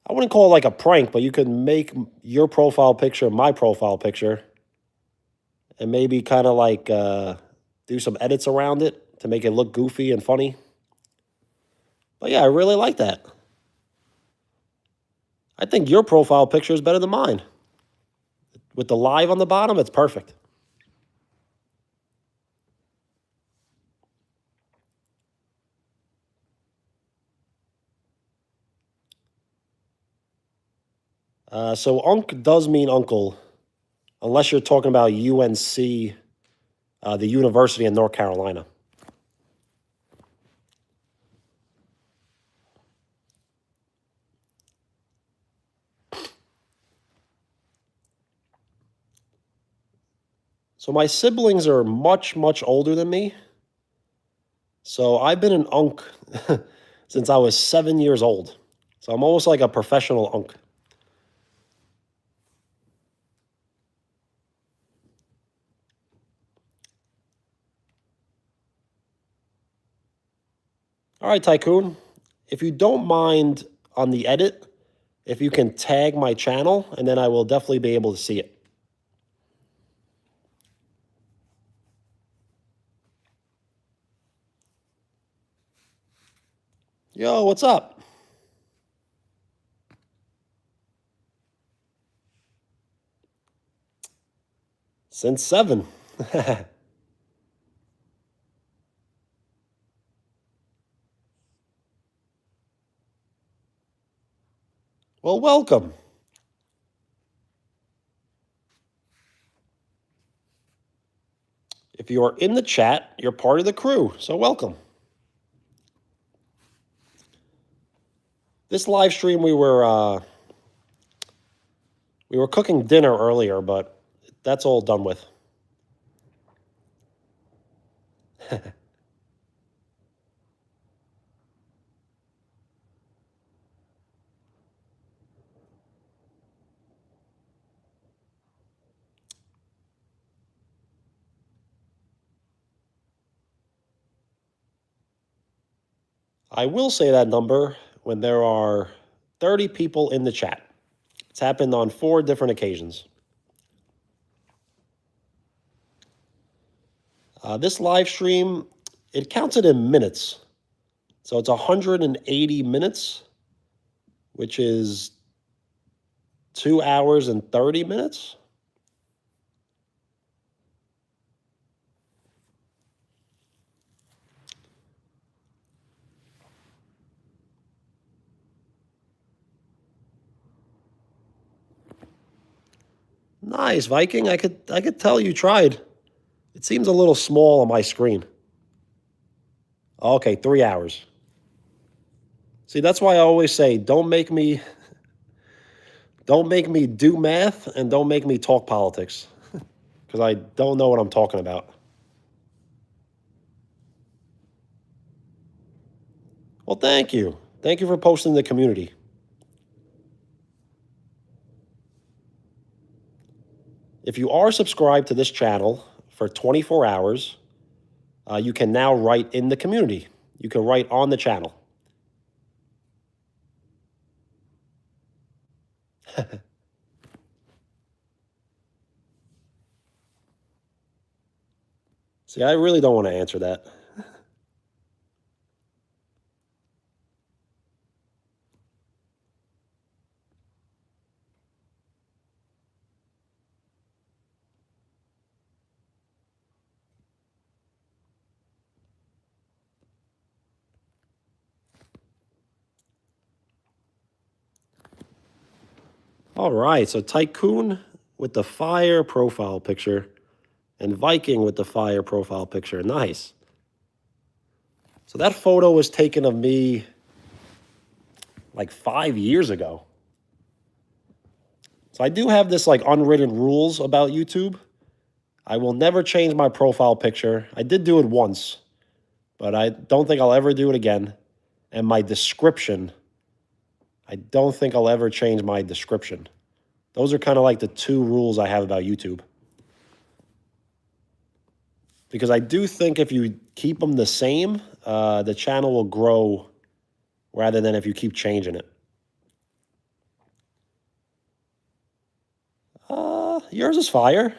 I wouldn't call it like a prank, but you could make your profile picture my profile picture and maybe kind of like do some edits around it to make it look goofy and funny. But yeah, I really like that. I think your profile picture is better than mine. With the live on the bottom, it's perfect. So Unc does mean uncle, unless you're talking about UNC, the University in North Carolina. So my siblings are much, much older than me. So I've been an Unc since I was 7 years old. So I'm almost like a professional Unc. All right, Tycoon. If you don't mind on the edit, if you can tag my channel, and then I will definitely be able to see it. Yo, what's up? Since 7. Well, welcome. If you are in the chat, you're part of the crew, so welcome. This live stream, we were cooking dinner earlier, but that's all done with. I will say that number when there are 30 people in the chat. It's happened on 4 different occasions. This live stream, it counts it in minutes. So it's 180 minutes, which is 2 hours and 30 minutes. Nice, Viking. I could tell you tried. It seems a little small on my screen. Okay, 3 hours. See, that's why I always say don't make me do math and don't make me talk politics because I don't know what I'm talking about. Well, thank you. Thank you for posting the community. If you are subscribed to this channel for 24 hours, you can now write in the community. You can write on the channel. See, I really don't want to answer that. All right, so Tycoon with the fire profile picture and Viking with the fire profile picture. Nice. So that photo was taken of me like 5 years ago. So I do have this like unwritten rules about YouTube. I will never change my profile picture. I did do it once, but I don't think I'll ever do it again. And my description, I don't think I'll ever change my description. Those are kind of like the two rules I have about YouTube. Because I do think if you keep them the same, the channel will grow rather than if you keep changing it. Yours is fire.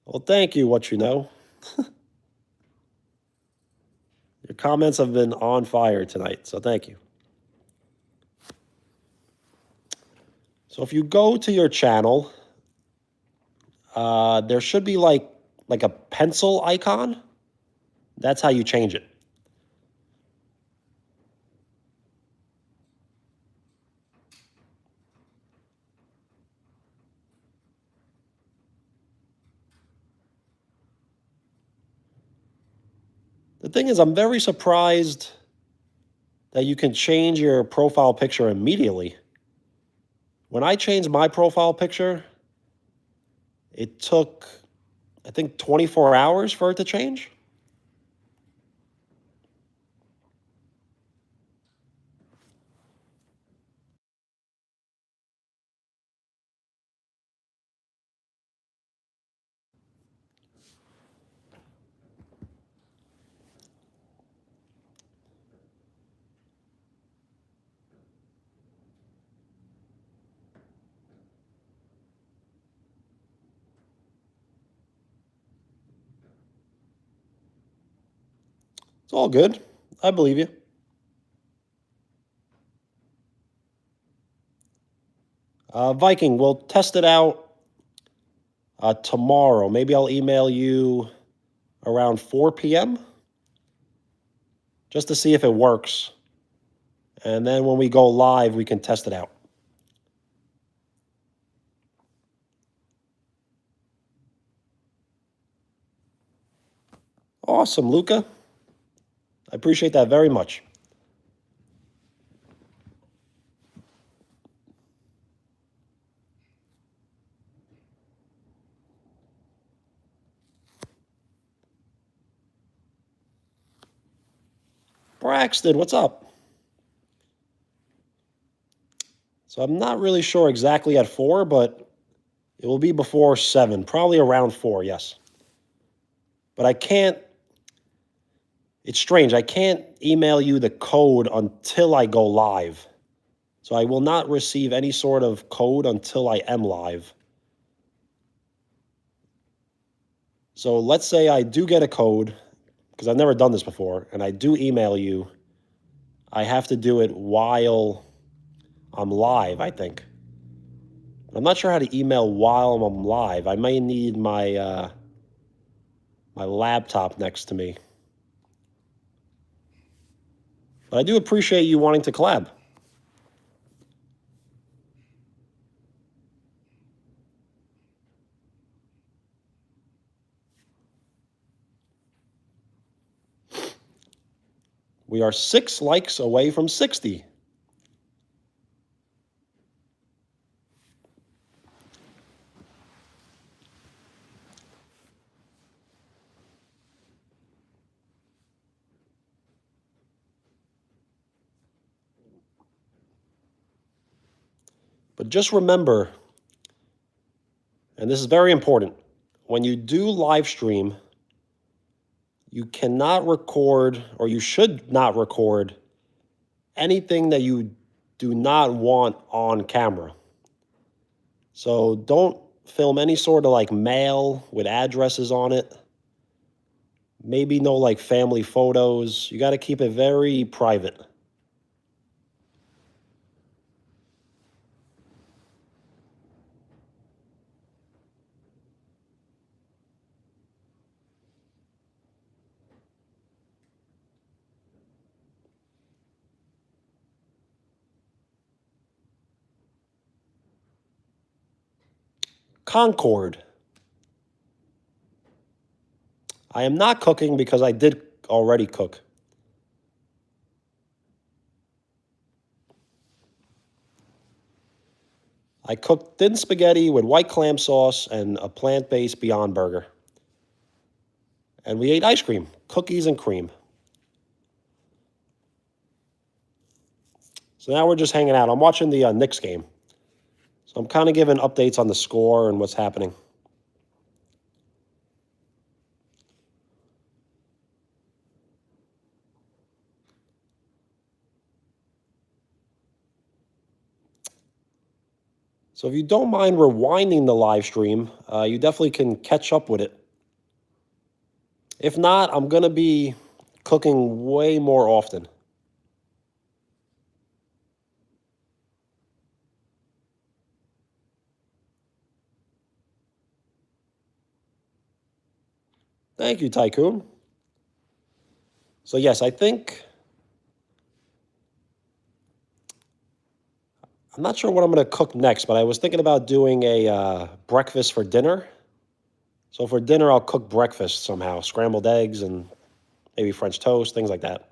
Well, thank you, what you know. Your comments have been on fire tonight, so thank you. So if you go to your channel, there should be like a pencil icon. That's how you change it. The thing is, I'm very surprised that you can change your profile picture immediately. When I changed my profile picture, it took, I think, 24 hours for it to change. It's all good. I believe you. Viking, we'll test it out tomorrow. Maybe I'll email you around 4 p.m. just to see if it works. And then when we go live, we can test it out. Awesome, Luca. I appreciate that very much. Braxton, what's up? So I'm not really sure exactly at 4, but it will be before 7, probably around 4, yes. But I can't, it's strange, I can't email you the code until I go live. So I will not receive any sort of code until I am live. So let's say I do get a code, because I've never done this before, and I do email you. I have to do it while I'm live, I think. I'm not sure how to email while I'm live. I may need my my laptop next to me. But I do appreciate you wanting to collab. We are 6 likes away from 60. But just remember, and this is very important, when you do live stream, you cannot record, or you should not record, anything that you do not want on camera. So don't film any sort of like mail with addresses on it. Maybe no like family photos. You got to keep it very private. Concord. I am not cooking because I did already cook. I cooked thin spaghetti with white clam sauce and a plant-based Beyond Burger. And we ate ice cream, cookies and cream. So now we're just hanging out. I'm watching the Knicks game. So I'm kind of giving updates on the score and what's happening. So if you don't mind rewinding the live stream, you definitely can catch up with it. If not, I'm going to be cooking way more often. Thank you, Tycoon. So yes, I think, I'm not sure what I'm going to cook next, but I was thinking about doing a breakfast for dinner. So for dinner, I'll cook breakfast somehow, scrambled eggs and maybe French toast, things like that.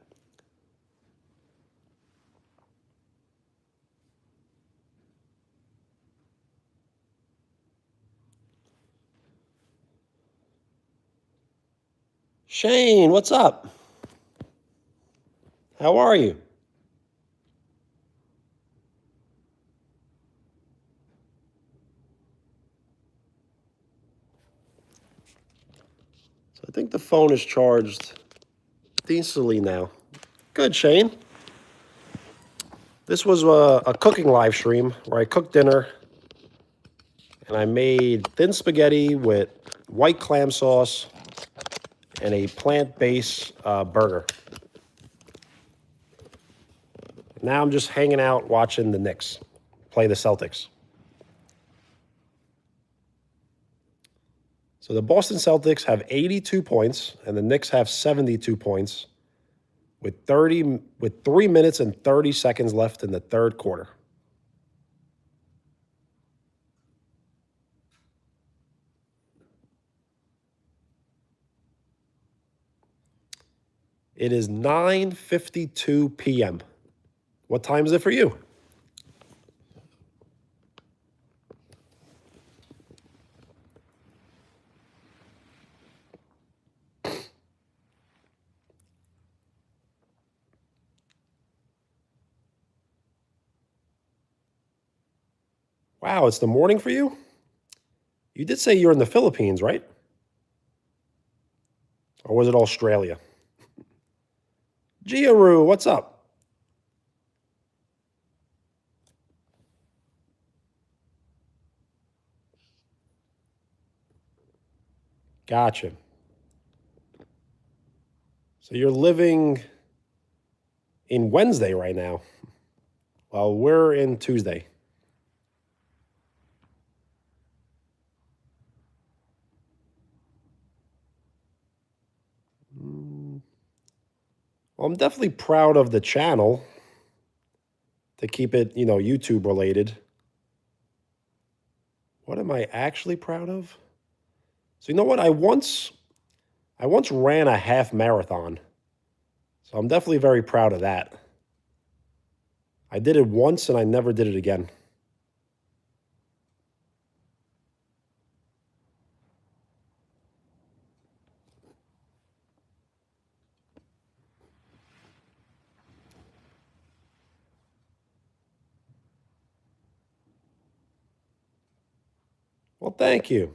Shane, what's up? How are you? So I think the phone is charged decently now. Good, Shane. This was a cooking live stream where I cooked dinner and I made thin spaghetti with white clam sauce and a plant-based burger. Now I'm just hanging out watching the Knicks play the Celtics. So the Boston Celtics have 82 points and the Knicks have 72 points with 3 minutes and 30 seconds left in the third quarter. It is 9:52 p.m. What time is it for you? Wow, it's the morning for you? You did say you're in the Philippines, right? Or was it Australia? Giaru, what's up? Gotcha. So you're living in Wednesday right now. Well, we're in Tuesday. Well, I'm definitely proud of the channel to keep it, YouTube related. What am I actually proud of? So you know what? I once ran a half marathon. So I'm definitely very proud of that. I did it once and I never did it again. Well, thank you.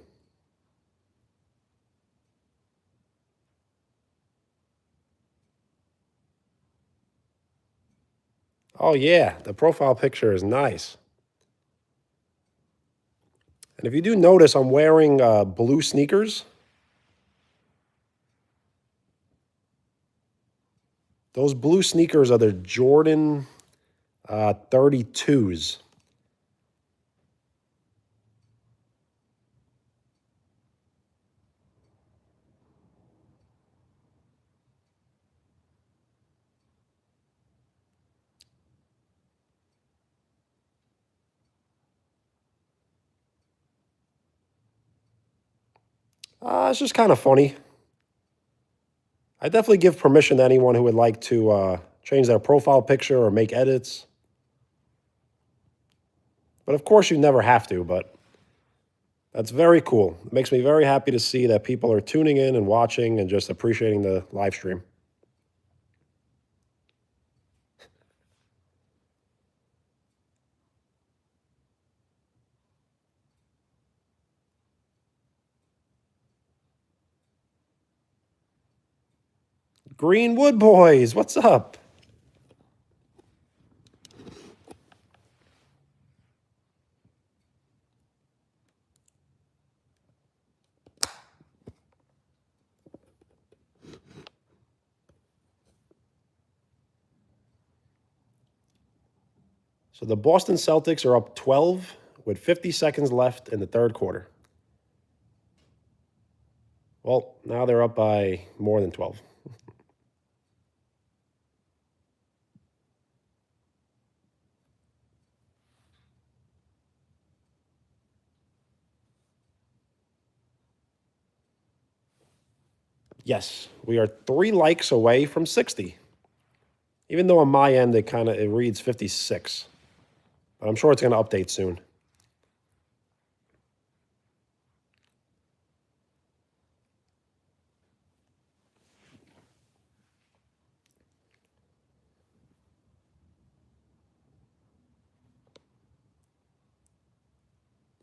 Oh yeah, the profile picture is nice. And if you do notice, I'm wearing blue sneakers. Those blue sneakers are the Jordan 32s. It's just kind of funny. I definitely give permission to anyone who would like to change their profile picture or make edits. But of course, you never have to, but that's very cool. It makes me very happy to see that people are tuning in and watching and just appreciating the live stream. Greenwood boys, what's up? So the Boston Celtics are up 12 with 50 seconds left in the third quarter. Well, now they're up by more than 12. Yes, we are 3 likes away from 60. Even though on my end it reads 56. But I'm sure it's going to update soon.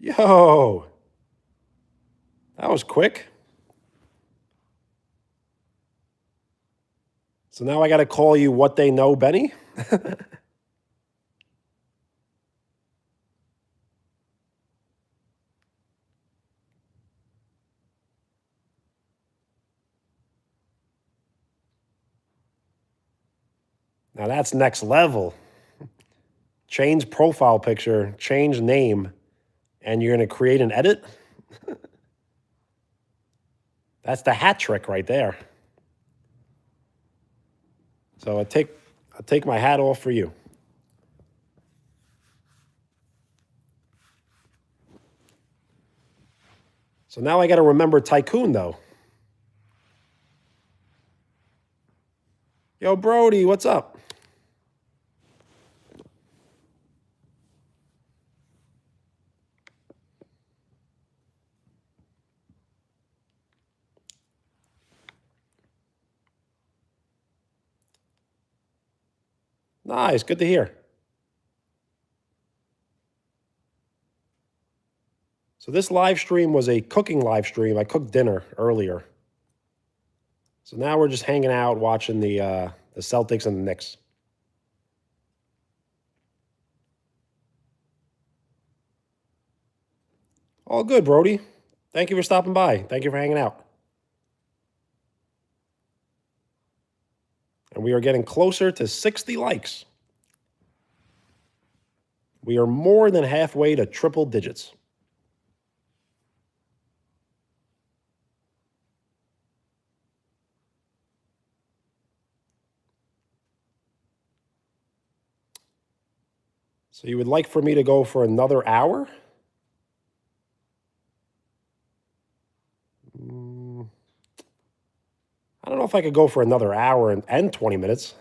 Yo, that was quick. So now I got to call you what they know, Benny? Now that's next level. Change profile picture, change name, and you're going to create an edit? That's the hat trick right there. So I take my hat off for you. So now I got to remember Tycoon, though. Yo, Brody, what's up? Nice, good to hear. So this live stream was a cooking live stream. I cooked dinner earlier. So now we're just hanging out watching the Celtics and the Knicks. All good, Brody. Thank you for stopping by. Thank you for hanging out. And we are getting closer to 60 likes. We are more than halfway to triple digits. So you would like for me to go for another hour? I don't know if I could go for another hour and 20 minutes.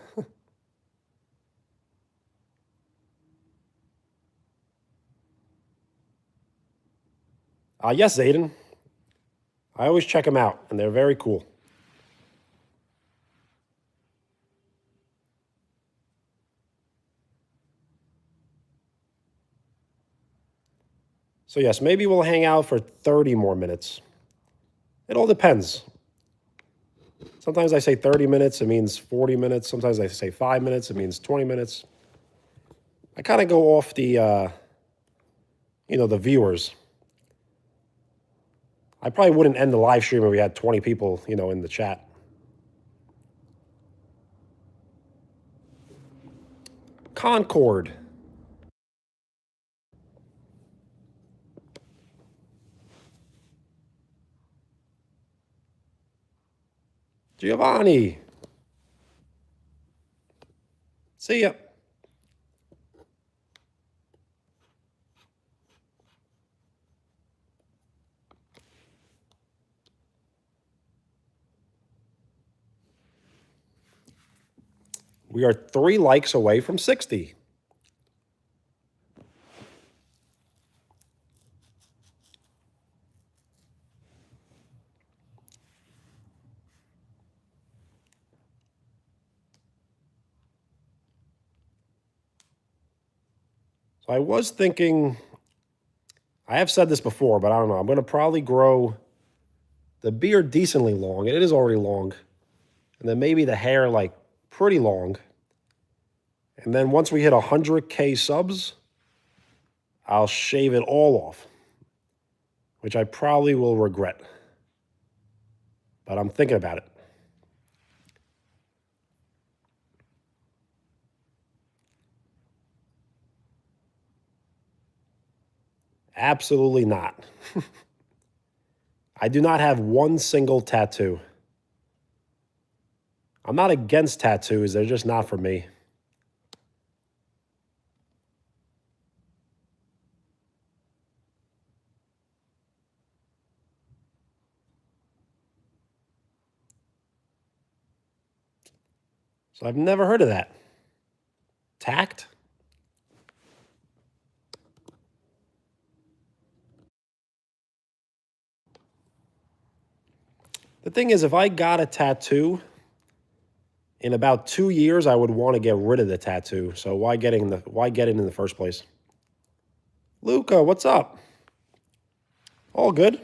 Yes, Zayden. I always check them out, and they're very cool. So yes, maybe we'll hang out for 30 more minutes. It all depends. Sometimes I say 30 minutes, it means 40 minutes. Sometimes I say 5 minutes, it means 20 minutes. I kind of go off the viewers. I probably wouldn't end the live stream if we had 20 people, in the chat. Concord. Giovanni. See ya. We are 3 likes away from 60. So I was thinking, I have said this before, but I don't know. I'm going to probably grow the beard decently long. It is already long. And then maybe the hair like pretty long. And then once we hit 100K subs, I'll shave it all off, which I probably will regret. But I'm thinking about it. Absolutely not. I do not have one single tattoo. I'm not against tattoos, they're just not for me. So I've never heard of that. Tact? The thing is, if I got a tattoo, in about 2 years, I would want to get rid of the tattoo. So why get it in the first place? Luca, what's up? All good.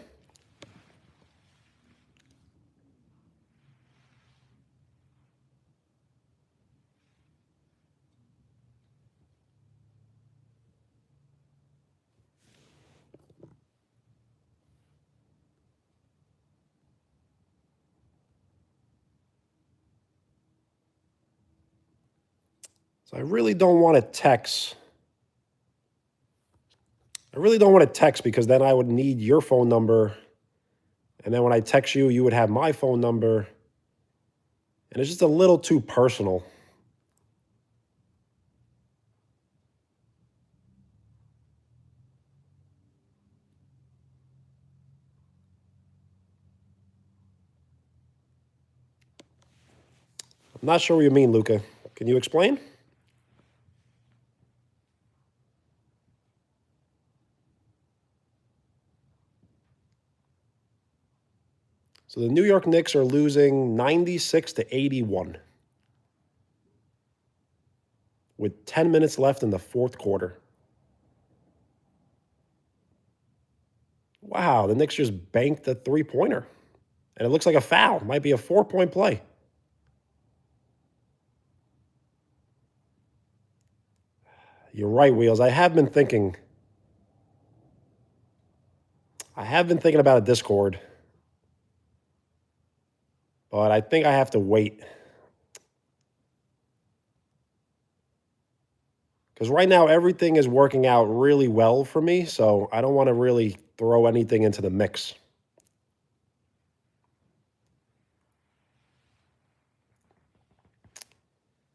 So I really don't want to text. I really don't want to text because then I would need your phone number. And then when I text you, you would have my phone number. And it's just a little too personal. I'm not sure what you mean, Luca. Can you explain? So the New York Knicks are losing 96-81 with 10 minutes left in the fourth quarter. Wow, the Knicks just banked a three-pointer. And it looks like a foul. Might be a 4-point play. You're right, Wheels. I have been thinking about a Discord, but I think I have to wait. Because right now, everything is working out really well for me, so I don't want to really throw anything into the mix.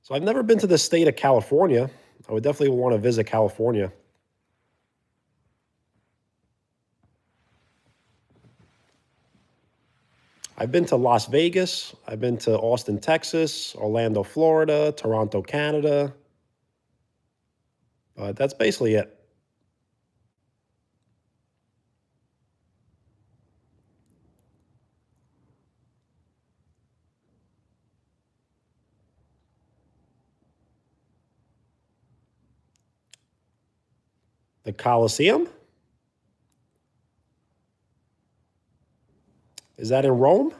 So I've never been to the state of California. I would definitely want to visit California. I've been to Las Vegas. I've been to Austin, Texas, Orlando, Florida, Toronto, Canada. But that's basically it. The Colosseum? Is that in Rome?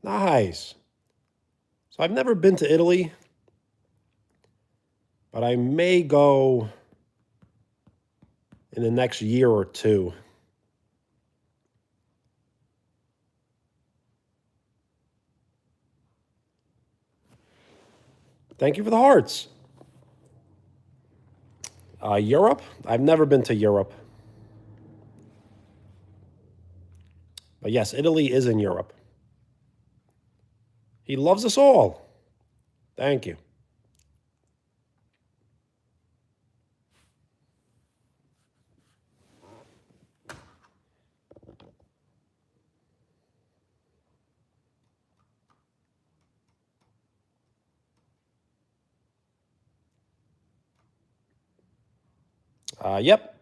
Nice. So I've never been to Italy, but I may go in the next year or two. Thank you for the hearts. Europe? I've never been to Europe. But yes, Italy is in Europe. He loves us all. Thank you. Yep.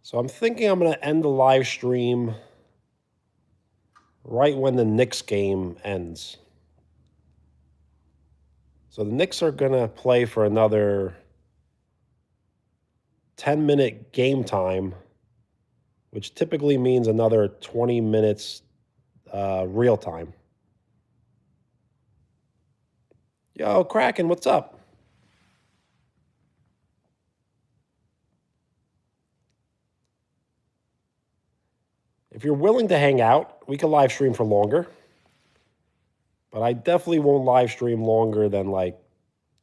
So I'm thinking I'm going to end the live stream right when the Knicks game ends. So the Knicks are going to play for another 10-minute game time, which typically means another 20 minutes real time. Yo, Kraken, what's up? If you're willing to hang out, we can live stream for longer. But I definitely won't live stream longer than like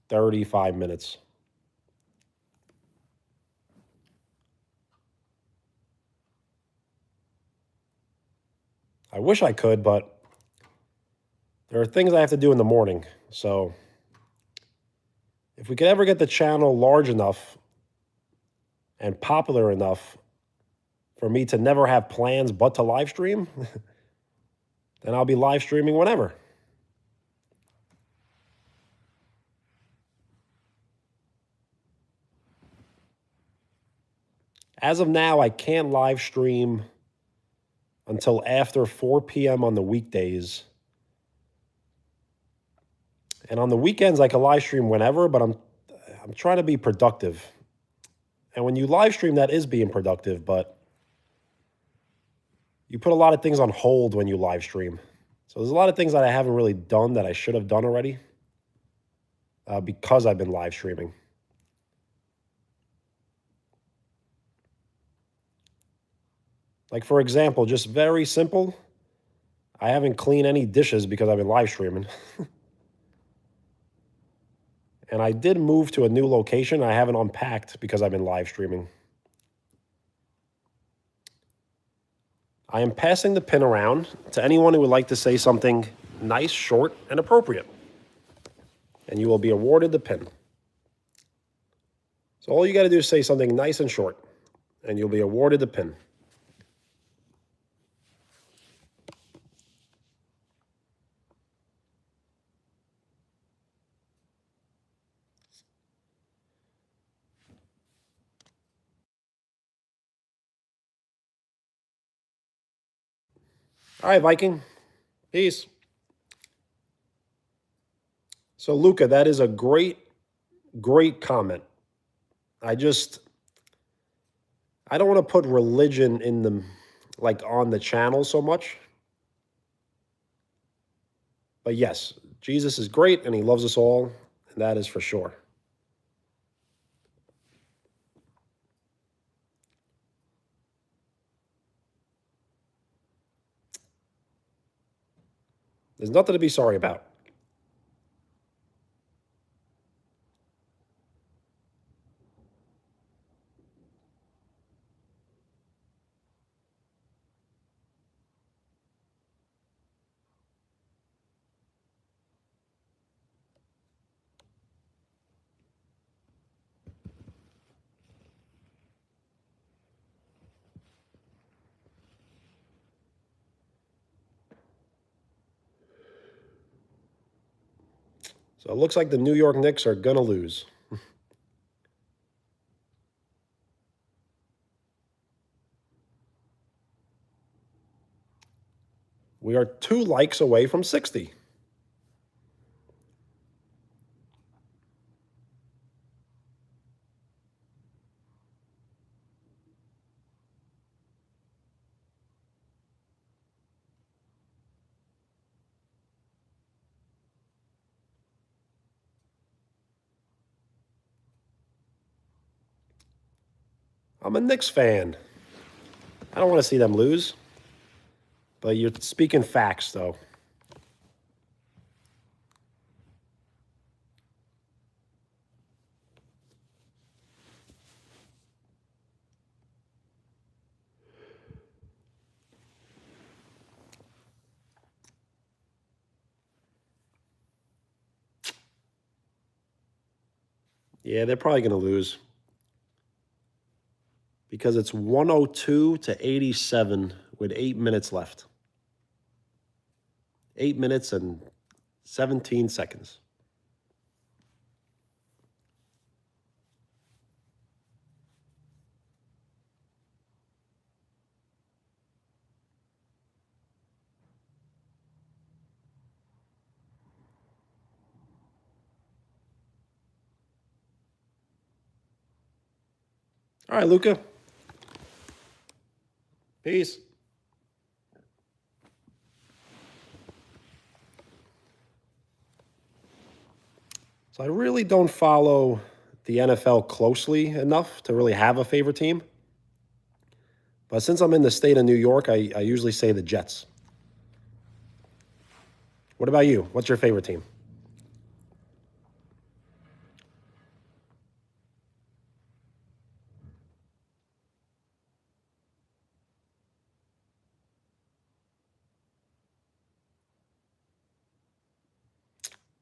35 minutes. I wish I could, but there are things I have to do in the morning. So if we could ever get the channel large enough and popular enough for me to never have plans but to live stream, then I'll be live streaming whenever. As of now, I can't live stream until after 4 p.m. on the weekdays. And on the weekends, I can live stream whenever, but I'm trying to be productive. And when you live stream, that is being productive, but you put a lot of things on hold when you live stream. So there's a lot of things that I haven't really done that I should have done already because I've been live streaming. Like, for example, just very simple, I haven't cleaned any dishes because I've been live streaming. And I did move to a new location. I haven't unpacked because I've been live streaming. I am passing the pin around to anyone who would like to say something nice, short, and appropriate. And you will be awarded the pin. So all you got to do is say something nice and short, and you'll be awarded the pin. All right, Viking. Peace. So, Luca, that is a great, great comment. I don't want to put religion in the, like, on the channel so much. But yes, Jesus is great and he loves us all, and that is for sure. There's nothing to be sorry about. So it looks like the New York Knicks are going to lose. We are 2 likes away from 60. I'm a Knicks fan. I don't want to see them lose. But you're speaking facts, though. Yeah, they're probably going to lose. Because it's 102 to 87 with 8 minutes left. 8 minutes and 17 seconds. All right, Luca. Peace. So I really don't follow the NFL closely enough to really have a favorite team. But since I'm in the state of New York, I usually say the Jets. What about you? What's your favorite team?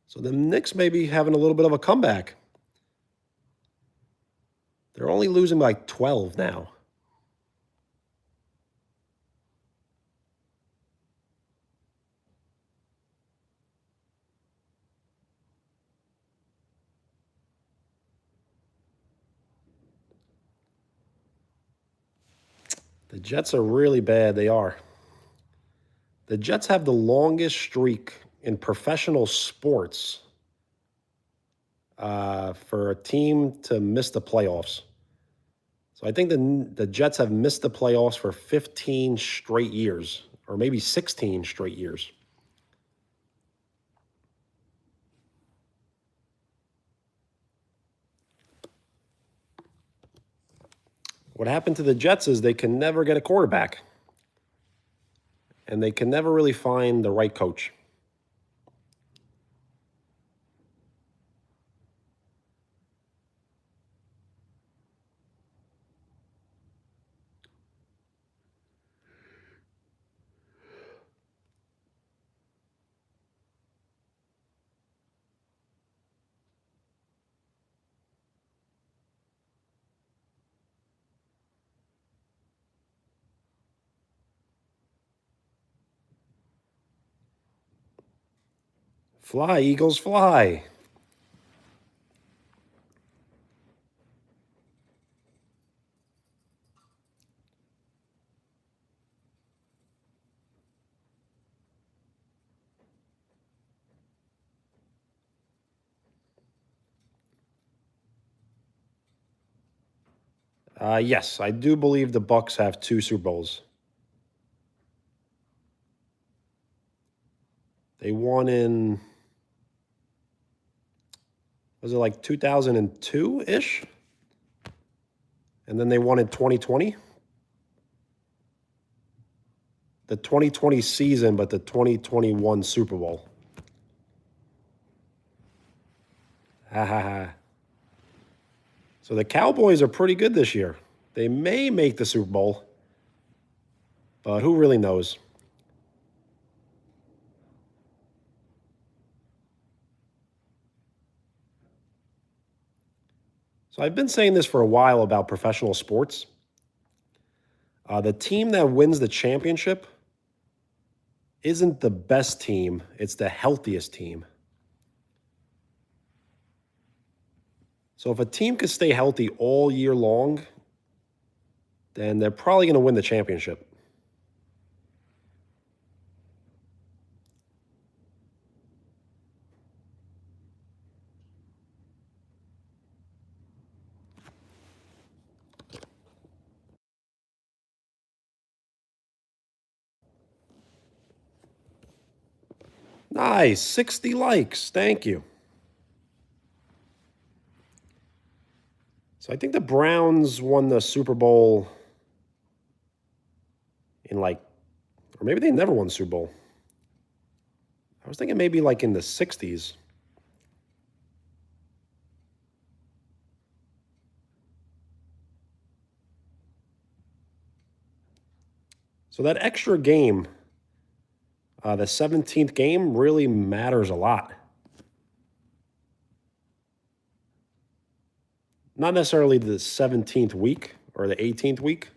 So the Knicks may be having a little bit of a comeback. They're only losing by 12 now. The Jets are really bad. They are. The Jets have the longest streak in professional sports for a team to miss the playoffs. So I think the Jets have missed the playoffs for 15 straight years, or maybe 16 straight years. What happened to the Jets is they can never get a quarterback, and they can never really find the right coach. Fly, Eagles, fly. Yes, I do believe the Bucks have two Super Bowls. They won in, was it like 2002 ish? And then they won in 2020. The 2020 season, but the 2021 Super Bowl. Ha ha ha. So the Cowboys are pretty good this year. They may make the Super Bowl, but who really knows? So I've been saying this for a while about professional sports. The team that wins the championship isn't the best team, it's the healthiest team. So if a team could stay healthy all year long, then they're probably going to win the championship. Nice, 60 likes. Thank you. So I think the Browns won the Super Bowl in like, or maybe they never won the Super Bowl. I was thinking maybe like in the 60s. So that extra game, the 17th game, really matters a lot. Not necessarily the 17th week or the 18th week,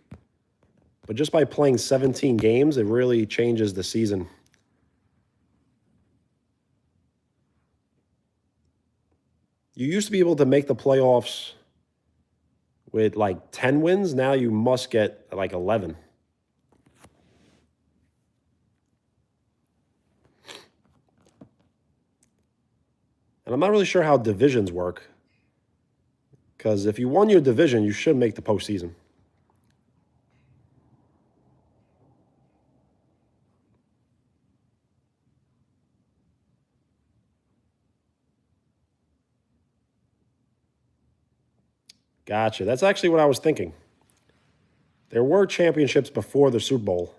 but just by playing 17 games, it really changes the season. You used to be able to make the playoffs with like 10 wins. Now you must get like 11. And I'm not really sure how divisions work Because if you won your division, you should make the postseason. Gotcha. That's actually what I was thinking. There were championships before the Super Bowl.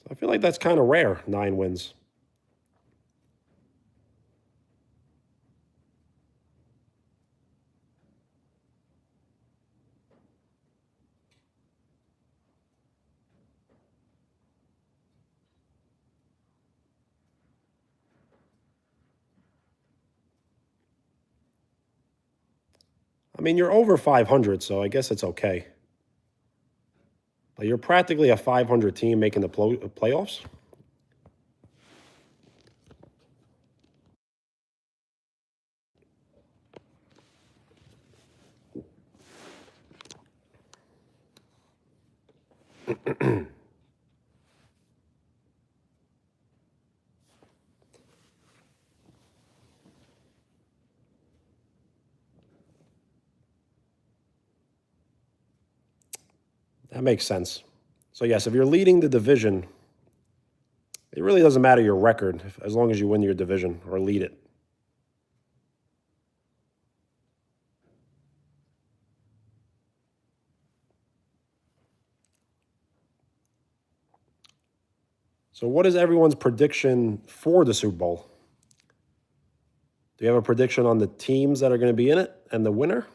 So I feel like that's kind of rare, 9 wins. I mean, you're over 500, so I guess it's okay. But you're practically a 500 team making the playoffs. That makes sense. So yes, if you're leading the division, it really doesn't matter your record as long as you win your division or lead it. So what is everyone's prediction for the Super Bowl? Do you have a prediction on the teams that are going to be in it and the winner?